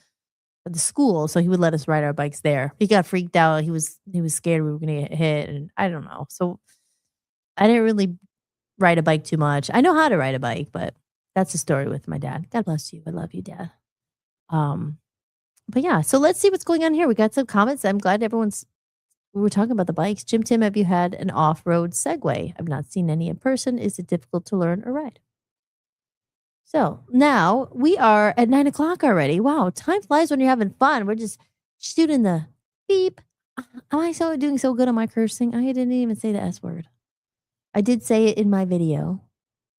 the school, so he would let us ride our bikes there. He got freaked out. He was scared we were going to get hit, and I don't know. So I didn't really ride a bike too much. I know how to ride a bike, but that's the story with my dad. God bless you. I love you, Dad. But yeah, so let's see what's going on here. We got some comments. I'm glad we were talking about the bikes. Jim Tim, have you had an off-road Segway? I've not seen any in person. Is it difficult to learn or ride? So now we are at 9:00 already. Wow, time flies when you're having fun. We're just shooting the beep. Am I doing so good on my cursing? I didn't even say the S word. I did say it in my video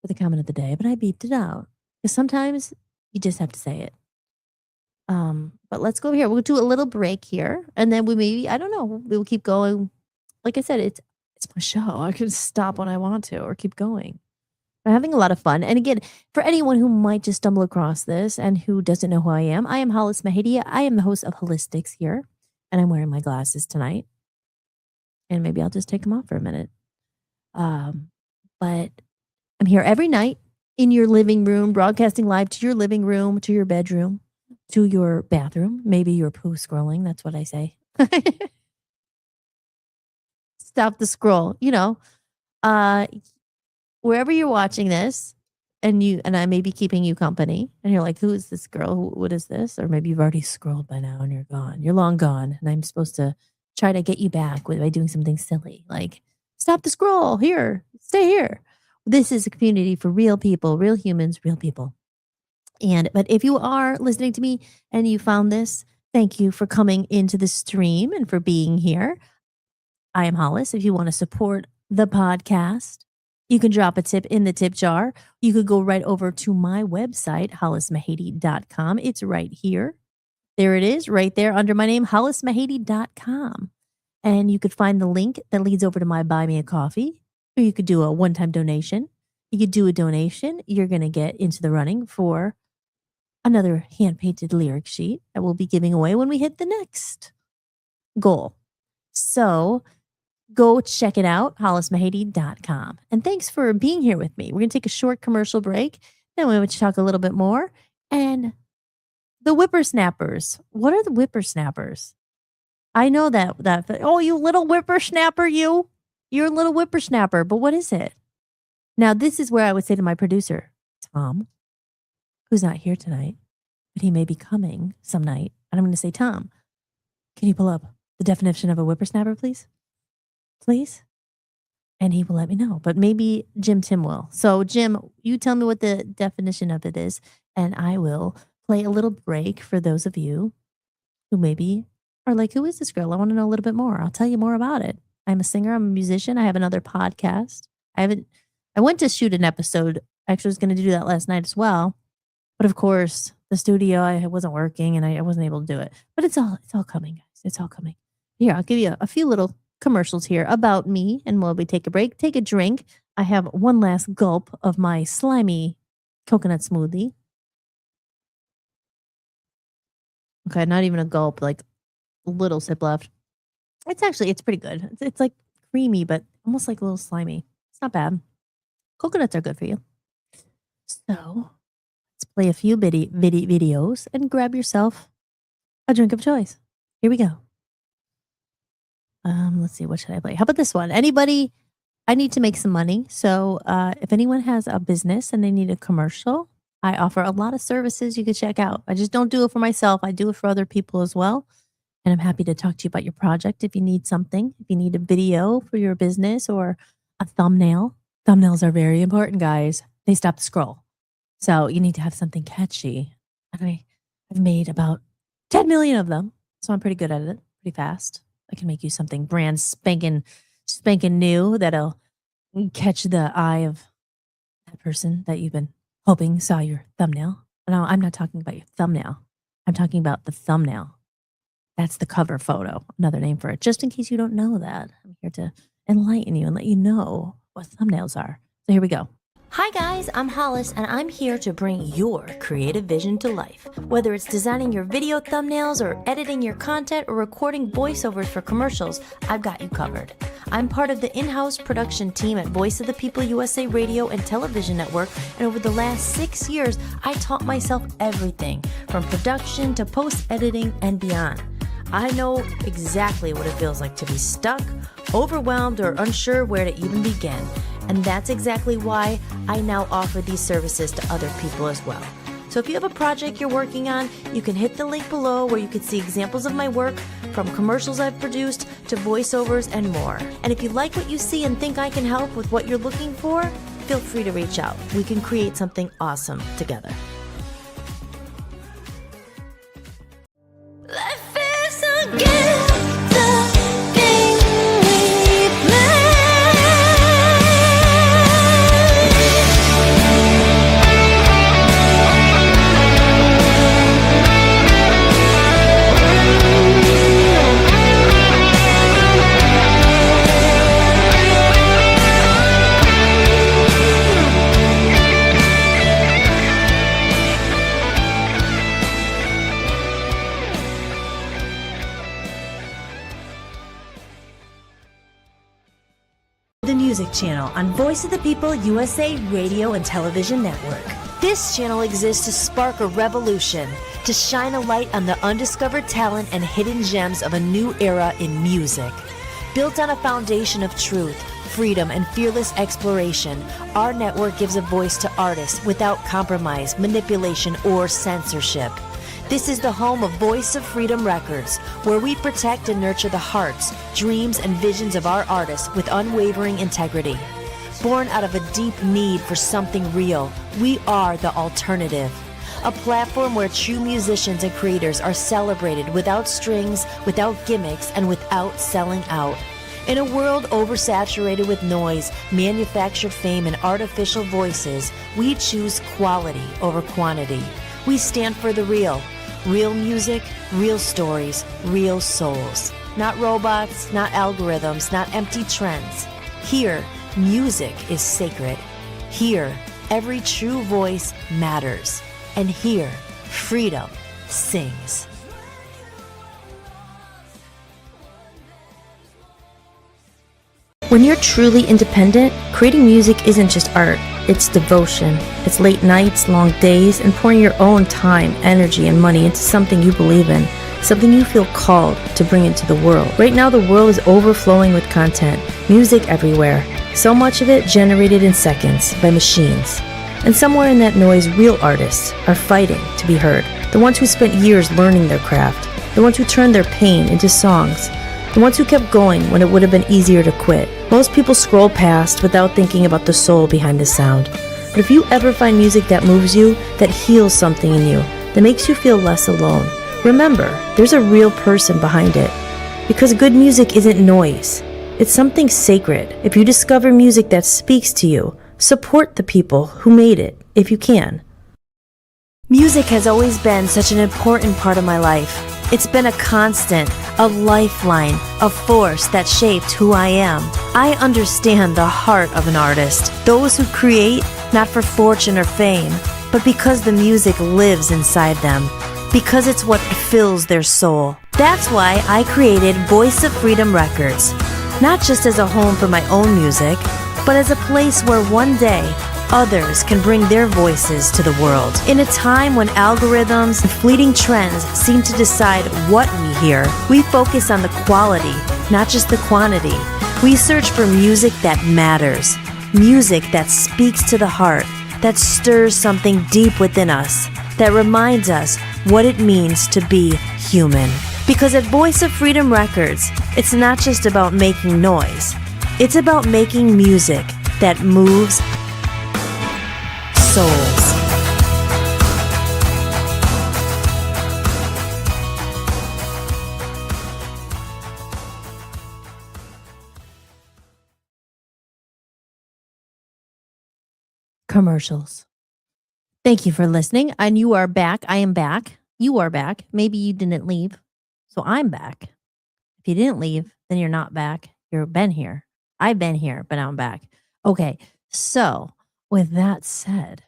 for the comment of the day, but I beeped it out. Because sometimes you just have to say it. But let's go over here. We'll do a little break here. And then I don't know, we'll keep going. Like I said, it's my show. I can stop when I want to or keep going. I'm having a lot of fun. And again, for anyone who might just stumble across this and who doesn't know who I am Hollis Mahady. I am the host of Holli-tics here. And I'm wearing my glasses tonight. And maybe I'll just take them off for a minute. But I'm here every night in your living room, broadcasting live to your living room, to your bedroom, to your bathroom. Maybe you're poo scrolling. That's what I say. Stop the scroll. Wherever you're watching this, and I may be keeping you company, and you're like, who is this girl? What is this? Or maybe you've already scrolled by now and you're gone. You're long gone. And I'm supposed to try to get you back by doing something silly. Like, stop the scroll. Here. Stay here. This is a community for real people, real humans, real people. But if you are listening to me and you found this, thank you for coming into the stream and for being here. I am Hollis. If you want to support the podcast, you can drop a tip in the tip jar. You could go right over to my website, hollismahady.com. It's right here. There it is, right there under my name, hollismahady.com. And you could find the link that leads over to my Buy Me a Coffee, or you could do a one-time donation. You could do a donation. You're going to get into the running for another hand-painted lyric sheet that we'll be giving away when we hit the next goal. So go check it out, hollismahady.com. And thanks for being here with me. We're going to take a short commercial break. Then we're going to talk a little bit more. And the whippersnappers. What are the whippersnappers? I know that. Oh, you little whippersnapper, you. You're a little whippersnapper. But what is it? Now, this is where I would say to my producer, Tom, who's not here tonight, but he may be coming some night. And I'm going to say, Tom, can you pull up the definition of a whippersnapper, please? Please? And he will let me know. But maybe Tim will. So, Jim, you tell me what the definition of it is, and I will play a little break for those of you who maybe are like, who is this girl? I want to know a little bit more. I'll tell you more about it. I'm a singer. I'm a musician. I have another podcast. I went to shoot an episode. I actually was going to do that last night as well. But of course, the studio, I wasn't working and I wasn't able to do it. But it's all coming, guys. It's all coming. Here, I'll give you a few little commercials here about me, and while we take a break, take a drink. I have one last gulp of my slimy coconut smoothie. Okay, not even a gulp, like a little sip left. It's pretty good. It's like creamy, but almost like a little slimy. It's not bad. Coconuts are good for you. So let's play a few videos and grab yourself a drink of choice. Here we go. Let's see, what should I play? How about this one? Anybody? I need to make some money. So if anyone has a business and they need a commercial, I offer a lot of services you could check out. I just don't do it for myself. I do it for other people as well. And I'm happy to talk to you about your project if you need something. If you need a video for your business or a thumbnail. Thumbnails are very important, guys. They stop the scroll. So you need to have something catchy. And I've made about 10 million of them. So I'm pretty good at it, pretty fast. I can make you something brand spanking new that'll catch the eye of that person that you've been hoping saw your thumbnail. No, I'm not talking about your thumbnail. I'm talking about the thumbnail. That's the cover photo, another name for it. Just in case you don't know that, I'm here to enlighten you and let you know what thumbnails are. So here we go. Hi guys, I'm Hollis and I'm here to bring your creative vision to life. Whether it's designing your video thumbnails or editing your content or recording voiceovers for commercials, I've got you covered. I'm part of the in-house production team at Voice of the People USA Radio and Television Network, and over the last 6 years, I taught myself everything from production to post-editing and beyond. I know exactly what it feels like to be stuck, overwhelmed, or unsure where to even begin. And that's exactly why I now offer these services to other people as well. So if you have a project you're working on, you can hit the link below where you can see examples of my work, from commercials I've produced to voiceovers and more. And if you like what you see and think I can help with what you're looking for, feel free to reach out. We can create something awesome together. Life is a gift, the game we play. music channel on Voice of the People USA Radio and Television Network. This channel exists to spark a revolution, to shine a light on the undiscovered talent and hidden gems of a new era in music. Built on a foundation of truth, freedom, and fearless exploration, our network gives a voice to artists without compromise, manipulation, or censorship. This is the home of Voice of Freedom Records, where we protect and nurture the hearts, dreams, and visions of our artists with unwavering integrity. Born out of a deep need for something real, we are the alternative. A platform where true musicians and creators are celebrated without strings, without gimmicks, and without selling out. In a world oversaturated with noise, manufactured fame, and artificial voices, we choose quality over quantity. We stand for the real. Real music, real stories, real souls. Not robots, not algorithms, not empty trends. Here, music is sacred. Here, every true voice matters. And here, freedom sings. When you're truly independent, creating music isn't just art, it's devotion. It's late nights, long days, and pouring your own time, energy, and money into something you believe in, something you feel called to bring into the world. Right now, the world is overflowing with content, music everywhere, so much of it generated in seconds by machines. And somewhere in that noise, real artists are fighting to be heard. The ones who spent years learning their craft, the ones who turned their pain into songs, the ones who kept going when it would have been easier to quit. Most people scroll past without thinking about the soul behind the sound. But if you ever find music that moves you, that heals something in you, that makes you feel less alone, remember, there's a real person behind it. Because good music isn't noise. It's something sacred. If you discover music that speaks to you, support the people who made it, if you can. Music has always been such an important part of my life. It's been a constant, a lifeline, a force that shaped who I am. I understand the heart of an artist. Those who create, not for fortune or fame, but because the music lives inside them. Because it's what fills their soul. That's why I created Voice of Freedom Records. Not just as a home for my own music, but as a place where one day, others can bring their voices to the world. In a time when algorithms and fleeting trends seem to decide what we hear, we focus on the quality, not just the quantity. We search for music that matters, music that speaks to the heart, that stirs something deep within us, that reminds us what it means to be human. Because at Voice of Freedom Records, it's not just about making noise, it's about making music that moves souls. Commercials. Thank you for listening. And you are back. I am back. You are back. Maybe you didn't leave. So I'm back. If you didn't leave, then you're not back. You've been here. I've been here, but now I'm back. Okay. So with that said,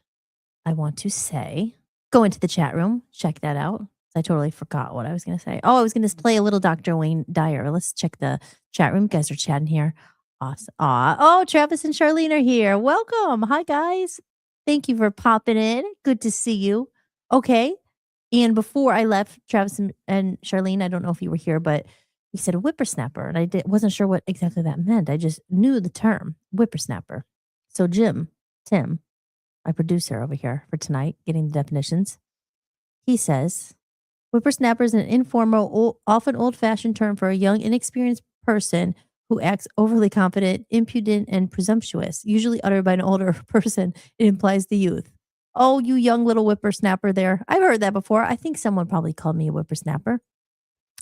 I want to say, go into the chat room, check that out. I totally forgot what I was going to say. Oh, I was going to play a little Dr. Wayne Dyer. Let's check the chat room. You guys are chatting here. Awesome. Oh, Travis and Charlene are here. Welcome. Hi, guys. Thank you for popping in. Good to see you. Okay. And before I left, Travis and Charlene, I don't know if you were here, but we said whippersnapper, and I wasn't sure what exactly that meant. I just knew the term whippersnapper. So Tim, my producer over here for tonight, getting the definitions, he says, whippersnapper is an informal, often old-fashioned term for a young, inexperienced person who acts overly confident, impudent, and presumptuous, usually uttered by an older person. It implies the youth. Oh, you young little whippersnapper there. I've heard that before. I think someone probably called me a whippersnapper.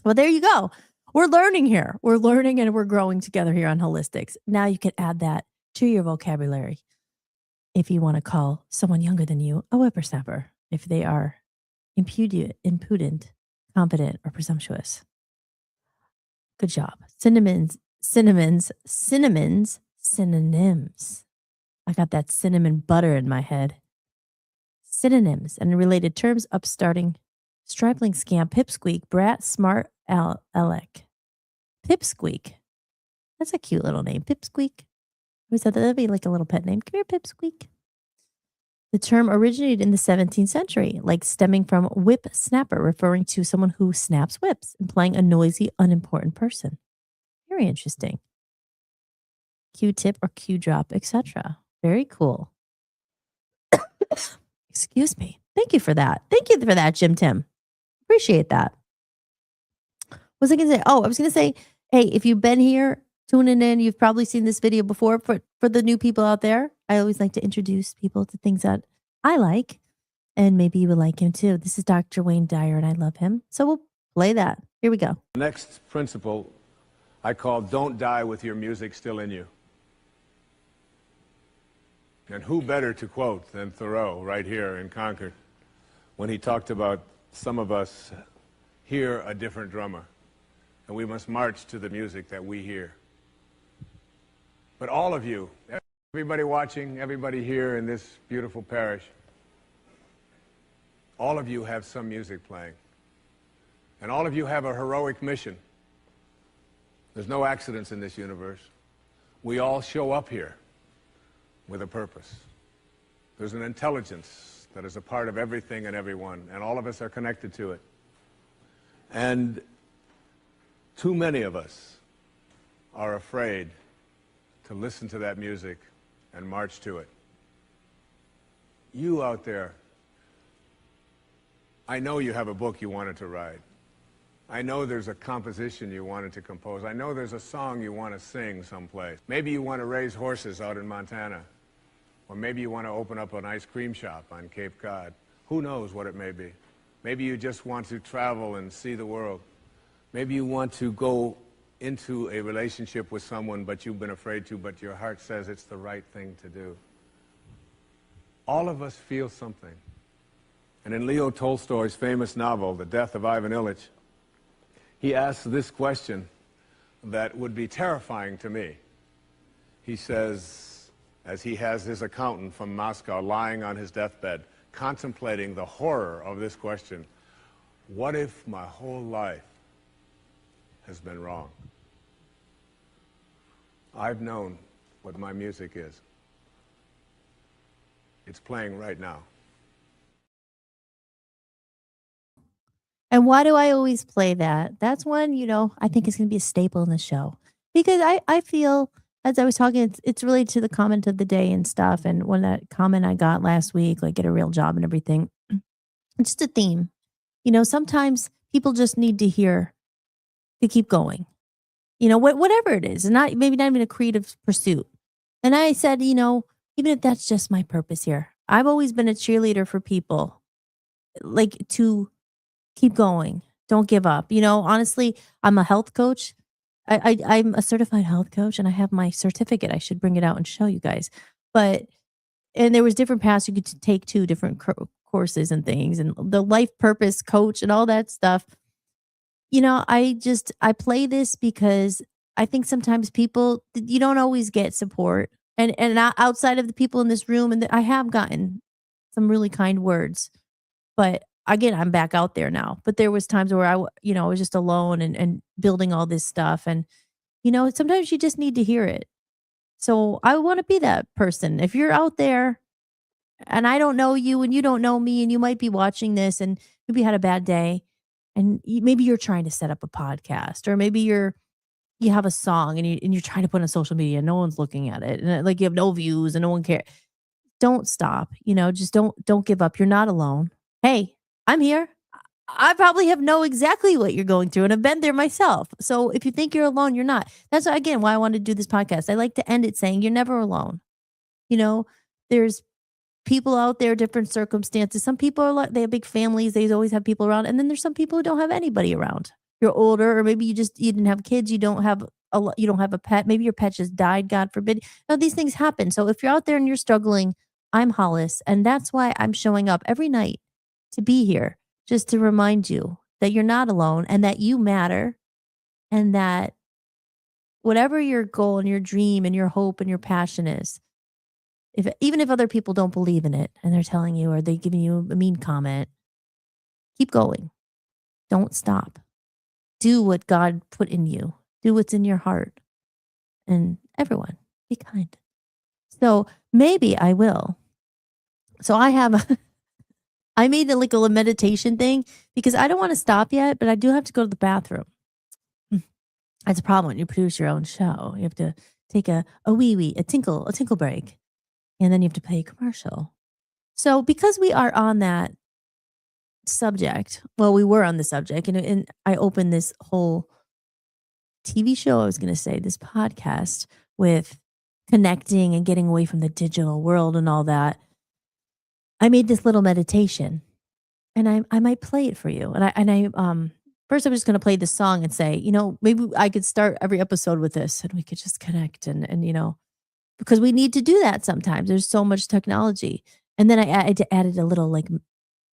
Well, there you go. We're learning here. We're learning and we're growing together here on Holli-tics. Now you can add that to your vocabulary if you want to call someone younger than you a whippersnapper, if they are impudent, confident, or presumptuous. Good job. Synonyms. I got that cinnamon butter in my head. Synonyms and related terms: upstarting, stripling, scamp, pipsqueak, brat, smart, aleck. Pipsqueak. That's a cute little name. Pipsqueak. Who said that? That'd be like a little pet name. Come here, Pipsqueak. The term originated in the 17th century, like stemming from whip snapper, referring to someone who snaps whips, implying a noisy, unimportant person. Very interesting. Q-tip or Q-drop, etc. Very cool. Excuse me. Thank you for that. Thank you for that, Jim Tim. Appreciate that. What was I going to say? Oh, I was going to say, hey, if you've been here tuning in, you've probably seen this video before. For the new people out there, I always like to introduce people to things that I like, and maybe you would like him too. This is Dr. Wayne Dyer, and I love him. So we'll play that. Here we go. Next principle I call don't die with your music still in you. And who better to quote than Thoreau right here in Concord when he talked about some of us hear a different drummer and we must march to the music that we hear. But all of you, everybody watching, everybody here in this beautiful parish, all of you have some music playing. And all of you have a heroic mission. There's no accidents in this universe. We all show up here with a purpose. There's an intelligence that is a part of everything and everyone, and all of us are connected to it. And too many of us are afraid to listen to that music and march to it. You out there, I know you have a book you wanted to write. I know there's a composition you wanted to compose. I know there's a song you want to sing someplace. Maybe you want to raise horses out in Montana. Or maybe you want to open up an ice cream shop on Cape Cod. Who knows what it may be. Maybe you just want to travel and see the world. Maybe you want to go into a relationship with someone but you've been afraid to, but your heart says it's the right thing to do. All of us feel something. And in Leo Tolstoy's famous novel, The Death of Ivan Ilyich, he asks this question that would be terrifying to me. He says, as he has his accountant from Moscow lying on his deathbed, contemplating the horror of this question, what if my whole life has been wrong? I've known what my music is. It's playing right now. And why do I always play that? That's one, I think is going to be a staple in the show. Because I feel, as I was talking, it's related to the comment of the day and stuff. And when that comment I got last week, like get a real job and everything, it's just a theme. Sometimes people just need to hear to keep going. Whatever it is, and maybe not even a creative pursuit. And I said, even if that's just my purpose here, I've always been a cheerleader for people, like to keep going. Don't give up. Honestly, I'm a health coach. I'm a certified health coach and I have my certificate. I should bring it out and show you guys. And there was different paths you could take to different courses and things and the life purpose coach and all that stuff. I play this because I think sometimes people, you don't always get support. And outside of the people in this room, and I have gotten some really kind words, but again, I'm back out there now. But there was times where I was just alone and building all this stuff. And, sometimes you just need to hear it. So I want to be that person. If you're out there and I don't know you and you don't know me and you might be watching this and maybe you had a bad day and maybe you're trying to set up a podcast or maybe you have a song and you're trying to put on social media and no one's looking at it and like you have no views and no one cares. Don't stop. Just don't give up. You're not alone. Hey, I'm here. I probably know exactly what you're going through and I've been there myself. So if you think you're alone, you're not. That's again why I wanted to do this podcast. I like to end it saying you're never alone. There's people out there, different circumstances. Some people are like, they have big families. They always have people around. And then there's some people who don't have anybody around. You're older, or maybe you didn't have kids. You don't have a pet. Maybe your pet just died, God forbid. Now these things happen. So if you're out there and you're struggling, I'm Hollis. And that's why I'm showing up every night to be here, just to remind you that you're not alone and that you matter and that whatever your goal and your dream and your hope and your passion is, even if other people don't believe in it and they're telling you or they're giving you a mean comment, keep going. Don't stop. Do what God put in you. Do what's in your heart. And everyone, be kind. So maybe I will. So I have, I made a little meditation thing because I don't want to stop yet, but I do have to go to the bathroom. That's a problem when you produce your own show. You have to take a wee, a tinkle break, and then you have to play a commercial. So because we are on that subject, well, we were on the subject, and I opened this whole TV show, I was going to say, this podcast with connecting and getting away from the digital world and all that. I made this little meditation, and I might play it for you. And I first I'm just going to play the song and say, maybe I could start every episode with this, and we could just connect and because we need to do that sometimes. There's so much technology, and then I added a little like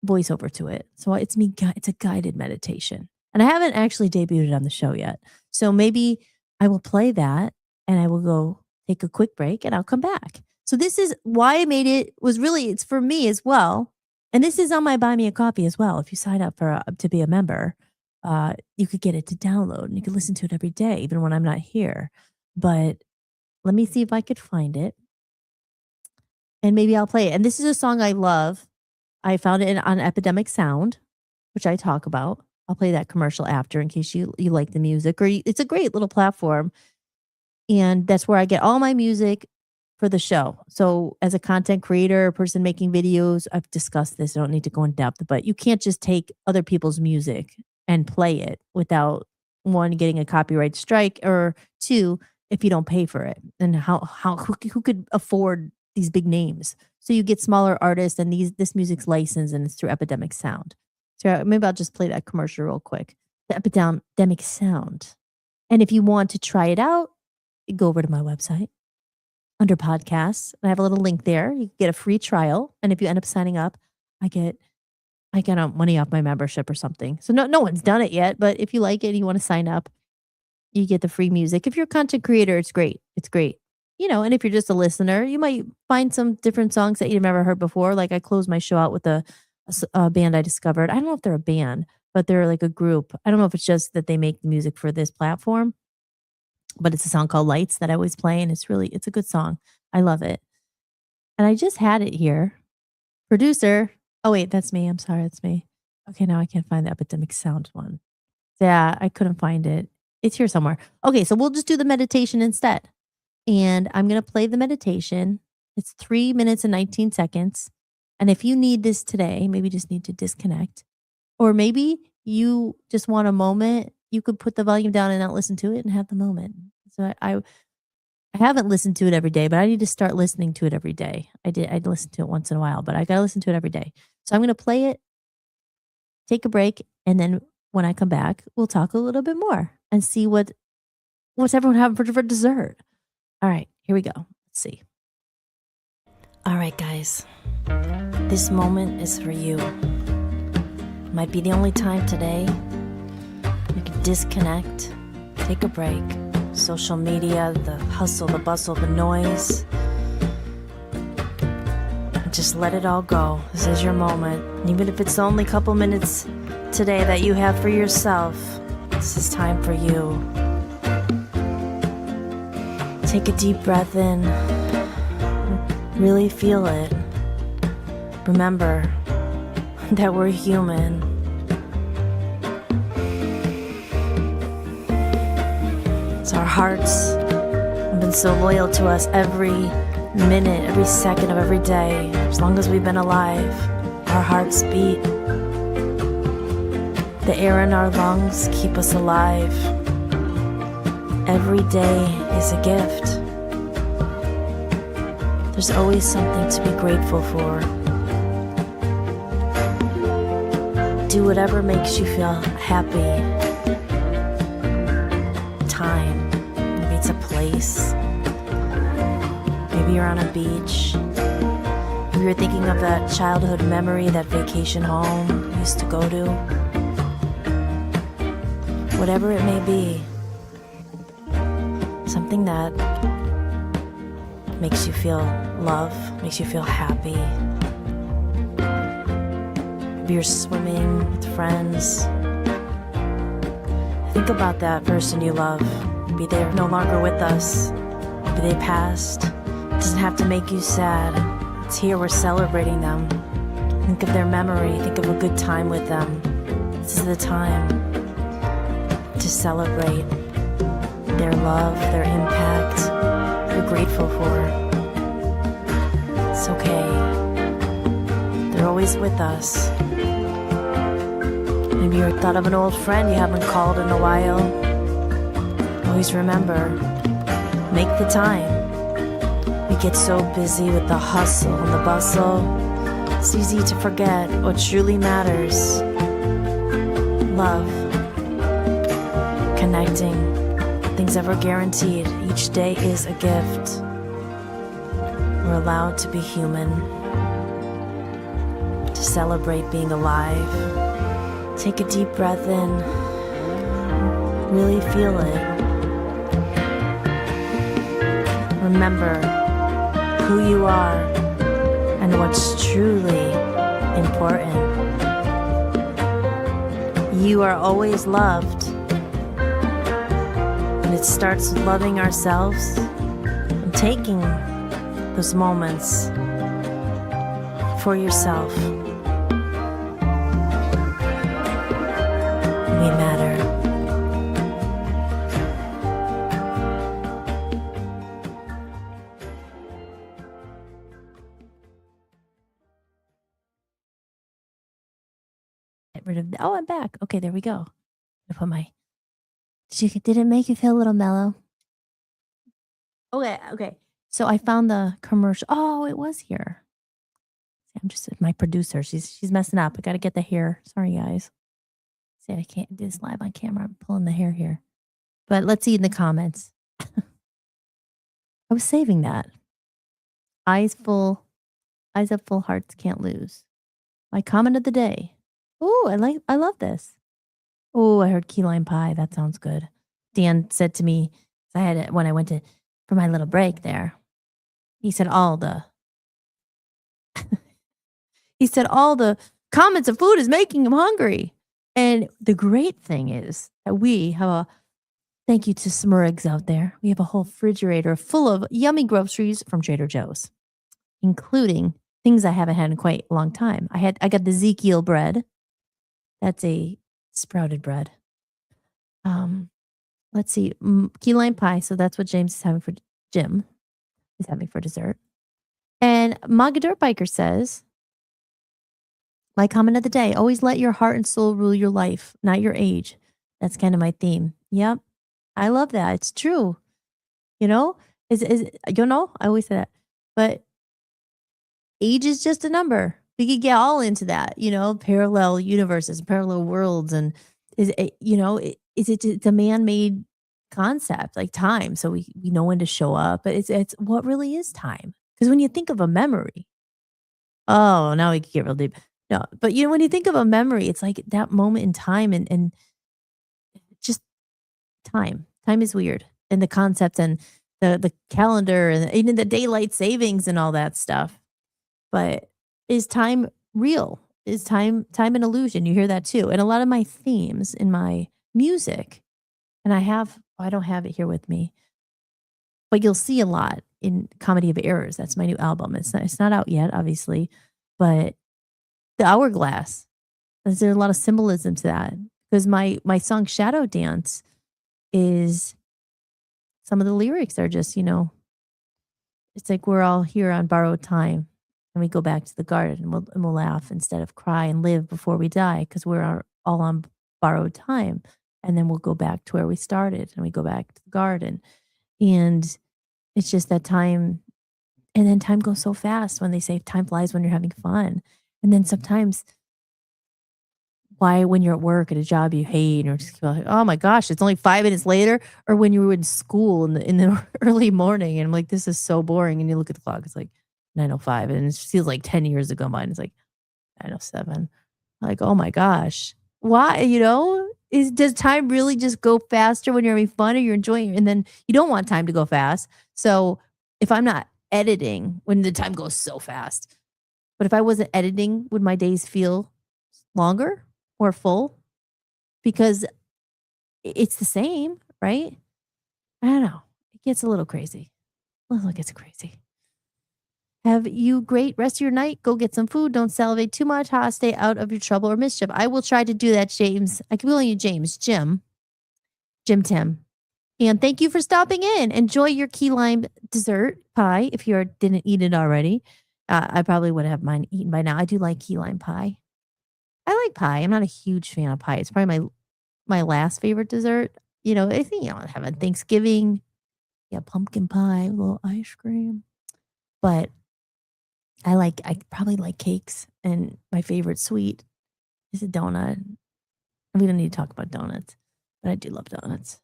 voiceover to it, so it's a guided meditation, and I haven't actually debuted it on the show yet. So maybe I will play that, and I will go take a quick break, and I'll come back. So this is why I made it. It's for me as well. And this is on my Buy Me a Coffee as well. If you sign up to be a member, you could get it to download, and you can listen to it every day, even when I'm not here. But let me see if I could find it, and maybe I'll play it. And this is a song I love. I found it on Epidemic Sound, which I talk about. I'll play that commercial after in case you like the music, it's a great little platform. And that's where I get all my music for the show. So as a content creator, a person making videos, I've discussed this. I don't need to go in depth, but you can't just take other people's music and play it without, one, getting a copyright strike, or two, if you don't pay for it. And who could afford these big names? So you get smaller artists, and this music's licensed, and it's through Epidemic Sound. So maybe I'll just play that commercial real quick. The Epidemic Sound. And if you want to try it out, you go over to my website under podcasts, and I have a little link there. You get a free trial, and if you end up signing up, I get money off my membership or something. So no one's done it yet, but if you like it and you want to sign up, you get the free music. If you're a content creator, it's great. It's great. And if you're just a listener, you might find some different songs that you've never heard before. Like I closed my show out with a band I discovered. I don't know if they're a band, but they're like a group. I don't know if it's just that they make the music for this platform, but it's a song called Lights that I always play, and it's a good song. I love it. And I just had it here. Producer. Oh, wait, that's me. I'm sorry. That's me. Okay, now I can't find the Epidemic Sound one. Yeah, I couldn't find it. It's here somewhere. Okay, so we'll just do the meditation instead. And I'm going to play the meditation. It's 3 minutes and 19 seconds. And if you need this today, maybe you just need to disconnect. Or maybe you just want a moment, you could put the volume down and not listen to it and have the moment. So I haven't listened to it every day, but I need to start listening to it every day. I'd listen to it once in a while, but I got to listen to it every day. So I'm going to play it, take a break, and then when I come back, we'll talk a little bit more and see what's everyone having for dessert. All right, here we go. Let's see. All right, guys. This moment is for you. Might be the only time today you can disconnect, take a break. Social media, the hustle, the bustle, the noise. Just let it all go. This is your moment. And even if it's only a couple minutes today that you have for yourself, this is time for you. Take a deep breath in. Really feel it. Remember that we're human. So our hearts have been so loyal to us every minute, every second of every day. As long as we've been alive, our hearts beat. The air in our lungs keep us alive. Every day is a gift. There's always something to be grateful for. Do whatever makes you feel happy. Time. Maybe it's a place. Maybe you're on a beach. Maybe you're thinking of that childhood memory, that vacation home you used to go to. Whatever it may be. Something that makes you feel love, makes you feel happy. Maybe you're swimming with friends. Think about that person you love. Maybe they're no longer with us. Maybe they passed. doesn't have to make you sad. It's here, we're celebrating them. Think of their memory, think of a good time with them. This is the time to celebrate their love, their impact, you're grateful for. It's okay. They're always with us. Maybe you thought of an old friend you haven't called in a while. Always remember, make the time. We get so busy with the hustle and the bustle. It's easy to forget what truly matters. Love. Connecting. Nothing's ever guaranteed. Each day is a gift. We're allowed to be human. To celebrate being alive. Take a deep breath in. Really feel it. Remember who you are and what's truly important. You are always loved. And it starts with loving ourselves and taking those moments for yourself. We matter. Get rid of oh, I'm back. Okay, there we go. I put my did it make you feel a little mellow? Okay. So I found the commercial. Oh, it was here. I'm just my producer. She's messing up. I gotta get the hair. Sorry, guys. See, I can't do this live on camera. I'm pulling the hair here. But let's see in the comments. I was saving that. Eyes of full, hearts can't lose. My comment of the day. Oh, I love this. Oh, I heard key lime pie. That sounds good. Dan said to me, I had it when I went for my little break there. He said all the comments of food is making him hungry. And the great thing is that we have a thank you to Smurrigs out there. We have a whole refrigerator full of yummy groceries from Trader Joe's, including things I haven't had in quite a long time. I got the Ezekiel bread. That's a sprouted bread. Let's see, key lime pie. So that's what Jim is having for dessert. And Mogador Biker says, my comment of the day: always let your heart and soul rule your life, not your age. That's kind of my theme. Yep, I love that. It's true. You know, I always say that, but age is just a number. We could get all into that, parallel universes, parallel worlds, and it's a man-made concept like time. So we know when to show up, but it's what really is time. Because when you think of a memory, oh, now we can get real deep. No, but when you think of a memory, it's like that moment in time and just time. Time is weird, and the concept and the calendar and even the daylight savings and all that stuff. But is time real? Is time an illusion? You hear that too. And a lot of my themes in my music, and I don't have it here with me, but you'll see a lot in Comedy of Errors. That's my new album. It's not out yet, obviously, but the hourglass. There's a lot of symbolism to that because my song Shadow Dance is some of the lyrics are just, it's like we're all here on borrowed time. And we go back to the garden and we'll laugh instead of cry and live before we die because we're all on borrowed time. And then we'll go back to where we started and we go back to the garden. And it's just that time. And then time goes so fast when they say time flies when you're having fun. And then sometimes when you're at work at a job you hate or just feel like, oh my gosh, it's only 5 minutes later, or when you were in school in the early morning and I'm like, this is so boring. And you look at the clock, it's like 9:05 and it feels like 10 years ago. Mine is like 9:07. Like, oh my gosh. Why, does time really just go faster when you're having fun or you're enjoying it? And then you don't want time to go fast. So if I'm not editing when the time goes so fast, but if I wasn't editing, would my days feel longer or full? Because it's the same, right? I don't know. It gets a little crazy. It gets crazy. Have you great rest of your night. Go get some food. Don't salivate too much. Stay out of your trouble or mischief. I will try to do that, James. I can call you James. Jim Tim. And thank you for stopping in. Enjoy your key lime dessert pie if you didn't eat it already. I probably would have mine eaten by now. I do like key lime pie. I like pie. I'm not a huge fan of pie. It's probably my last favorite dessert. I think having Thanksgiving. Yeah, pumpkin pie, a little ice cream. But I probably like cakes, and my favorite sweet is a donut. We don't need to talk about donuts, but I do love donuts.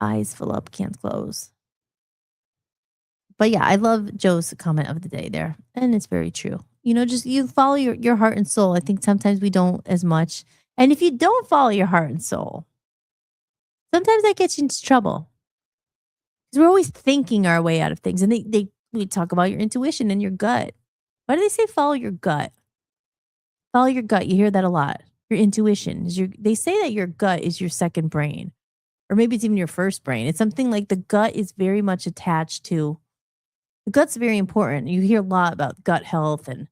Eyes fill up, can't close. But yeah, I love Joe's comment of the day there, and it's very true. Just you follow your heart and soul. I think sometimes we don't as much. And if you don't follow your heart and soul, sometimes that gets you into trouble. Because we're always thinking our way out of things. And we talk about your intuition and your gut. Why do they say follow your gut? Follow your gut. You hear that a lot. Your intuition is they say that your gut is your second brain, or maybe it's even your first brain. It's something like the gut is very much attached to. The gut's very important. You hear a lot about gut health and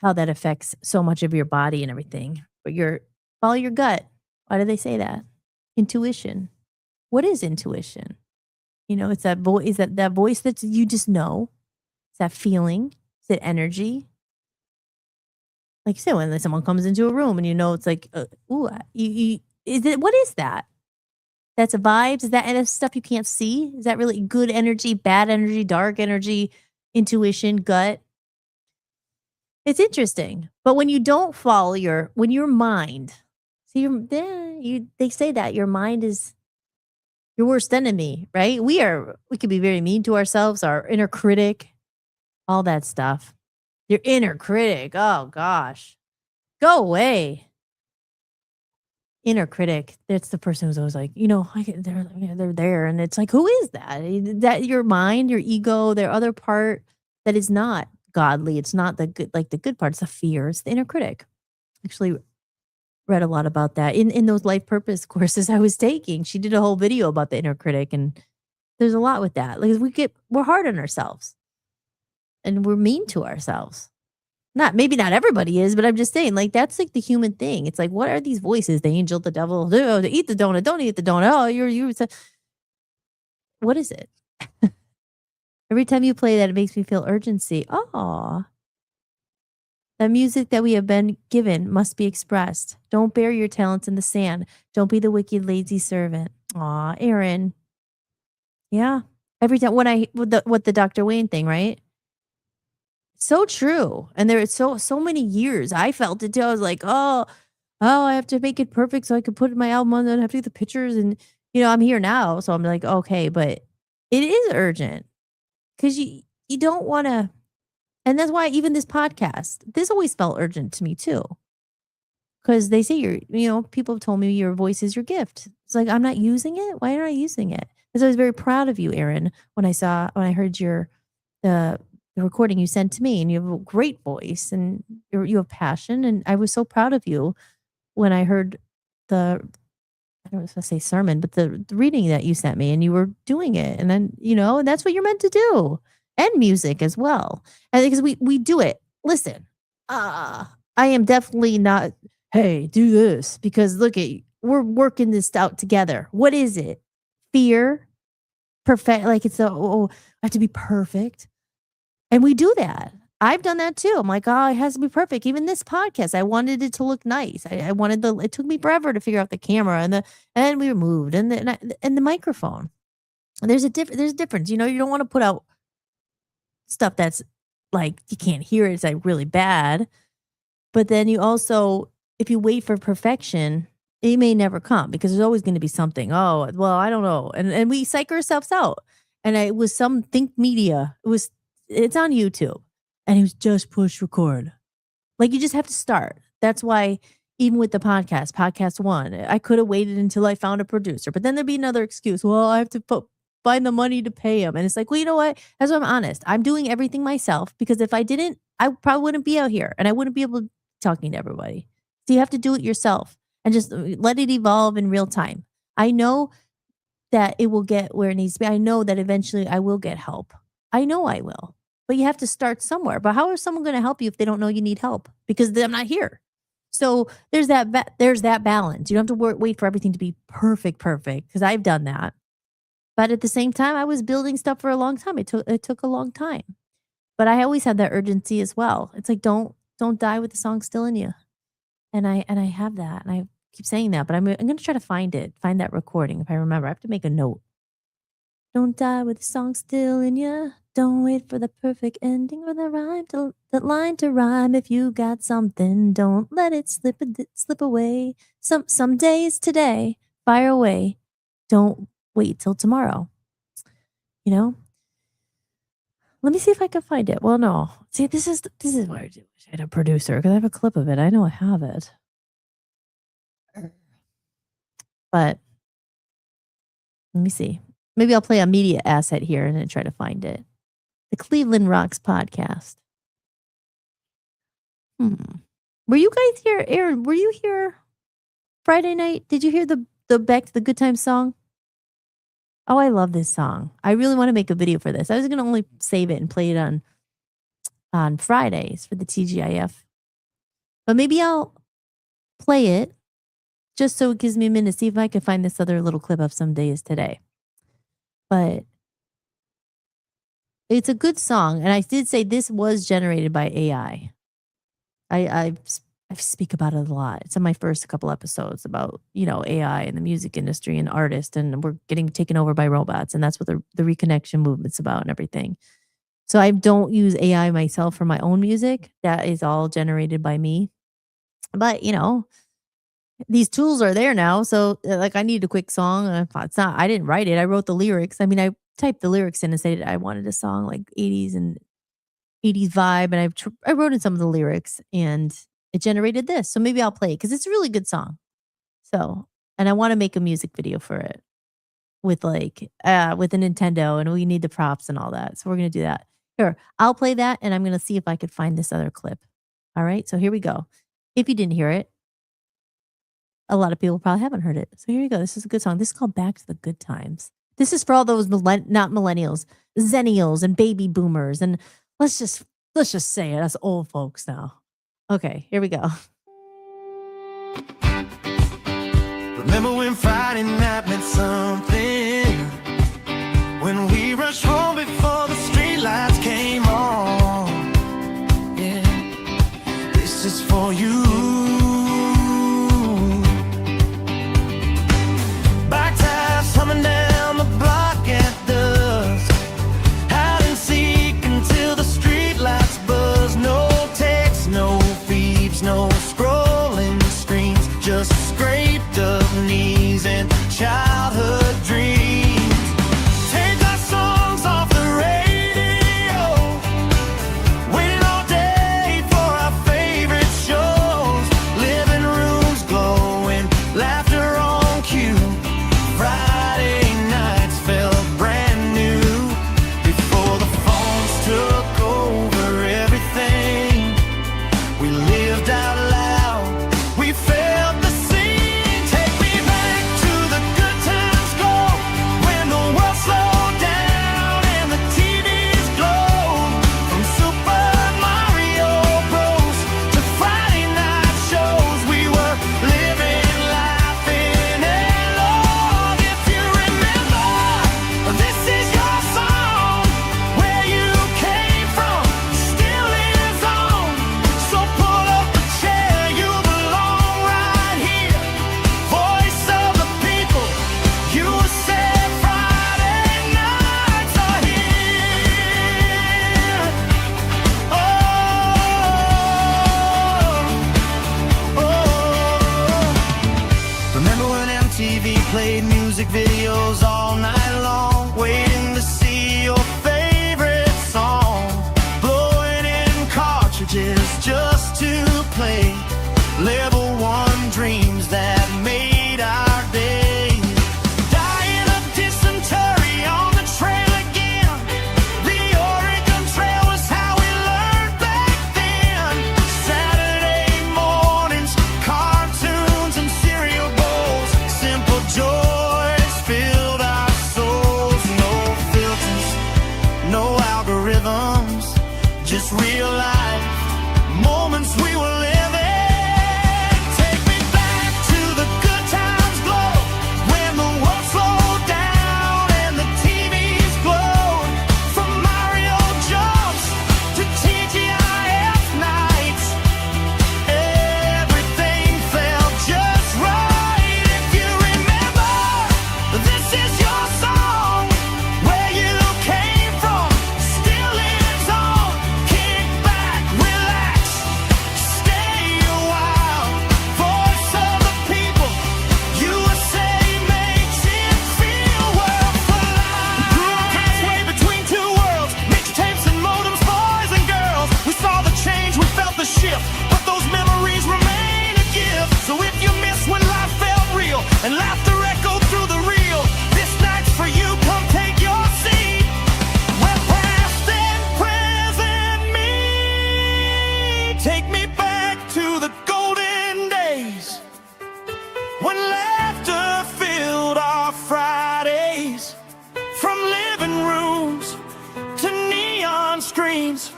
how that affects so much of your body and everything. But follow your gut. Why do they say that? Intuition. What is intuition? It's that voice, that voice that you just know. It's that feeling. It's that energy. Like you said, when someone comes into a room and it's like, what is that? That's a vibes? Is that stuff you can't see? Is that really good energy, bad energy, dark energy, intuition, gut? It's interesting. But when you don't follow when your mind, they say that your mind is your worst enemy, right? We can be very mean to ourselves, our inner critic, all that stuff. Your inner critic. Oh gosh. Go away. Inner critic. That's the person who's always like, they're there. And it's like, who is that? That your mind, your ego, their other part that is not godly. It's not the good, like the good part. It's the fear. It's the inner critic. Actually read a lot about that in those life purpose courses I was taking. She did a whole video about the inner critic, and there's a lot with that. Like we're hard on ourselves and we're mean to ourselves. Maybe not everybody is, but I'm just saying, like, that's like the human thing. It's like, what are these voices? The angel, the devil, eat the donut, don't eat the donut. Oh, you're what is it? Every time you play that, it makes me feel urgency. Oh, the music that we have been given must be expressed. Don't bury your talents in the sand. Don't be the wicked, lazy servant. Aw, Aaron. Yeah. Every time what the Dr. Wayne thing, right? So true. And there are so many years I felt it too. I was like, oh, I have to make it perfect so I can put my album on and I have to do the pictures. And I'm here now. So I'm like, okay, but it is urgent. Because you don't want to. And that's why even this podcast, this always felt urgent to me too. Because they say people have told me your voice is your gift. It's like, I'm not using it. Why aren't I using it? Because I was very proud of you, Aaron, when I heard the recording you sent to me, and you have a great voice and you have passion. And I was so proud of you when I heard I don't know if I say sermon, but the reading that you sent me, and you were doing it. And then, and that's what you're meant to do, and music as well. And because we do it. Listen, I am definitely not, hey, do this, because look we're working this out together. What is it? Fear, perfect. Like I have to be perfect. And we do that. I've done that too. I'm like, it has to be perfect. Even this podcast, I wanted it to look nice. I wanted it took me forever to figure out the camera and we moved and the microphone. And there's a difference. You don't want to put out stuff that's like you can't hear it. It's like really bad. But then you also, if you wait for perfection, it may never come, because there's always going to be something. Oh, well, I don't know. And we psych ourselves out. And it was some Think Media. It's on YouTube. And he was just push record. Like, you just have to start. That's why even with the podcast 1, I could have waited until I found a producer. But then there'd be another excuse. Well, I have to find the money to pay him. And it's like, well, you know what? That's why I'm honest. I'm doing everything myself, because if I didn't, I probably wouldn't be out here and I wouldn't be able to be talking to everybody. So you have to do it yourself and just let it evolve in real time. I know that it will get where it needs to be. I know that eventually I will get help. I know I will. but you have to start somewhere. But how is someone going to help you if they don't know you need help? Because I'm not here. So there's that balance. You don't have to wait for everything to be perfect, because I've done that. But at the same time, I was building stuff for a long time. It took a long time. But I always had that urgency as well. It's like, don't die with the song still in you. And I have that. And I keep saying that, but I'm going to try to find that recording. If I remember, I have to make a note. Don't die with the song still in you. Don't wait for the perfect ending or the line to rhyme. If you got something, don't let it slip away. Some days today, fire away. Don't wait till tomorrow. You know? Let me see if I can find it. Well, no. See, this is what I do. I had a producer because I have a clip of it. I know I have it. But let me see. Maybe I'll play a media asset here and then try to find it. The Cleveland Rocks podcast. Were you guys here, Aaron? Were you here Friday night? Did you hear the Back to the Good Times song? Oh, I love this song. I really want to make a video for this. I was going to only save it and play it on Fridays for the TGIF. But maybe I'll play it just so it gives me a minute to see if I can find this other little clip of Some Days Today. But it's a good song. And I did say this was generated by AI. I speak about it a lot. It's in my first couple episodes about, AI and the music industry and artists, and we're getting taken over by robots. And that's what the reconnection movement's about and everything. So I don't use AI myself for my own music. That is all generated by me. But, these tools are there now. So like I need a quick song. I didn't write it. I wrote the lyrics. I mean, I typed the lyrics in and said I wanted a song like 80s vibe. And I wrote in some of the lyrics and it generated this. So maybe I'll play it because it's a really good song. So, and I want to make a music video for it with a Nintendo, and we need the props and all that. So we're going to do that. Here, I'll play that and I'm going to see if I could find this other clip. All right. So here we go. If you didn't hear it, a lot of people probably haven't heard it. So here you go. This is a good song. This is called Back to the Good Times. This is for all those not millennials, zennials and baby boomers. And let's just say it. Us old folks now. Okay, here we go. Remember when Friday night meant something? When we rushed home before the streetlights came on. Yeah, this is for you. Bike tires coming down the block at dusk. Hide and seek until the streetlights buzz. No texts, no feeds, no scrolling screens. Just scraped up knees and childhood dreams.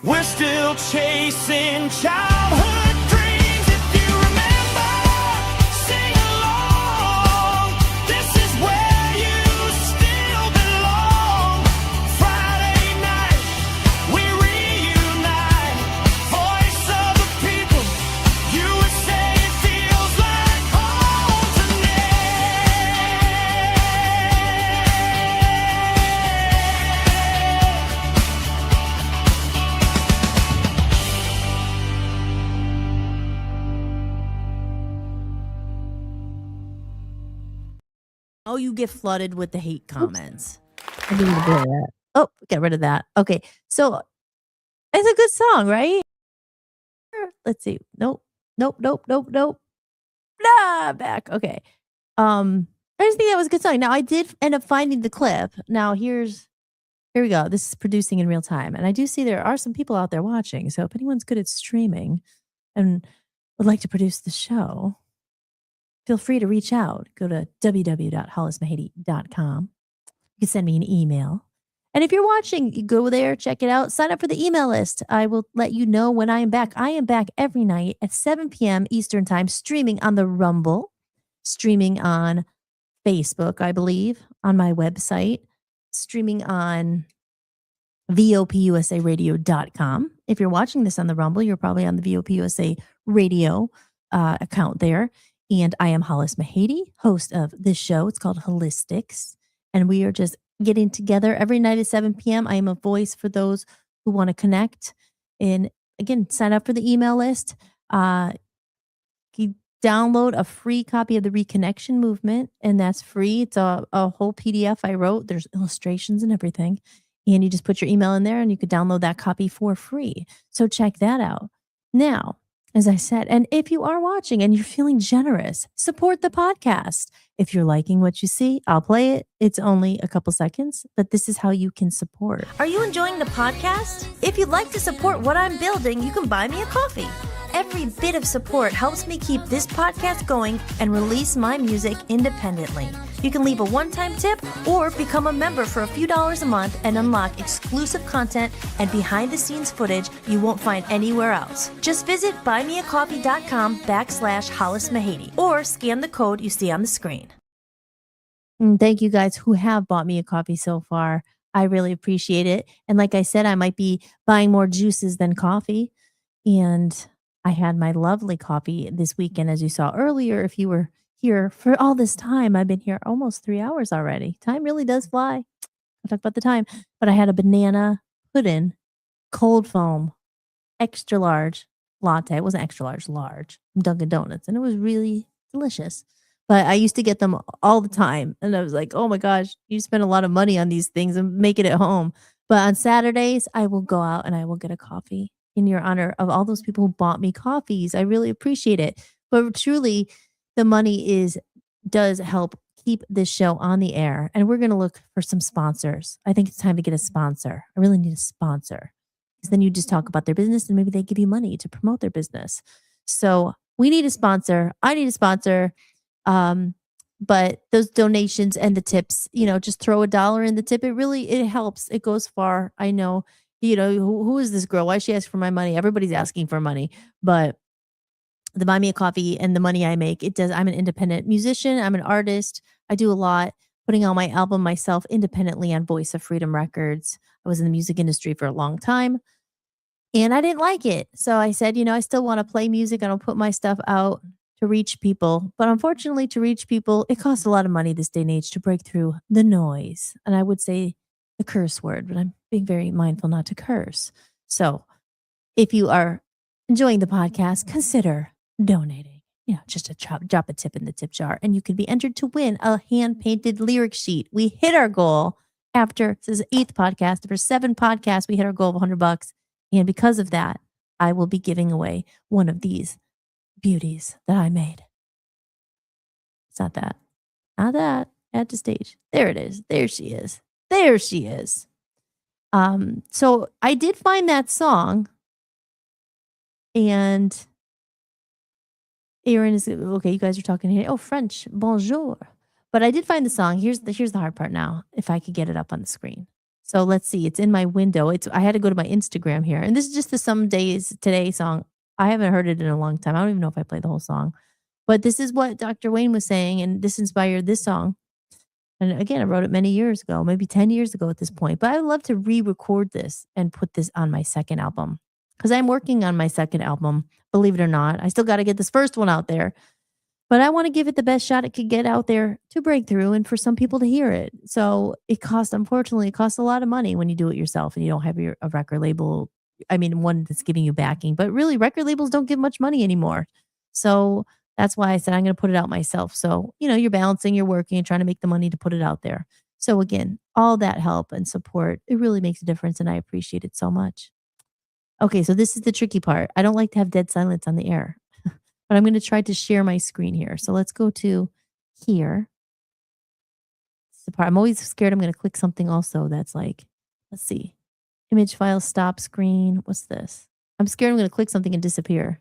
We're still chasing childhood dreams. If you remember, sing along. This is where you still belong. Friday night, we reunite. Voice of the people, U.S.A. It feels like home Oh, you get flooded with the hate comments. I didn't do that. Oh, get rid of that. Okay. So it's a good song, right? Let's see. Nope. Nah, back. Okay. I just think that was a good song. Now I did end up finding the clip. Now here we go. This is producing in real time. And I do see there are some people out there watching. So if anyone's good at streaming and would like to produce the show, feel free to reach out. Go to www.hollismahady.com. You can send me an email. And if you're watching, you go there, check it out, sign up for the email list. I will let you know when I am back. I am back every night at 7 p.m. Eastern Time, streaming on the Rumble, streaming on Facebook, I believe, on my website, streaming on VOPUSAradio.com. If you're watching this on the Rumble, you're probably on the VOPUSA radio account there. And I am Hollis Mahady, host of this show. It's called Holli-tics. And we are just getting together every night at 7 p.m. I am a voice for those who want to connect. And again, sign up for the email list. You download a free copy of the Reconnection Movement, and that's free. It's a whole PDF I wrote. There's illustrations and everything. And you just put your email in there and you could download that copy for free. So check that out. Now, as I said, and if you are watching and you're feeling generous, support the podcast. If you're liking what you see, I'll play it. It's only a couple seconds, but this is how you can support. Are you enjoying the podcast? If you'd like to support what I'm building, you can buy me a coffee. Every bit of support helps me keep this podcast going and release my music independently. You can leave a one-time tip or become a member for a few dollars a month and unlock exclusive content and behind-the-scenes footage you won't find anywhere else. Just visit buymeacoffee.com/Hollis Mahady or scan the code you see on the screen. And thank you guys who have bought me a coffee so far. I really appreciate it. And like I said, I might be buying more juices than coffee. And I had my lovely coffee this weekend, as you saw earlier. If you were here for all this time, I've been here almost 3 hours already. Time really does fly. I'll talk about the time. But I had a banana pudding, cold foam, extra large latte. It wasn't extra large, large from Dunkin' Donuts. And it was really delicious. But I used to get them all the time. And I was like, oh my gosh, you spend a lot of money on these things and make it at home. But on Saturdays, I will go out and I will get a coffee in your honor of all those people who bought me coffees. I really appreciate it. But truly, the money does help keep this show on the air. And we're going to look for some sponsors. I think it's time to get a sponsor. I really need a sponsor. Because then you just talk about their business and maybe they give you money to promote their business. So we need a sponsor. I need a sponsor. But those donations and the tips, just throw $1 in the tip. It helps. It goes far. I know, who is this girl? Why is she asking for my money? Everybody's asking for money, but the buy me a coffee and the money I make, it does. I'm an independent musician. I'm an artist. I do a lot, putting out my album myself independently on Voice of Freedom Records. I was in the music industry for a long time and I didn't like it. So I said, I still want to play music. I don't put my stuff out to reach people. But unfortunately, to reach people, it costs a lot of money this day and age to break through the noise. And I would say the curse word, but I'm being very mindful not to curse. So if you are enjoying the podcast, consider donating. Just a drop a tip in the tip jar, and you could be entered to win a hand-painted lyric sheet. We hit our goal this is the 8th podcast. After 7 podcasts, we hit our goal of $100. And because of that, I will be giving away one of these beauties that I made. It's not that. At the stage. There it is. There she is. So I did find that song, and Aaron is okay. You guys are talking here. Oh, French. Bonjour. But I did find the song. Here's the hard part now. If I could get it up on the screen. So let's see. It's in my window. I had to go to my Instagram here. And this is just the Some Days Today song. I haven't heard it in a long time. I don't even know if I played the whole song. But this is what Dr. Wayne was saying, and this inspired this song. And again, I wrote it many years ago, maybe 10 years ago at this point. But I would love to re-record this and put this on my second album. Because I'm working on my second album, believe it or not. I still got to get this first one out there. But I want to give it the best shot it could get out there to break through and for some people to hear it. So unfortunately, it costs a lot of money when you do it yourself and you don't have a record label. I mean, one that's giving you backing, but really record labels don't give much money anymore. So that's why I said I'm going to put it out myself. So, you're balancing, you're working and trying to make the money to put it out there. So again, all that help and support, it really makes a difference and I appreciate it so much. Okay, so this is the tricky part. I don't like to have dead silence on the air. But I'm going to try to share my screen here. So let's go to here. This is the part. I'm always scared I'm going to click something also that's like, let's see, image file, stop screen. What's this? I'm scared I'm going to click something and disappear.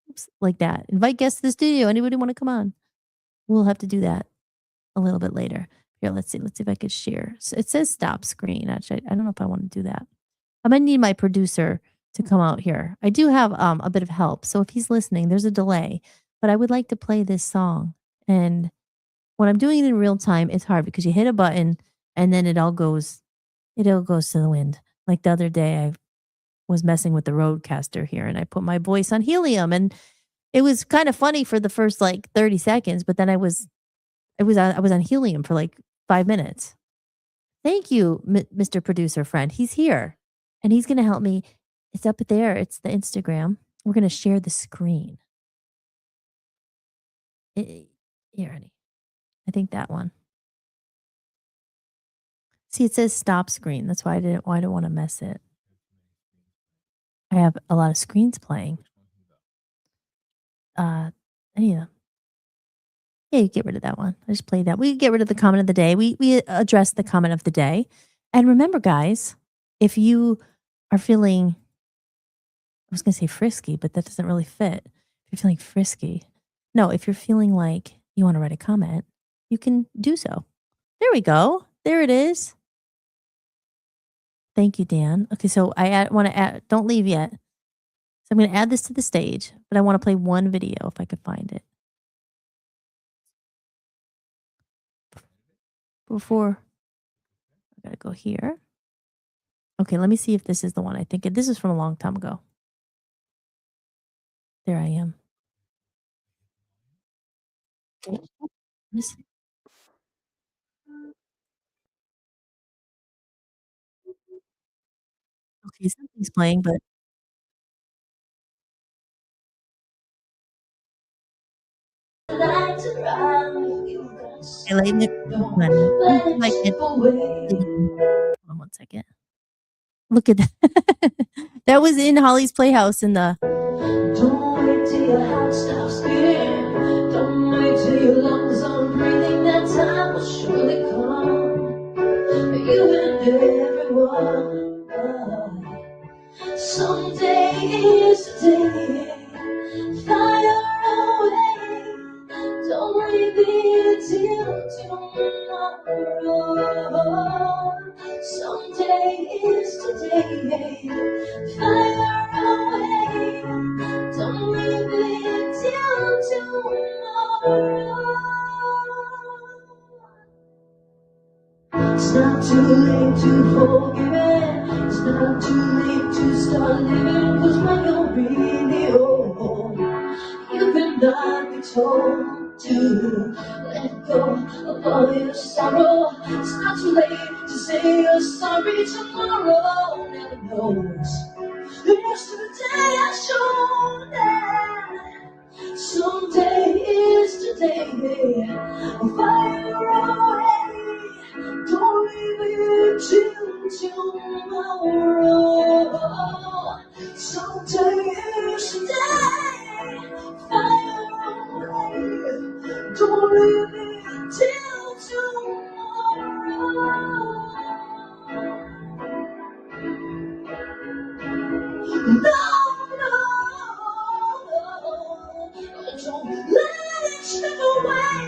Oops, like that. Invite guests to the studio. Anybody want to come on? We'll have to do that a little bit later. Here, let's see. Let's see if I could share. So it says stop screen. Actually, I don't know if I want to do that. I'm going to need my producer to come out here. I do have a bit of help. So if he's listening, there's a delay, but I would like to play this song. And when I'm doing it in real time, it's hard because you hit a button and then it all goes to the wind. Like the other day, I was messing with the Rodecaster here and I put my voice on helium and it was kind of funny for the first like 30 seconds, but then I was on helium for like 5 minutes. Thank you, Mr. Producer Friend. He's here and he's going to help me. It's up there. It's the Instagram. We're going to share the screen. Here, honey. I think that one. See, it says stop screen. That's why I don't want to mess it. I have a lot of screens playing. Any of them. Yeah, you get rid of that one. I just played that. We get rid of the comment of the day. We address the comment of the day. And remember, guys, if you are feeling, I was going to say frisky, but that doesn't really fit. If you're feeling frisky. No, if you're feeling like you want to write a comment, you can do so. There we go. There it is. Thank you, Dan. Okay, so I want to add, don't leave yet. So I'm going to add this to the stage, but I want to play one video if I could find it. Before, I got to go here. Okay, let me see if this is the one. I think this is from a long time ago. There I am. Okay, something's playing, but okay, let me hold on one second. Look at that. That was in Holly's Playhouse in the. Don't wait till your heart stops beating. Don't wait till your lungs aren't breathing. That time will surely come. You and everyone. Someday is today. Fire away. Don't leave it till tomorrow. Someday is today. Fire away. Don't leave it till tomorrow. It's not too late to forgive it. It's not too late to start living. 'Cause when you're really old, you cannot be told to let go of all your sorrow. It's not too late to say you're sorry. Tomorrow never knows. The rest of the day I showed that someday is today. Fire away. Don't leave it till tomorrow. Someday is today. Fire away. Don't leave it till tomorrow. No, no, don't let it slip away.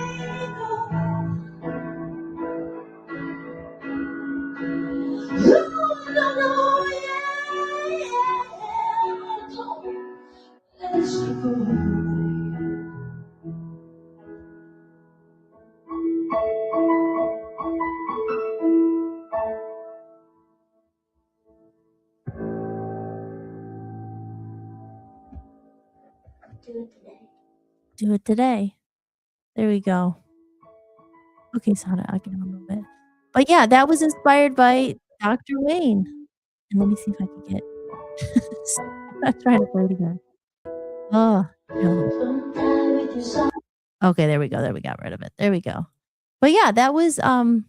No. Do it today. There we go. Okay, so I can remove it. But yeah, that was inspired by Dr. Wayne. And let me see if I can get I'm trying to play it again. Oh, okay, there we go. There we got rid of it. There we go. But yeah, that was Some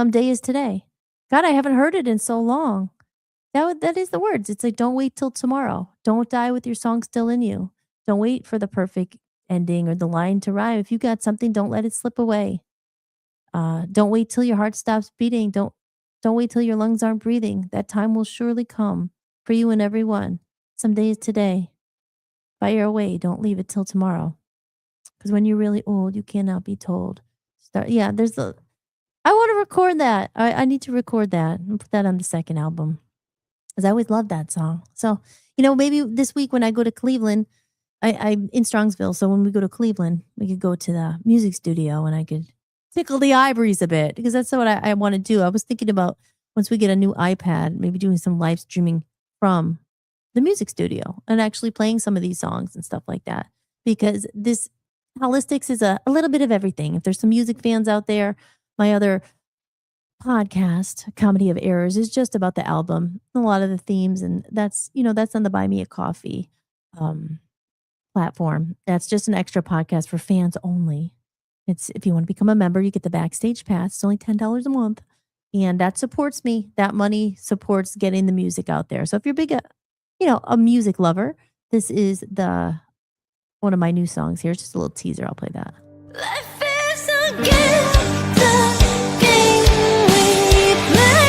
Day Is Today. God, I haven't heard it in so long. That is the words. It's like don't wait till tomorrow. Don't die with your song still in you. Don't wait for the perfect ending or the line to rhyme. If you got something, don't let it slip away. Don't wait till your heart stops beating. Don't wait till your lungs aren't breathing. That time will surely come for you and everyone. Some day is today. Fire away. Don't leave it till tomorrow. Because when you're really old, you cannot be told. Yeah, there's a. I want to record that. I need to record that and put that on the second album. Because I always loved that song. So, maybe this week when I go to Cleveland, I'm in Strongsville. So when we go to Cleveland, we could go to the music studio and I could tickle the ivories a bit because that's what I want to do. I was thinking about once we get a new iPad, maybe doing some live streaming from the music studio and actually playing some of these songs and stuff like that. Because this Holistics is a little bit of everything. If there's some music fans out there, my other podcast, Comedy of Errors, is just about the album, a lot of the themes, and that's on the Buy Me a Coffee platform. That's just an extra podcast for fans only. It's if you want to become a member, you get the backstage pass. It's only $10 a month, and that supports me. That money supports getting the music out there. So if you're big, a music lover, this is one of my new songs. Here's just a little teaser. I'll play that. Life is a gift, the game we play.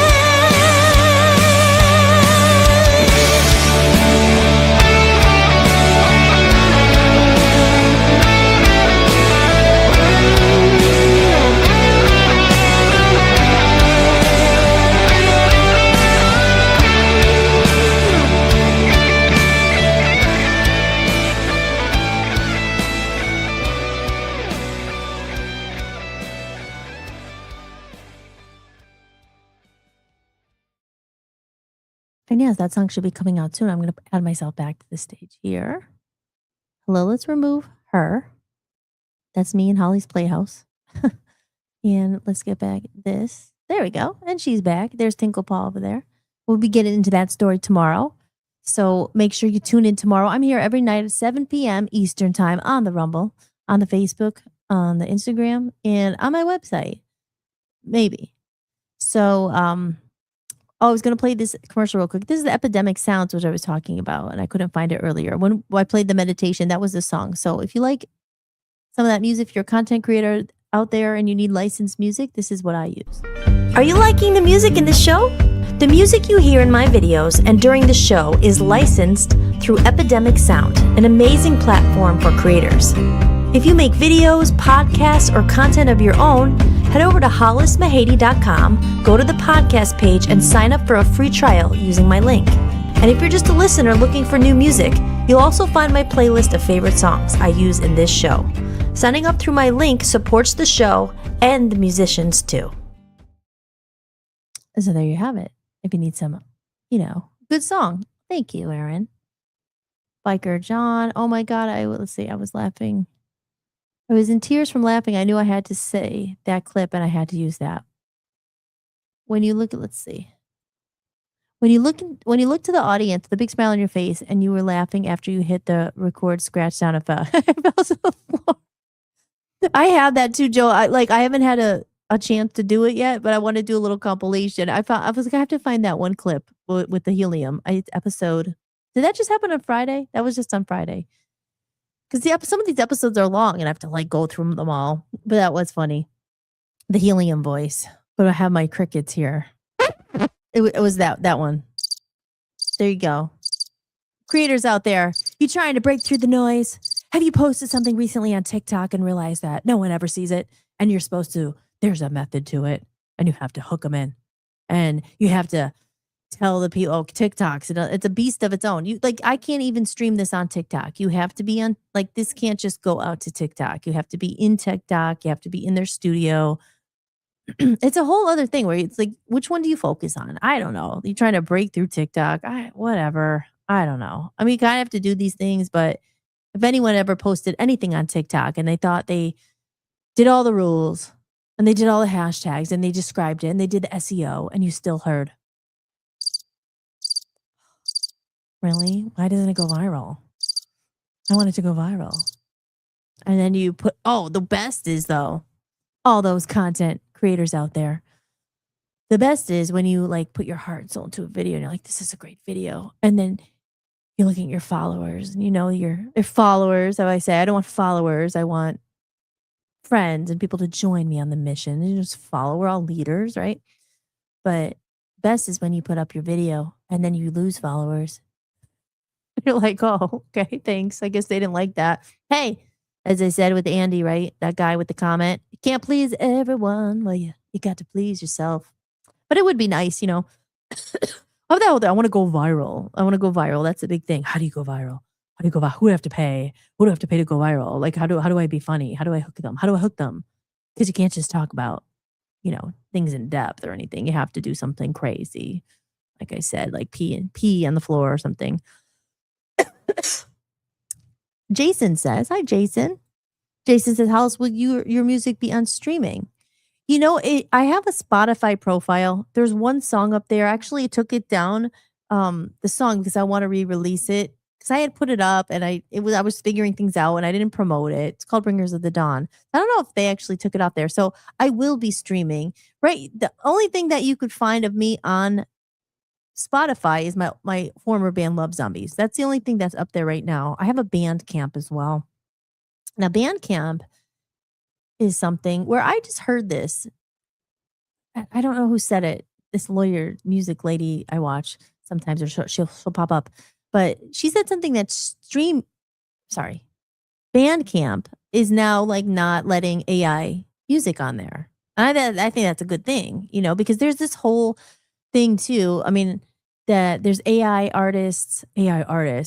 And yes, that song should be coming out soon. I'm going to add myself back to the stage here. Hello, let's remove her. That's me in Holly's Playhouse. And let's get back this. There we go. And she's back. There's Tinkle Paw over there. We'll be getting into that story tomorrow. So make sure you tune in tomorrow. I'm here every night at 7 p.m. Eastern Time on the Rumble, on the Facebook, on the Instagram, and on my website. Maybe. So, I was going to play this commercial real quick. This is the Epidemic Sounds, which I was talking about, and I couldn't find it earlier. When I played the meditation, that was the song. So if you like some of that music, if you're a content creator out there and you need licensed music, this is what I use. Are you liking the music in the show? The music you hear in my videos and during the show is licensed through Epidemic Sound, an amazing platform for creators. If you make videos, podcasts, or content of your own, head over to hollismahady.com, go to the podcast page, and sign up for a free trial using my link. And if you're just a listener looking for new music, you'll also find my playlist of favorite songs I use in this show. Signing up through my link supports the show and the musicians too. So there you have it. If you need some, good song. Thank you, Aaron. Biker John. Oh my God. Let's see. I was laughing. I was in tears from laughing. I knew I had to say that clip and I had to use that. When you look at, let's see. When you look to the audience, the big smile on your face, and you were laughing after you hit the record scratch sound effect. I fell to the floor. I have that too, Joe. I haven't had a chance to do it yet, but I want to do a little compilation. I was like, I have to find that one clip with the helium episode. Did that just happen on Friday? That was just on Friday. Because some of these episodes are long and I have to go through them all. But that was funny. The helium voice. But I have my crickets here. It was that one. There you go. Creators out there, you trying to break through the noise? Have you posted something recently on TikTok and realized that no one ever sees it? And you're supposed to, there's a method to it. And you have to hook them in. And you have to tell the people, TikTok's it's a beast of its own. I can't even stream this on TikTok. You have to be on, this can't just go out to TikTok. You have to be in TikTok. You have to be in their studio. It's a whole other thing where it's which one do you focus on? I don't know. You're trying to break through TikTok. Whatever. I don't know. I mean, you kind of have to do these things, but If anyone ever posted anything on TikTok and they thought they did all the rules and they did all the hashtags and they described it and they did the SEO and you still heard, really? Why doesn't it go viral? I want it to go viral. And then you put, the best is though, all those content creators out there. The best is when you like put your heart and soul into a video and you're like, this is a great video. And then you're looking at your followers and you know your followers. How I say, I don't want followers. I want friends and people to join me on the mission. And you just follow. We're all leaders, right? But best is when you put up your video and then you lose followers. You're like, oh, okay, thanks. I guess they didn't like that. Hey, as I said with Andy, right? That guy with the comment, you can't please everyone. Well, you got to please yourself. But it would be nice, you know. Oh, I want to go viral. I want to go viral. That's a big thing. How do you go viral? How do you go viral? Who do I have to pay? Who do I have to pay to go viral? Like, how do I be funny? How do I hook them? How do I hook them? Because you can't just talk about, you know, things in depth or anything. You have to do something crazy. Like I said, like pee on the floor or something. Jason says, hi, Jason. Jason says, how else will your music be on streaming? You know, I have a Spotify profile. There's one song up there. Actually, I took it down, the song, because I want to re-release it. Because I had put it up and I was figuring things out and I didn't promote it. It's called Bringers of the Dawn. I don't know if they actually took it off there. So I will be streaming. Right. The only thing that you could find of me on Spotify is my former band Love Zombies. That's the only thing that's up there right now. I have a Bandcamp as well. Now, Bandcamp is something where I just heard this. I don't know who said it. This lawyer music lady I watch sometimes, or she'll pop up, but she said something that Bandcamp is now like not letting AI music on there. And I think that's a good thing, you know, because there's this whole thing too. I mean, that there's AI artists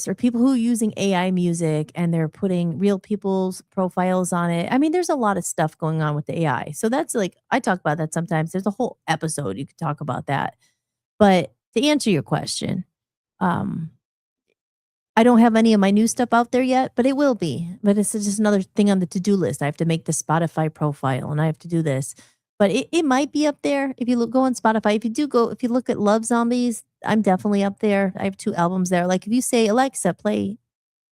or people who are using AI music and they're putting real people's profiles on it. I mean, there's a lot of stuff going on with the AI. So that's like, I talk about that sometimes. There's a whole episode you could talk about that. But to answer your question, I don't have any of my new stuff out there yet, but it will be. But it's just another thing on the to-do list. I have to make the Spotify profile and I have to do this. But it might be up there if you go on Spotify. If you look at Love Zombies, I'm definitely up there. I have 2 albums there. Like if you say, Alexa, play,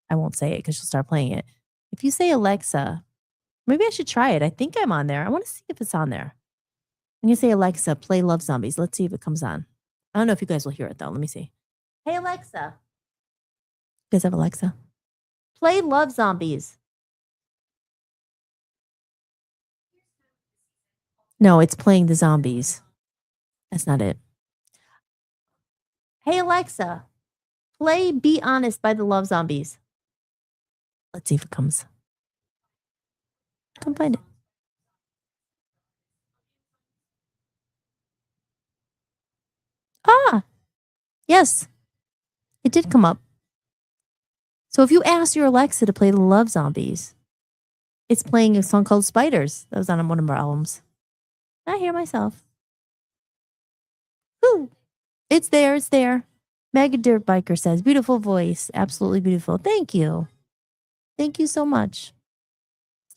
I won't say it because she'll start playing it. If you say, Alexa, maybe I should try it. I think I'm on there. I want to see if it's on there. I'm going to say, Alexa, play Love Zombies. Let's see if it comes on. I don't know if you guys will hear it though. Let me see. Hey, Alexa. You guys have Alexa? Play Love Zombies. No, it's playing the zombies. That's not it. Hey, Alexa, play Be Honest by the Love Zombies. Let's see if it comes. Come find it. Ah, yes, it did come up. So if you ask your Alexa to play the Love Zombies, it's playing a song called Spiders. That was on one of our albums. I hear myself. Woo. It's there. It's there. Mega Dirt Biker says, beautiful voice. Absolutely beautiful. Thank you. Thank you so much.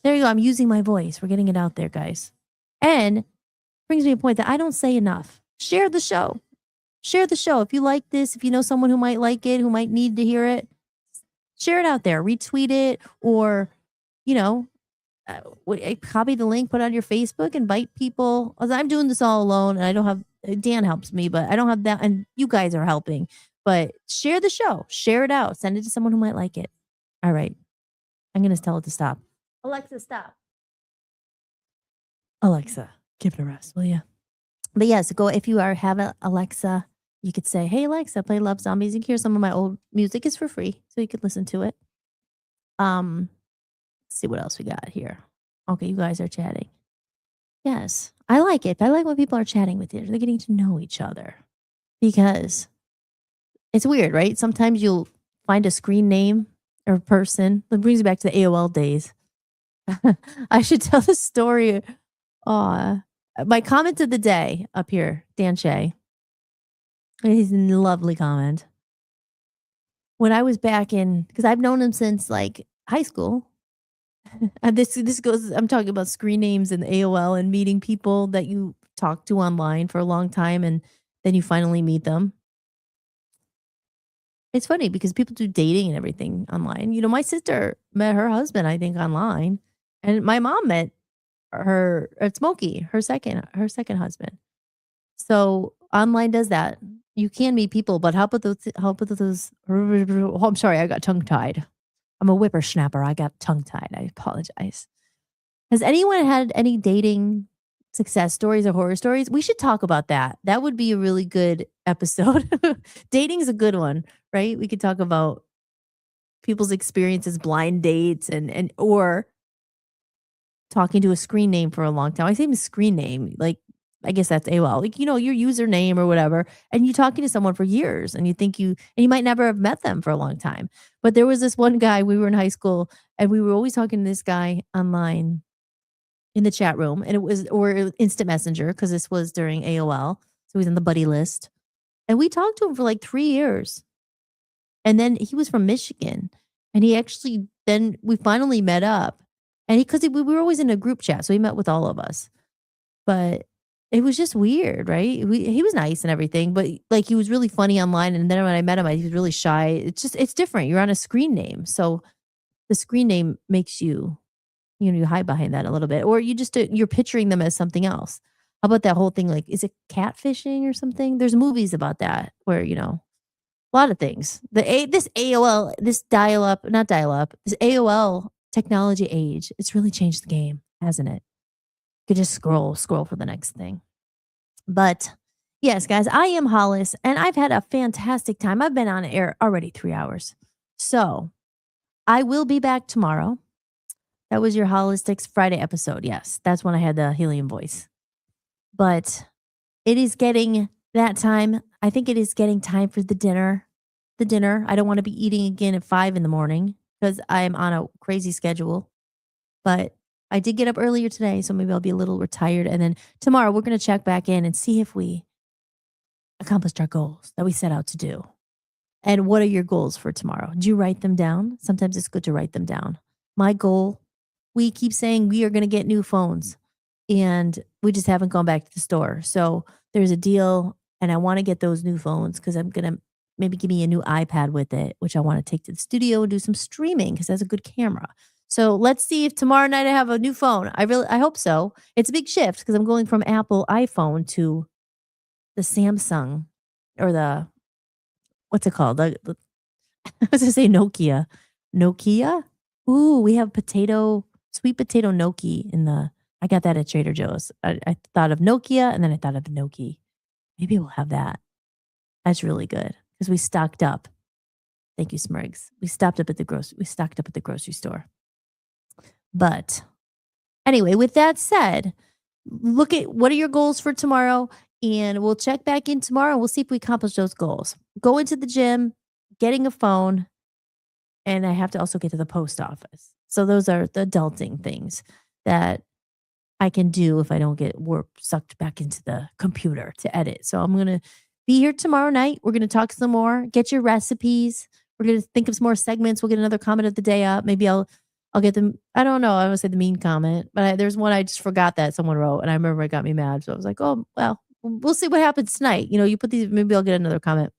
There you go. I'm using my voice. We're getting it out there, guys. And brings me a point that I don't say enough. Share the show. Share the show. If you like this, if you know someone who might like it, who might need to hear it, share it out there. Retweet it, or, you know, copy the link, put it on your Facebook, invite people. I'm doing this all alone and I don't have, Dan helps me, but I don't have that. And you guys are helping, but share the show, share it out, send it to someone who might like it. All right. I'm going to tell it to stop. Alexa, stop. Alexa, give it a rest, will you? But yes, go, if you have an Alexa, you could say, hey, Alexa, play Love Zombies. You can hear some of my old music. It's for free, so you could listen to it. See what else we got here. Okay, you guys are chatting. Yes, I like it. I like when people are chatting with you. They're getting to know each other, because it's weird, right? Sometimes you'll find a screen name or a person. That brings me back to the AOL days. I should tell the story. My comment of the day up here, Dan Shea. He's a lovely comment. When I was back in, because I've known him since like high school. This goes. I'm talking about screen names and AOL and meeting people that you talk to online for a long time, and then you finally meet them. It's funny because people do dating and everything online. My sister met her husband, I think, online, and my mom met her Smokey, her second husband. So online does that. You can meet people, but how about those? How about those? Oh, I'm sorry, I got tongue tied. I'm a whippersnapper. I got tongue tied. I apologize. Has anyone had any dating success stories or horror stories? We should talk about that. That would be a really good episode. Dating is a good one, right? We could talk about people's experiences, blind dates, and or talking to a screen name for a long time. I say screen name, like I guess that's AOL, like your username or whatever, and you talking to someone for years, and you might never have met them for a long time. But there was this one guy. We were in high school, and we were always talking to this guy online in the chat room, and it was or instant messenger because this was during AOL, so he's on the buddy list, and we talked to him for like 3 years, and then he was from Michigan, and he actually then we finally met up, and because we were always in a group chat, so he met with all of us, but it was just weird, right? He was nice and everything, but like he was really funny online, and then when I met him, he was really shy. It's different. You're on a screen name, so the screen name makes you hide behind that a little bit, or you're picturing them as something else. How about that whole thing? Like, is it catfishing or something? There's movies about that where a lot of things. This AOL, this dial up, not dial up, this AOL technology age, it's really changed the game, hasn't it? You could just scroll for the next thing. But yes, guys, I am Hollis, and I've had a fantastic time. I've been on air already 3 hours, so I will be back tomorrow. That was your Holli-tics Friday episode. Yes, that's when I had the helium voice. But it is getting that time. I think it is getting time for the dinner. I don't want to be eating again at 5 in the morning because I'm on a crazy schedule. But I did get up earlier today, so maybe I'll be a little retired. And then tomorrow we're going to check back in and see if we accomplished our goals that we set out to do. And what are your goals for tomorrow? Do you write them down? Sometimes it's good to write them down. My goal, we keep saying we are going to get new phones, and we just haven't gone back to the store. So there's a deal, and I want to get those new phones because I'm going to maybe give me a new iPad with it, which I want to take to the studio and do some streaming because that's a good camera. So let's see if tomorrow night I have a new phone. I hope so. It's a big shift because I'm going from Apple iPhone to the Samsung or what's it called? I was going to say Nokia. Nokia? Ooh, we have sweet potato gnocchi I got that at Trader Joe's. I thought of Nokia and then I thought of gnocchi. Maybe we'll have that. That's really good because we stocked up. Thank you, Smurgs. We stocked up at the grocery store. But anyway, with that said, look at what are your goals for tomorrow, and we'll check back in tomorrow. And we'll see if we accomplish those goals. Go into the gym, getting a phone, and I have to also get to the post office. So those are the adulting things that I can do if I don't get sucked back into the computer to edit. So I'm going to be here tomorrow night. We're going to talk some more, get your recipes. We're going to think of some more segments. We'll get another comment of the day up. Maybe I'll get them. I don't know. I would say the mean comment, but there's one I just forgot that someone wrote, and I remember it got me mad. So I was like, oh, well, we'll see what happens tonight. You put these, maybe I'll get another comment.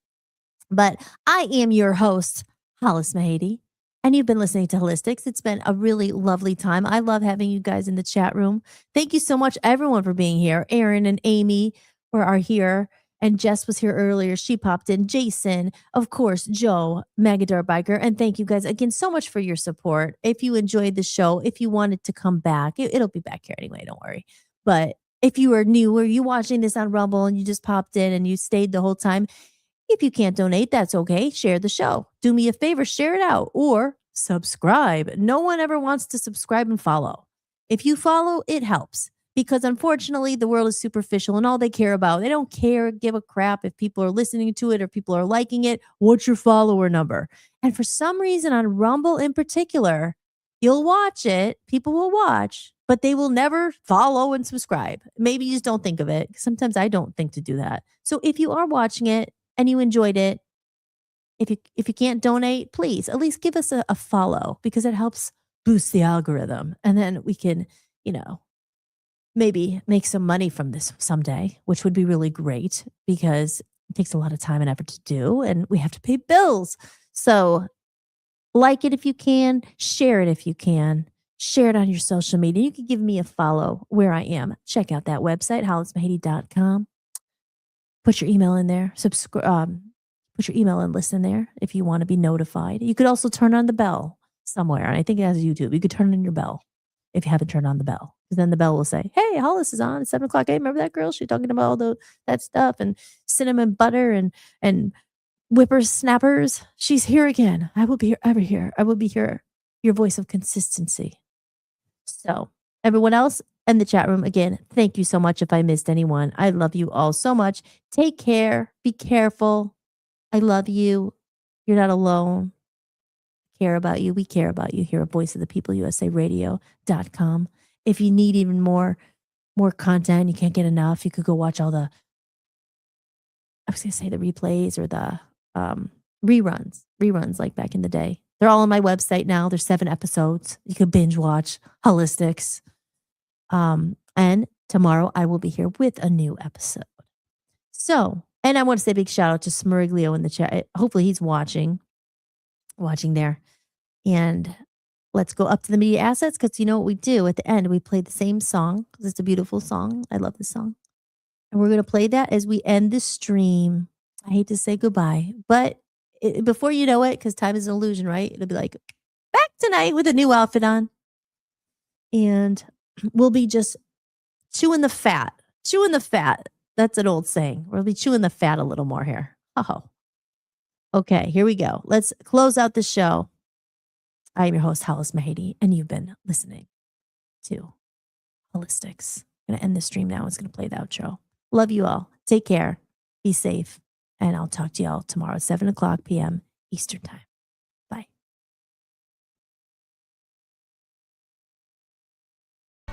But I am your host, Hollis Mahady, and you've been listening to Holli-tics. It's been a really lovely time. I love having you guys in the chat room. Thank you so much, everyone, for being here. Aaron and Amy are here. And Jess was here earlier. She popped in. Jason, of course, Joe, Magadar Biker. And thank you guys again so much for your support. If you enjoyed the show, if you wanted to come back, it'll be back here anyway. Don't worry. But if you are new or you watching this on Rumble and you just popped in and you stayed the whole time, if you can't donate, that's okay. Share the show. Do me a favor, share it out or subscribe. No one ever wants to subscribe and follow. If you follow, it helps. Because unfortunately, the world is superficial and all they care about, they don't give a crap if people are listening to it or people are liking it. What's your follower number? And for some reason on Rumble in particular, you'll watch it. People will watch, but they will never follow and subscribe. Maybe you just don't think of it. Sometimes I don't think to do that. So if you are watching it and you enjoyed it, if you can't donate, please at least give us a follow, because it helps boost the algorithm. And then we can, maybe make some money from this someday, which would be really great, because it takes a lot of time and effort to do, and we have to pay bills. So like it if you can, share it if you can, share it on your social media. You can give me a follow where I am. Check out that website, hollismahady.com. Put your email in there. Put your email and listen there if you want to be notified. You could also turn on the bell somewhere. And I think it has YouTube. You could turn on your bell if you haven't turned on the bell. Because then the bell will say, hey, Hollis is on at 7 o'clock. Hey, remember that girl? She's talking about all that stuff and cinnamon butter and whippersnappers. She's here again. I will be here. I will be here. Your voice of consistency. So everyone else in the chat room, again, thank you so much if I missed anyone. I love you all so much. Take care. Be careful. I love you. You're not alone. Care about you. We care about you here at Voice of the People, USA Radio.com. If you need even more content, you can't get enough, you could go watch all the, I was going to say the replays or the reruns like back in the day. They're all on my website now. There's 7 episodes. You could binge watch Holli-tics. And tomorrow I will be here with a new episode. So, and I want to say a big shout out to Smuriglio in the chat. Hopefully he's watching there. And let's go up to the media assets, because you know what we do at the end? We play the same song because it's a beautiful song. I love this song. And we're going to play that as we end the stream. I hate to say goodbye, but before you know it, because time is an illusion, right? It'll be like, back tonight with a new outfit on. And we'll be just chewing the fat. That's an old saying. We'll be chewing the fat a little more here. Oh, okay. Here we go. Let's close out the show. I am your host, Hollis Mahady, and you've been listening to Holli-tics. I'm going to end the stream now. It's going to play the outro. Love you all. Take care. Be safe. And I'll talk to you all tomorrow at 7 o'clock p.m. Eastern Time. Bye.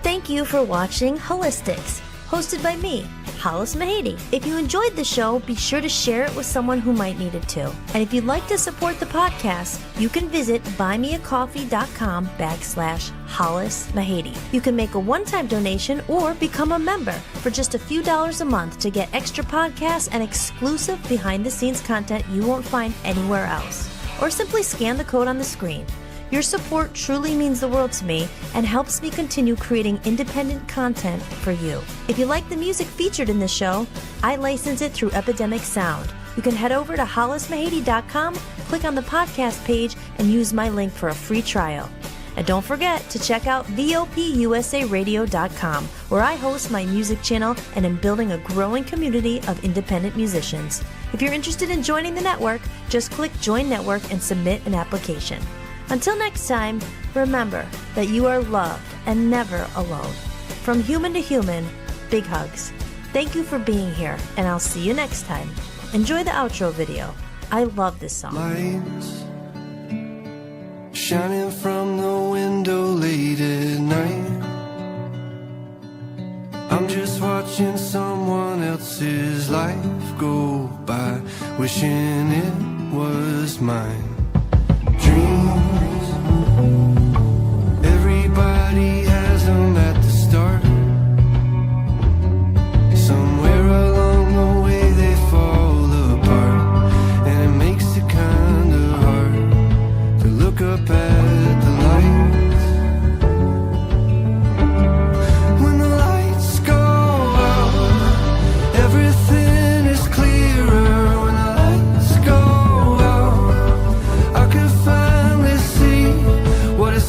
Thank you for watching Holli-tics, hosted by me, Hollis Mahady. If you enjoyed the show, be sure to share it with someone who might need it too. And if you'd like to support the podcast, you can visit buymeacoffee.com/Hollis Mahady. You can make a one-time donation or become a member for just a few dollars a month to get extra podcasts and exclusive behind-the-scenes content you won't find anywhere else. Or simply scan the code on the screen. Your support truly means the world to me and helps me continue creating independent content for you. If you like the music featured in this show, I license it through Epidemic Sound. You can head over to hollismahady.com, click on the podcast page, and use my link for a free trial. And don't forget to check out VOPUSARadio.com, where I host my music channel and am building a growing community of independent musicians. If you're interested in joining the network, just click Join Network and submit an application. Until next time, remember that you are loved and never alone. From human to human, big hugs. Thank you for being here, and I'll see you next time. Enjoy the outro video. I love this song. Lights shining from the window late at night. I'm just watching someone else's life go by, wishing it was mine. Dreams, everybody has them at the start. Somewhere along the way they fall apart, and it makes it kind of hard to look up at the lights. When the lights go out, everything is clearer. When the lights go out, I can finally see what it's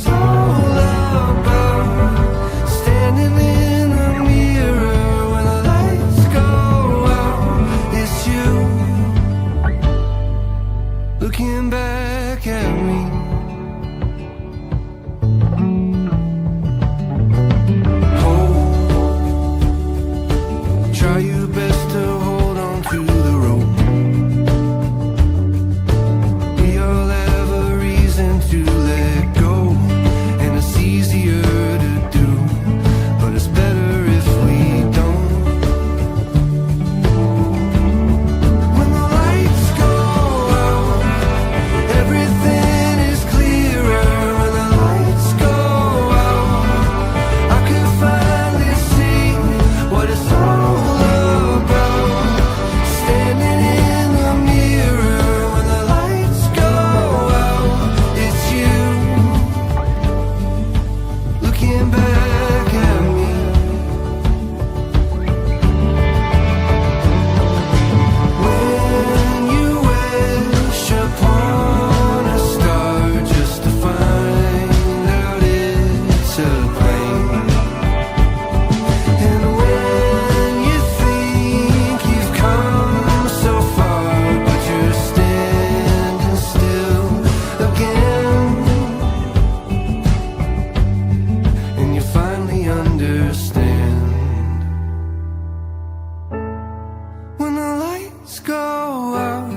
lights go out,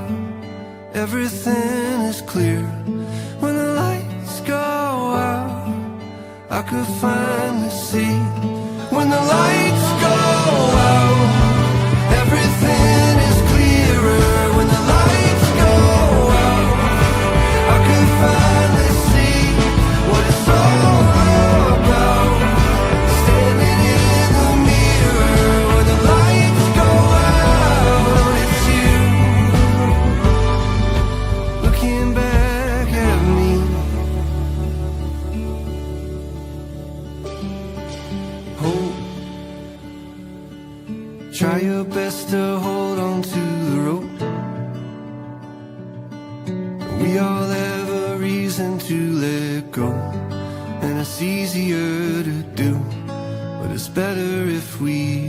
everything is clear. When the lights go out, I could finally see. When the lights go out, everything is clearer. When the lights go out, I could finally see what it's all about. Standing in the mirror, when the lights go out, it's you looking back at me. Hope, try your best to hold on to the rope. We all have a reason to let go, and it's easier to do, but it's better if we